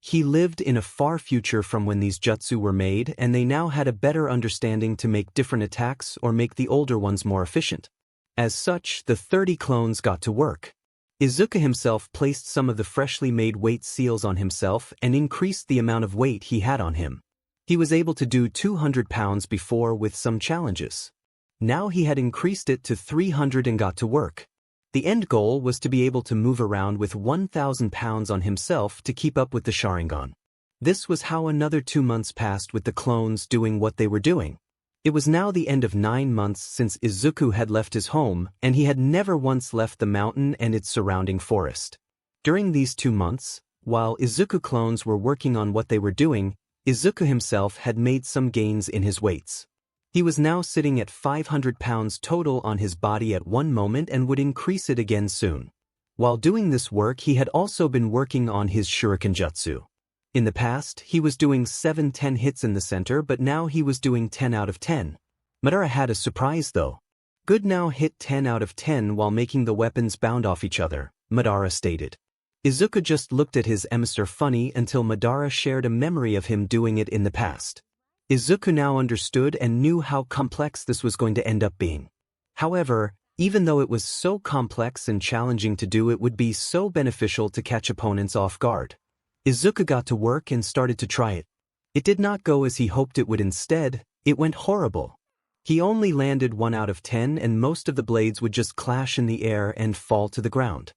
Speaker 1: He lived in a far future from when these jutsu were made, and they now had a better understanding to make different attacks or make the older ones more efficient. As such, the 30 clones got to work. Izuku himself placed some of the freshly made weight seals on himself and increased the amount of weight he had on him. He was able to do 200 pounds before with some challenges. Now he had increased it to 300 and got to work. The end goal was to be able to move around with 1,000 pounds on himself to keep up with the Sharingan. This was how another 2 months passed with the clones doing what they were doing. It was now the end of 9 months since Izuku had left his home, and he had never once left the mountain and its surrounding forest. During these 2 months, while Izuku clones were working on what they were doing, Izuku himself had made some gains in his weights. He was now sitting at 500 pounds total on his body at one moment and would increase it again soon. While doing this work, he had also been working on his shuriken jutsu. In the past, he was doing 7-10 hits in the center, but now he was doing 10 out of 10. Madara had a surprise though. Good now hit 10 out of 10 while making the weapons bound off each other, Madara stated. Izuku just looked at his emissary funny until Madara shared a memory of him doing it in the past. Izuku now understood and knew how complex this was going to end up being. However, even though it was so complex and challenging to do, it would be so beneficial to catch opponents off guard. Izuku got to work and started to try it. It did not go as he hoped it would. Instead, it went horrible. He only landed 1 out of 10 and most of the blades would just clash in the air and fall to the ground.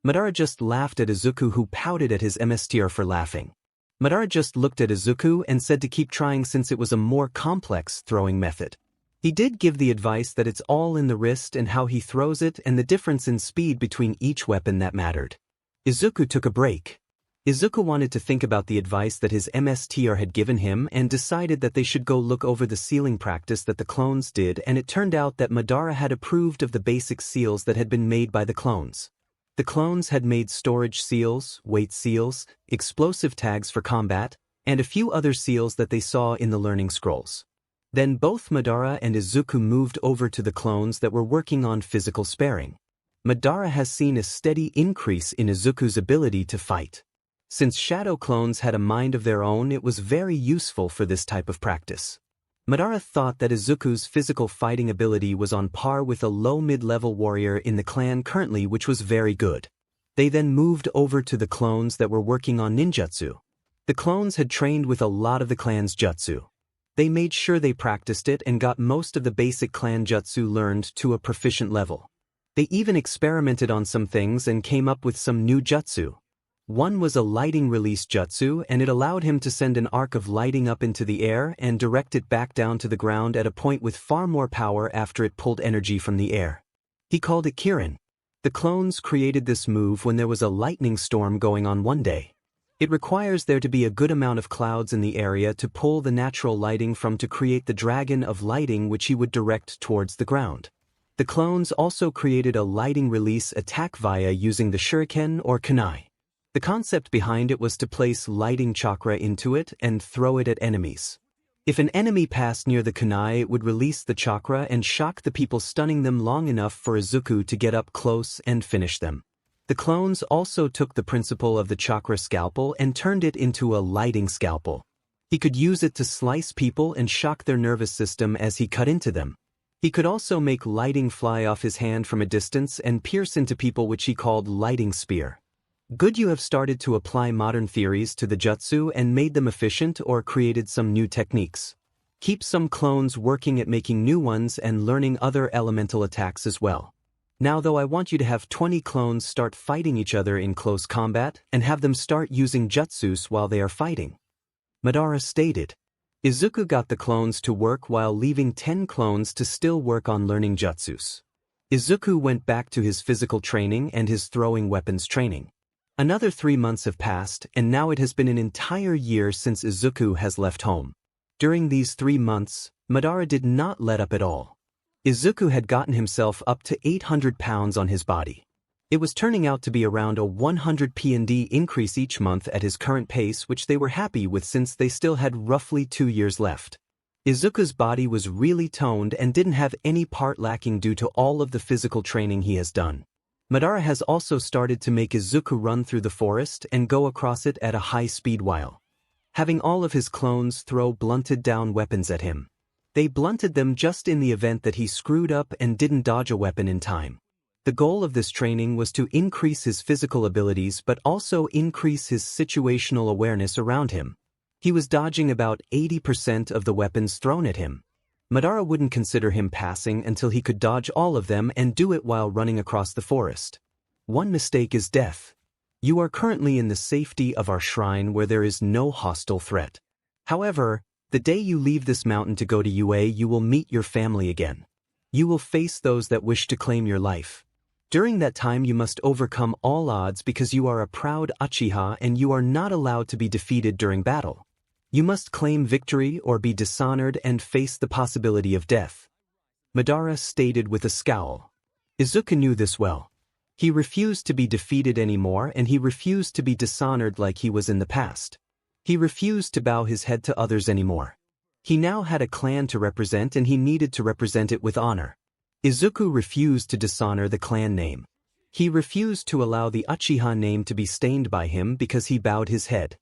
Speaker 1: Madara just laughed at Izuku, who pouted at his emissary for laughing. Madara just looked at Izuku and said to keep trying since it was a more complex throwing method. He did give the advice that it's all in the wrist and how he throws it and the difference in speed between each weapon that mattered. Izuku took a break. Izuku wanted to think about the advice that his emissary had given him and decided that they should go look over the sealing practice that the clones did, and it turned out that Madara had approved of the basic seals that had been made by the clones. The clones had made storage seals, weight seals, explosive tags for combat, and a few other seals that they saw in the learning scrolls. Then both Madara and Izuku moved over to the clones that were working on physical sparring. Madara has seen a steady increase in Izuku's ability to fight. Since shadow clones had a mind of their own, it was very useful for this type of practice. Madara thought that Izuku's physical fighting ability was on par with a low mid-level warrior in the clan currently, which was very good. They then moved over to the clones that were working on ninjutsu. The clones had trained with a lot of the clan's jutsu. They made sure they practiced it and got most of the basic clan jutsu learned to a proficient level. They even experimented on some things and came up with some new jutsu. One was a lighting release jutsu, and it allowed him to send an arc of lighting up into the air and direct it back down to the ground at a point with far more power after it pulled energy from the air. He called it Kirin. The clones created this move when there was a lightning storm going on one day. It requires there to be a good amount of clouds in the area to pull the natural lighting from to create the dragon of lighting which he would direct towards the ground. The clones also created a lighting release attack via using the shuriken or kunai. The concept behind it was to place lighting chakra into it and throw it at enemies. If an enemy passed near the kunai, it would release the chakra and shock the people, stunning them long enough for Izuku to get up close and finish them. The clones also took the principle of the chakra scalpel and turned it into a lighting scalpel. He could use it to slice people and shock their nervous system as he cut into them. He could also make lighting fly off his hand from a distance and pierce into people, which he called lighting spear. Good, you have started to apply modern theories to the jutsu and made them efficient or created some new techniques. Keep some clones working at making new ones and learning other elemental attacks as well. Now though, I want you to have 20 clones start fighting each other in close combat and have them start using jutsus while they are fighting. Madara stated. Izuku got the clones to work while leaving 10 clones to still work on learning jutsus. Izuku went back to his physical training and his throwing weapons training. Another 3 months have passed, and now it has been an entire year since Izuku has left home. During these 3 months, Madara did not let up at all. Izuku had gotten himself up to 800 pounds on his body. It was turning out to be around a 100 𝗵𝗃 increase each month at his current pace, which they were happy with since they still had roughly 2 years left. Izuku's body was really toned and didn't have any part lacking due to all of the physical training he has done. Madara has also started to make Izuku run through the forest and go across it at a high speed while having all of his clones throw blunted down weapons at him. They blunted them just in the event that he screwed up and didn't dodge a weapon in time. The goal of this training was to increase his physical abilities but also increase his situational awareness around him. He was dodging about 80% of the weapons thrown at him. Madara wouldn't consider him passing until he could dodge all of them and do it while running across the forest. One mistake is death. You are currently in the safety of our shrine where there is no hostile threat. However, the day you leave this mountain to go to UA, you will meet your family again. You will face those that wish to claim your life. During that time you must overcome all odds because you are a proud Uchiha and you are not allowed to be defeated during battle. You must claim victory or be dishonored and face the possibility of death. Madara stated with a scowl. Izuku knew this well. He refused to be defeated anymore and he refused to be dishonored like he was in the past. He refused to bow his head to others anymore. He now had a clan to represent and he needed to represent it with honor. Izuku refused to dishonor the clan name. He refused to allow the Uchiha name to be stained by him because he bowed his head.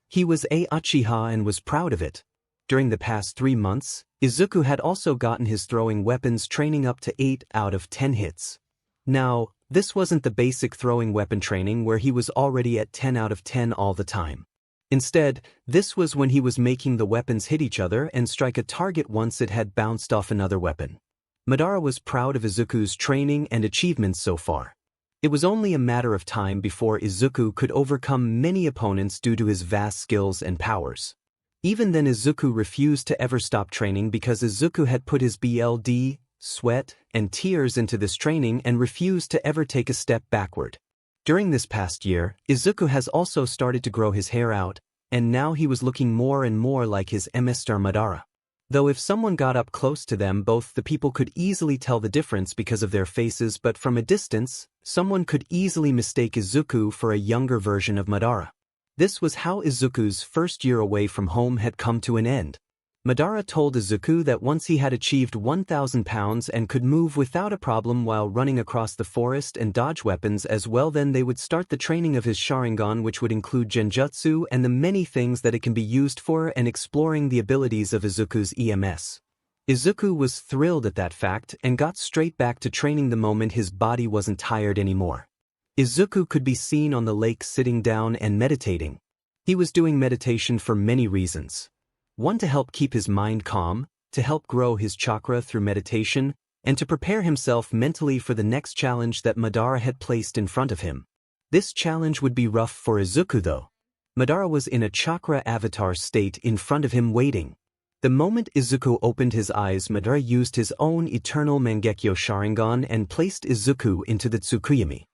Speaker 1: He was a Uchiha and was proud of it. During the past 3 months, Izuku had also gotten his throwing weapons training up to 8 out of 10 hits. Now, this wasn't the basic throwing weapon training where he was already at 10 out of 10 all the time. Instead, this was when he was making the weapons hit each other and strike a target once it had bounced off another weapon. Madara was proud of Izuku's training and achievements so far. It was only a matter of time before Izuku could overcome many opponents due to his vast skills and powers. Even then, Izuku refused to ever stop training because Izuku had put his blood, sweat, and tears into this training and refused to ever take a step backward. During this past year, Izuku has also started to grow his hair out, and now he was looking more and more like his Mr. Madara. Though if someone got up close to them, both the people could easily tell the difference because of their faces, but from a distance, someone could easily mistake Izuku for a younger version of Madara. This was how Izuku's first year away from home had come to an end. Madara told Izuku that once he had achieved 1,000 pounds and could move without a problem while running across the forest and dodge weapons as well, then they would start the training of his Sharingan, which would include Genjutsu and the many things that it can be used for, and exploring the abilities of Izuku's EMS. Izuku was thrilled at that fact and got straight back to training the moment his body wasn't tired anymore. Izuku could be seen on the lake sitting down and meditating. He was doing meditation for many reasons. One, to help keep his mind calm, to help grow his chakra through meditation, and to prepare himself mentally for the next challenge that Madara had placed in front of him. This challenge would be rough for Izuku though. Madara was in a chakra avatar state in front of him waiting. The moment Izuku opened his eyes, Madara used his own eternal Mangekyo Sharingan and placed Izuku into the Tsukuyomi.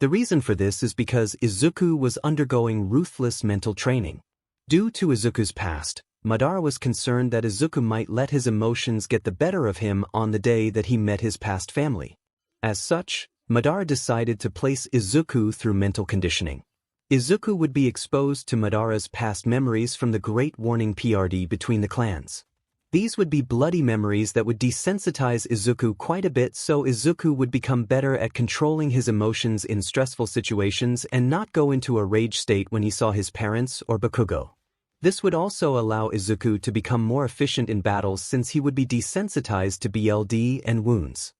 Speaker 1: The reason for this is because Izuku was undergoing ruthless mental training. Due to Izuku's past, Madara was concerned that Izuku might let his emotions get the better of him on the day that he met his past family. As such, Madara decided to place Izuku through mental conditioning. Izuku would be exposed to Madara's past memories from the Great Warning PRD between the clans. These would be bloody memories that would desensitize Izuku quite a bit, so Izuku would become better at controlling his emotions in stressful situations and not go into a rage state when he saw his parents or Bakugo. This would also allow Izuku to become more efficient in battles since he would be desensitized to BLD and wounds.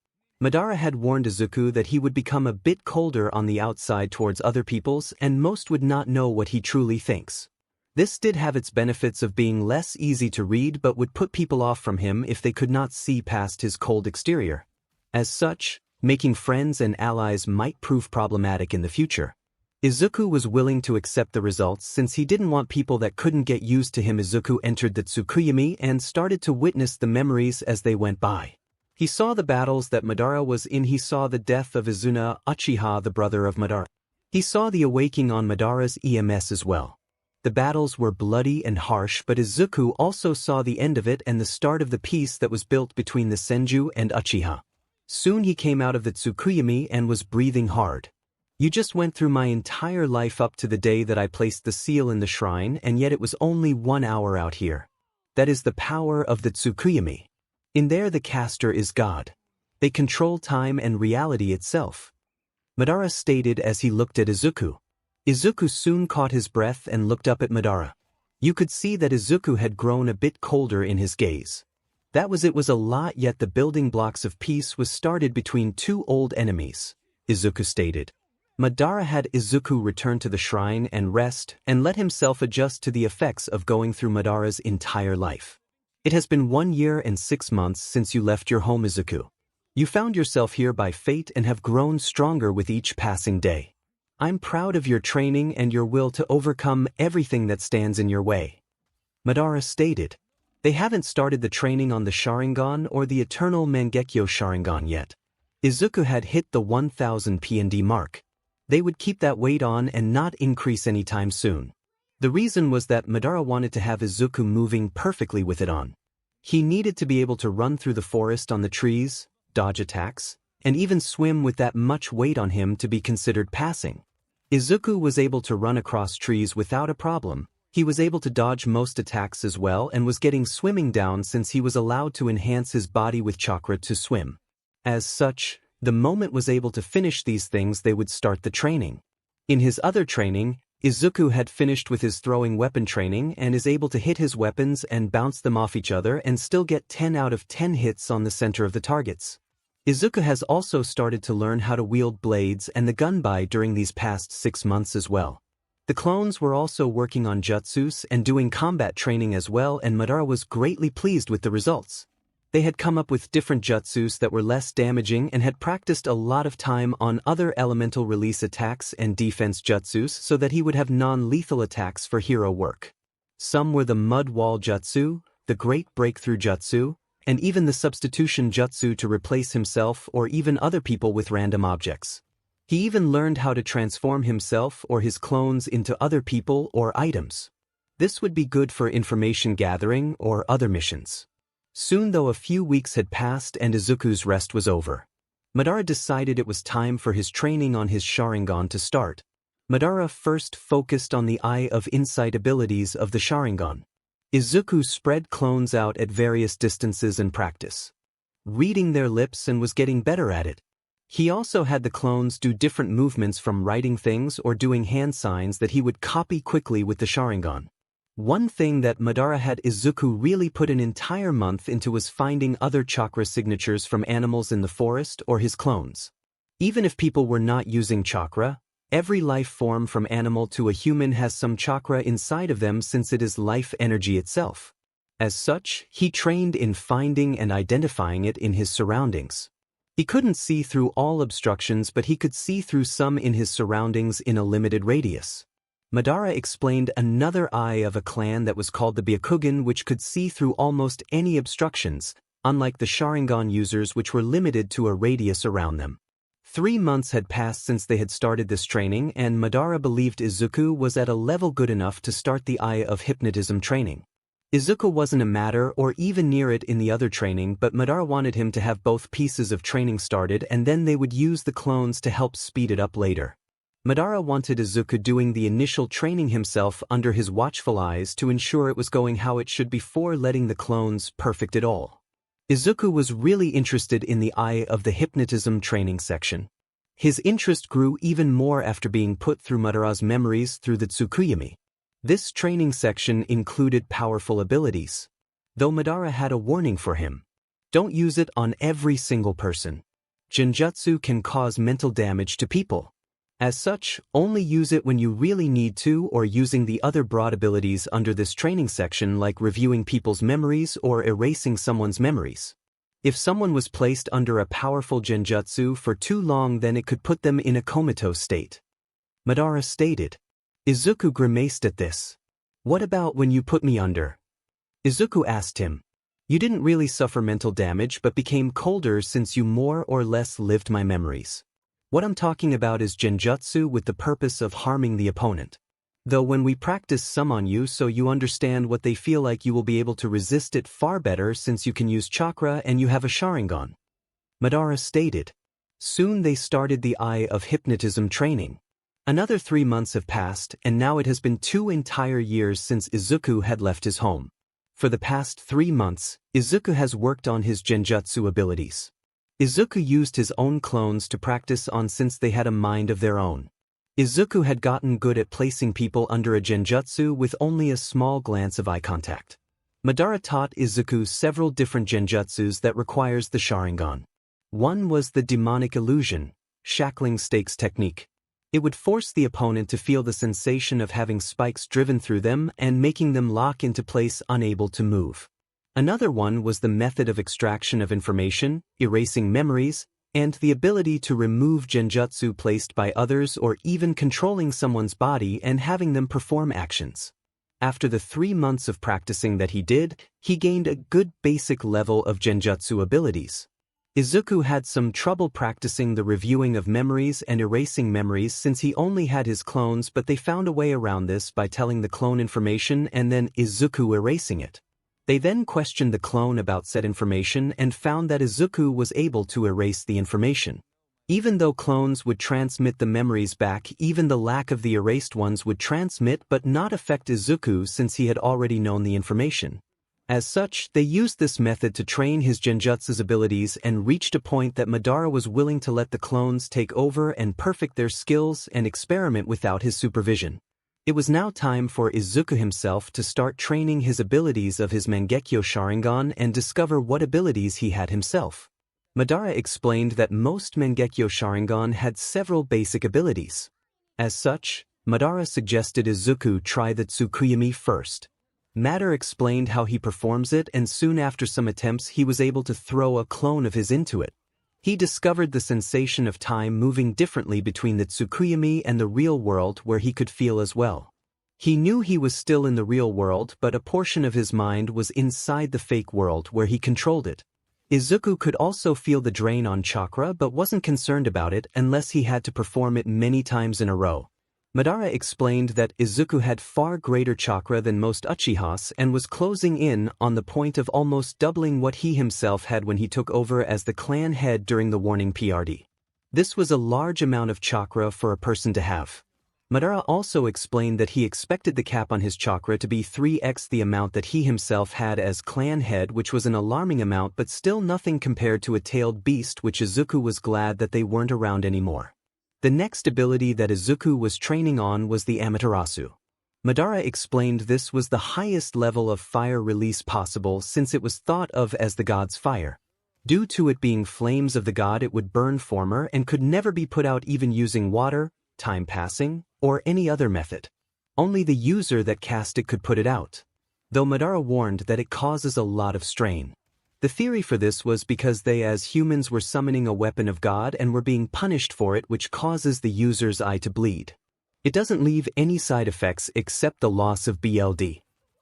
Speaker 1: Madara had warned Izuku that he would become a bit colder on the outside towards other people's and most would not know what he truly thinks. This did have its benefits of being less easy to read but would put people off from him if they could not see past his cold exterior. As such, making friends and allies might prove problematic in the future. Izuku was willing to accept the results since he didn't want people that couldn't get used to him. Izuku entered the Tsukuyomi and started to witness the memories as they went by. He saw the battles that Madara was in. He saw the death of Izuna Uchiha, the brother of Madara. He saw the awakening on Madara's EMS as well. The battles were bloody and harsh, but Izuku also saw the end of it and the start of the peace that was built between the Senju and Uchiha. Soon he came out of the Tsukuyomi and was breathing hard. You just went through my entire life up to the day that I placed the seal in the shrine, and yet it was only 1 hour out here. That is the power of the Tsukuyomi. In there the caster is God. They control time and reality itself. Madara stated as he looked at Izuku. Izuku soon caught his breath and looked up at Madara. You could see that Izuku had grown a bit colder in his gaze. It was a lot, yet the building blocks of peace was started between two old enemies, Izuku stated. Madara had Izuku return to the shrine and rest and let himself adjust to the effects of going through Madara's entire life. It has been 1 year and 6 months since you left your home, Izuku. You found yourself here by fate and have grown stronger with each passing day. I'm proud of your training and your will to overcome everything that stands in your way. Madara stated. They haven't started the training on the Sharingan or the Eternal Mangekyo Sharingan yet. Izuku had hit the 1000 PND mark. They would keep that weight on and not increase anytime soon. The reason was that Madara wanted to have Izuku moving perfectly with it on. He needed to be able to run through the forest on the trees, dodge attacks, and even swim with that much weight on him to be considered passing. Izuku was able to run across trees without a problem. He was able to dodge most attacks as well and was getting swimming down since he was allowed to enhance his body with chakra to swim. As such, the moment was able to finish these things, they would start the training. In his other training, Izuku had finished with his throwing weapon training and is able to hit his weapons and bounce them off each other and still get 10 out of 10 hits on the center of the targets. Izuku has also started to learn how to wield blades and the gunbai during these past 6 months as well. The clones were also working on jutsus and doing combat training as well, and Madara was greatly pleased with the results. They had come up with different jutsus that were less damaging and had practiced a lot of time on other elemental release attacks and defense jutsus so that he would have non-lethal attacks for hero work. Some were the mud wall jutsu, the great breakthrough jutsu, and even the substitution jutsu to replace himself or even other people with random objects. He even learned how to transform himself or his clones into other people or items. This would be good for information gathering or other missions. Soon, though, a few weeks had passed and Izuku's rest was over. Madara decided it was time for his training on his Sharingan to start. Madara first focused on the Eye of Insight abilities of the Sharingan. Izuku spread clones out at various distances and practice, reading their lips, and was getting better at it. He also had the clones do different movements, from writing things or doing hand signs that he would copy quickly with the Sharingan. One thing that Madara had Izuku really put an entire month into was finding other chakra signatures from animals in the forest or his clones. Even if people were not using chakra, every life form from animal to a human has some chakra inside of them since it is life energy itself. As such, he trained in finding and identifying it in his surroundings. He couldn't see through all obstructions, but he could see through some in his surroundings in a limited radius. Madara explained another eye of a clan that was called the Byakugan, which could see through almost any obstructions, unlike the Sharingan users which were limited to a radius around them. 3 months had passed since they had started this training, and Madara believed Izuku was at a level good enough to start the Eye of Hypnotism training. Izuku wasn't a matter or even near it in the other training, but Madara wanted him to have both pieces of training started, and then they would use the clones to help speed it up later. Madara wanted Izuku doing the initial training himself under his watchful eyes to ensure it was going how it should before letting the clones perfect it all. Izuku was really interested in the Eye of the Hypnotism training section. His interest grew even more after being put through Madara's memories through the 𝗧𝗵𝗲. This training section included powerful abilities, though Madara had a warning for him. Don't use it on every single person. Genjutsu can cause mental damage to people. As such, only use it when you really need to, or using the other broad abilities under this training section, like reviewing people's memories or erasing someone's memories. If someone was placed under a powerful genjutsu for too long, then it could put them in a comatose state. Madara stated. Izuku grimaced at this. What about when you put me under? Izuku asked him. You didn't really suffer mental damage but became colder since you more or less lived my memories. What I'm talking about is genjutsu with the purpose of harming the opponent. Though when we practice some on you so you understand what they feel like, you will be able to resist it far better since you can use chakra and you have a Sharingan. Madara stated. Soon they started the Eye of Hypnotism training. Another 3 months have passed, and now it has been 2 entire years since Izuku had left his home. For the past 3 months, Izuku has worked on his genjutsu abilities. Izuku used his own clones to practice on since they had a mind of their own. Izuku had gotten good at placing people under a genjutsu with only a small glance of eye contact. Madara taught Izuku several different genjutsus that requires the Sharingan. One was the demonic illusion, shackling stakes technique. It would force the opponent to feel the sensation of having spikes driven through them and making them lock into place, unable to move. Another one was the method of extraction of information, erasing memories, and the ability to remove genjutsu placed by others or even controlling someone's body and having them perform actions. After the 3 months of practicing that he did, he gained a good basic level of genjutsu abilities. Izuku had some trouble practicing the reviewing of memories and erasing memories since he only had his clones, but they found a way around this by telling the clone information and then Izuku erasing it. They then questioned the clone about said information and found that Izuku was able to erase the information. Even though clones would transmit the memories back, even the lack of the erased ones would transmit but not affect Izuku since he had already known the information. As such, they used this method to train his genjutsu's abilities and reached a point that Madara was willing to let the clones take over and perfect their skills and experiment without his supervision. It was now time for Izuku himself to start training his abilities of his Mangekyo Sharingan and discover what abilities he had himself. Madara explained that most Mangekyo Sharingan had several basic abilities. As such, Madara suggested Izuku try the 𝗧𝗵𝗲 first. Madara explained how he performs it, and soon after some attempts he was able to throw a clone of his into it. He discovered the sensation of time moving differently between the 𝗧𝗵𝗲 and the real world, where he could feel as well. He knew he was still in the real world, but a portion of his mind was inside the fake world where he controlled it. Izuku could also feel the drain on chakra but wasn't concerned about it unless he had to perform it many times in a row. Madara explained that Izuku had far greater chakra than most Uchihas and was closing in on the point of almost doubling what he himself had when he took over as the clan head during the warning 𝗵𝘃𝗲. This was a large amount of chakra for a person to have. Madara also explained that he expected the cap on his chakra to be 3x the amount that he himself had as clan head, which was an alarming amount but still nothing compared to a tailed beast, which Izuku was glad that they weren't around anymore. The next ability that Izuku was training on was the 𝗵𝘃𝗏. Madara explained this was the highest level of fire release possible since it was thought of as the god's fire. Due to it being flames of the god, it would burn former and could never be put out even using water, time passing, or any other method. Only the user that cast it could put it out. Though Madara warned that it causes a lot of strain. The theory for this was because they as humans were summoning a weapon of God and were being punished for it, which causes the user's eye to bleed. It doesn't leave any side effects except the loss of BLD.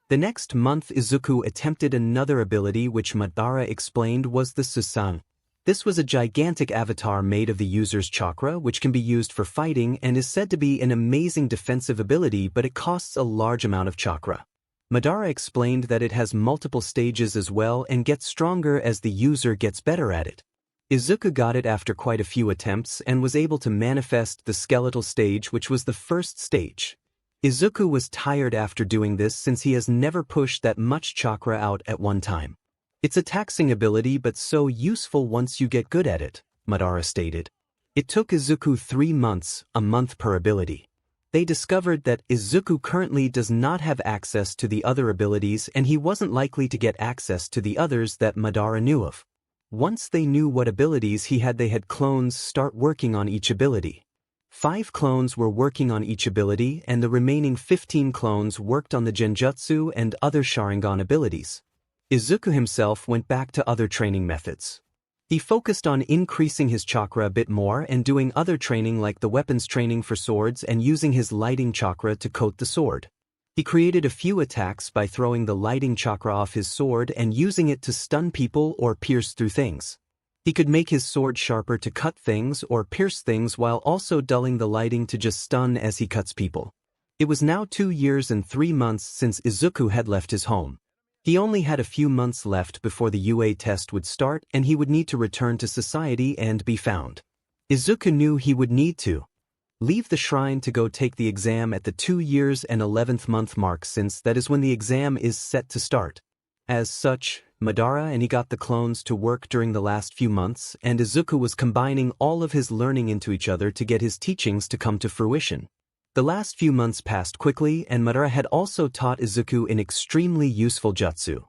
Speaker 1: The next month Izuku attempted another ability which Madara explained was the 𝗧𝗵𝗲. This was a gigantic avatar made of the user's chakra, which can be used for fighting and is said to be an amazing defensive ability, but it costs a large amount of chakra. Madara explained that it has multiple stages as well and gets stronger as the user gets better at it. Izuku got it after quite a few attempts and was able to manifest the skeletal stage, which was the first stage. Izuku was tired after doing this since he has never pushed that much chakra out at one time. It's a taxing ability but so useful once you get good at it, Madara stated. It took Izuku 3 months, a month per ability. They discovered that Izuku currently does not have access to the other abilities and he wasn't likely to get access to the others that Madara knew of. Once they knew what abilities he had, they had clones start working on each ability. 5 clones were working on each ability and the remaining 15 clones worked on the Genjutsu and other Sharingan abilities. Izuku himself went back to other training methods. He focused on increasing his chakra a bit more and doing other training like the weapons training for swords and using his lighting chakra to coat the sword. He created a few attacks by throwing the lighting chakra off his sword and using it to stun people or pierce through things. He could make his sword sharper to cut things or pierce things while also dulling the lighting to just stun as he cuts people. It was now 2 years and 3 months since Izuku had left his home. He only had a few months left before the UA test would start and he would need to return to society and be found. Izuku knew he would need to leave the shrine to go take the exam at the 2 years and 11th month mark, since that is when the exam is set to start. As such, Madara and he got the clones to work during the last few months and Izuku was combining all of his learning into each other to get his teachings to come to fruition. The last few months passed quickly and Madara had also taught Izuku an extremely useful jutsu.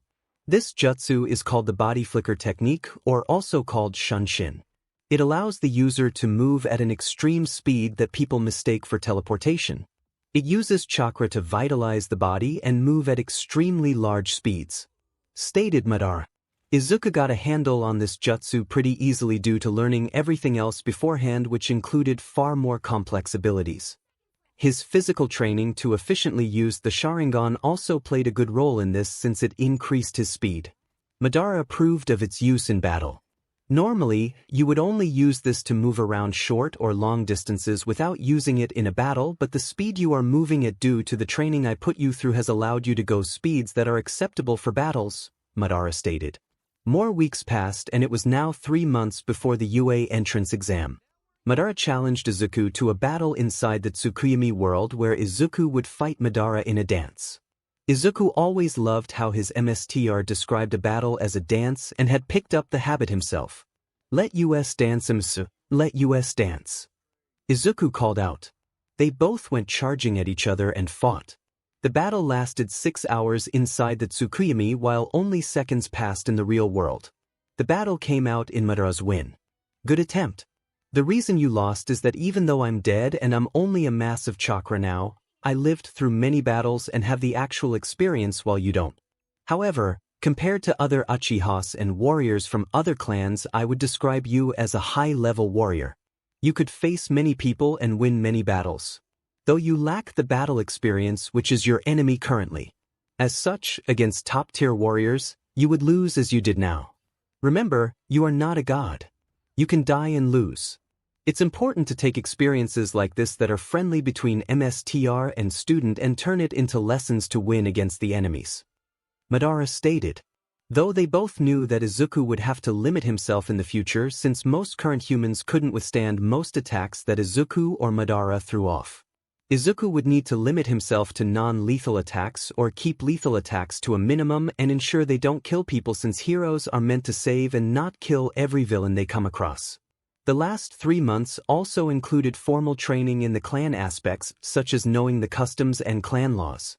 Speaker 1: This jutsu is called the body flicker technique, or also called Shunshin. It allows the user to move at an extreme speed that people mistake for teleportation. It uses chakra to vitalize the body and move at extremely large speeds. Stated Madara. Izuku got a handle on this jutsu pretty easily due to learning everything else beforehand, which included far more complex abilities. His physical training to efficiently use the Sharingan also played a good role in this since it increased his speed. Madara approved of its use in battle. Normally, you would only use this to move around short or long distances without using it in a battle, but the speed you are moving at due to the training I put you through has allowed you to go speeds that are acceptable for battles, Madara stated. More weeks passed and it was now 3 months before the UA entrance exam. Madara challenged Izuku to a battle inside the 𝗧𝗵𝗲 world where Izuku would fight Madara in a dance. Izuku always loved how his 𝗵𝗃𝗃 described a battle as a dance and had picked up the habit himself. Let us dance, let us dance. Izuku called out. They both went charging at each other and fought. The battle lasted 6 hours inside the 𝗧𝗵𝗲 while only seconds passed in the real world. The battle came out in Madara's win. Good attempt. The reason you lost is that even though I'm dead and I'm only a mass of chakra now, I lived through many battles and have the actual experience while you don't. However, compared to other Uchihas and warriors from other clans, I would describe you as a high-level warrior. You could face many people and win many battles. Though you lack the battle experience, which is your enemy currently. As such, against top-tier warriors, you would lose as you did now. Remember, you are not a god. You can die and lose. It's important to take experiences like this that are friendly between 𝗵𝗃𝗃 and student and turn it into lessons to win against the enemies. Madara stated. Though they both knew that Izuku would have to limit himself in the future since most current humans couldn't withstand most attacks that Izuku or Madara threw off. Izuku would need to limit himself to non-lethal attacks or keep lethal attacks to a minimum and ensure they don't kill people, since heroes are meant to save and not kill every villain they come across. The last 3 months also included formal training in the clan aspects, such as knowing the customs and clan laws.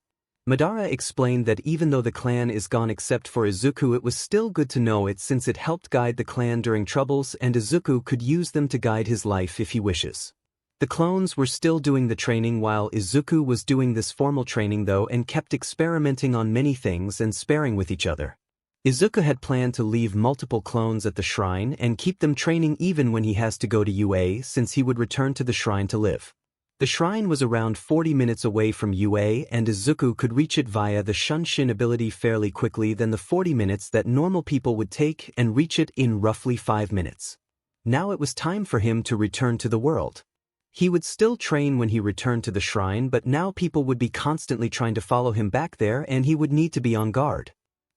Speaker 1: Madara explained that even though the clan is gone except for Izuku, it was still good to know it since it helped guide the clan during troubles and Izuku could use them to guide his life if he wishes. The clones were still doing the training while Izuku was doing this formal training though, and kept experimenting on many things and sparring with each other. Izuku had planned to leave multiple clones at the shrine and keep them training even when he has to go to UA, since he would return to the shrine to live. The shrine was around 40 minutes away from UA, and Izuku could reach it via the Shunshin ability fairly quickly than the 40 minutes that normal people would take and reach it in roughly 5 minutes. Now it was time for him to return to the world. He would still train when he returned to the shrine, but now people would be constantly trying to follow him back there and he would need to be on guard.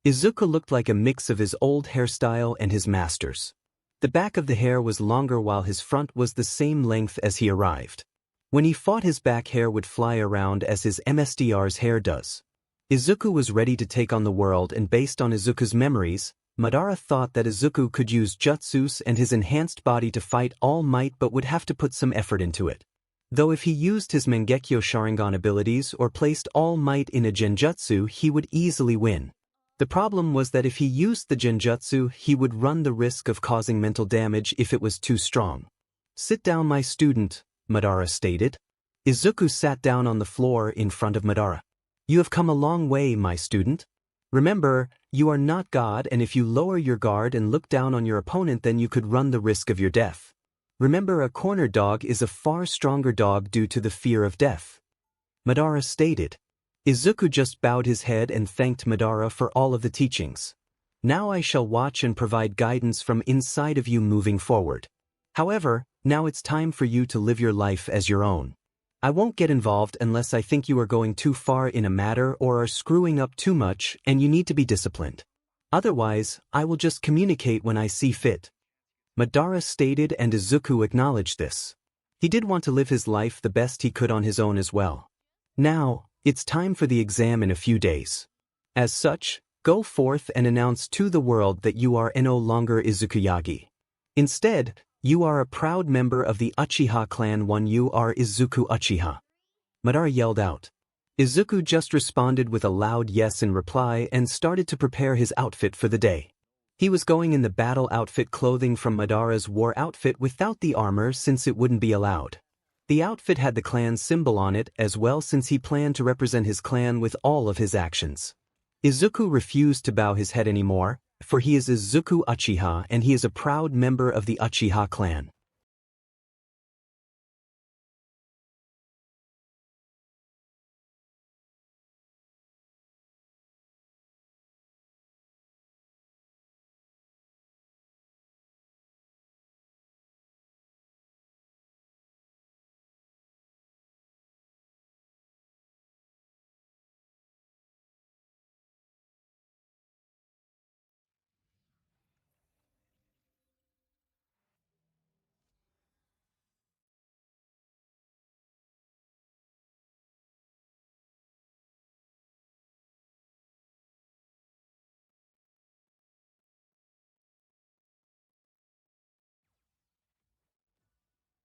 Speaker 1: Izuku looked like a mix of his old hairstyle and his master's. The back of the hair was longer while his front was the same length as he arrived. When he fought, his back hair would fly around as his MSDR's hair does. Izuku was ready to take on the world, and based on Izuku's memories, Madara thought that Izuku could use jutsus and his enhanced body to fight All Might, but would have to put some effort into it. Though if he used his Mangekyo Sharingan abilities or placed All Might in a genjutsu, he would easily win. The problem was that if he used the genjutsu, he would run the risk of causing mental damage if it was too strong. "Sit down, my student," Madara stated. Izuku sat down on the floor in front of Madara. "You have come a long way, my student. Remember, you are not God, and if you lower your guard and look down on your opponent, then you could run the risk of your death. Remember, a corner dog is a far stronger dog due to the fear of death," Madara stated. Izuku just bowed his head and thanked Madara for all of the teachings. "Now I shall watch and provide guidance from inside of you moving forward. However, now it's time for you to live your life as your own. I won't get involved unless I think you are going too far in a matter or are screwing up too much and you need to be disciplined. Otherwise, I will just communicate when I see fit," Madara stated, and Izuku acknowledged this. He did want to live his life the best he could on his own as well. Now, it's time for the exam in a few days. As such, go forth and announce to the world that you are no longer Izuku Yagi. Instead, you are a proud member of the Uchiha clan. You are Izuku Uchiha," Madara yelled out. Izuku just responded with a loud yes in reply and started to prepare his outfit for the day. He was going in the battle outfit clothing from Madara's war outfit without the armor, since it wouldn't be allowed. The outfit had the clan symbol on it as well, since he planned to represent his clan with all of his actions. Izuku refused to bow his head anymore, for he is Izuku Uchiha and he is a proud member of the Uchiha clan.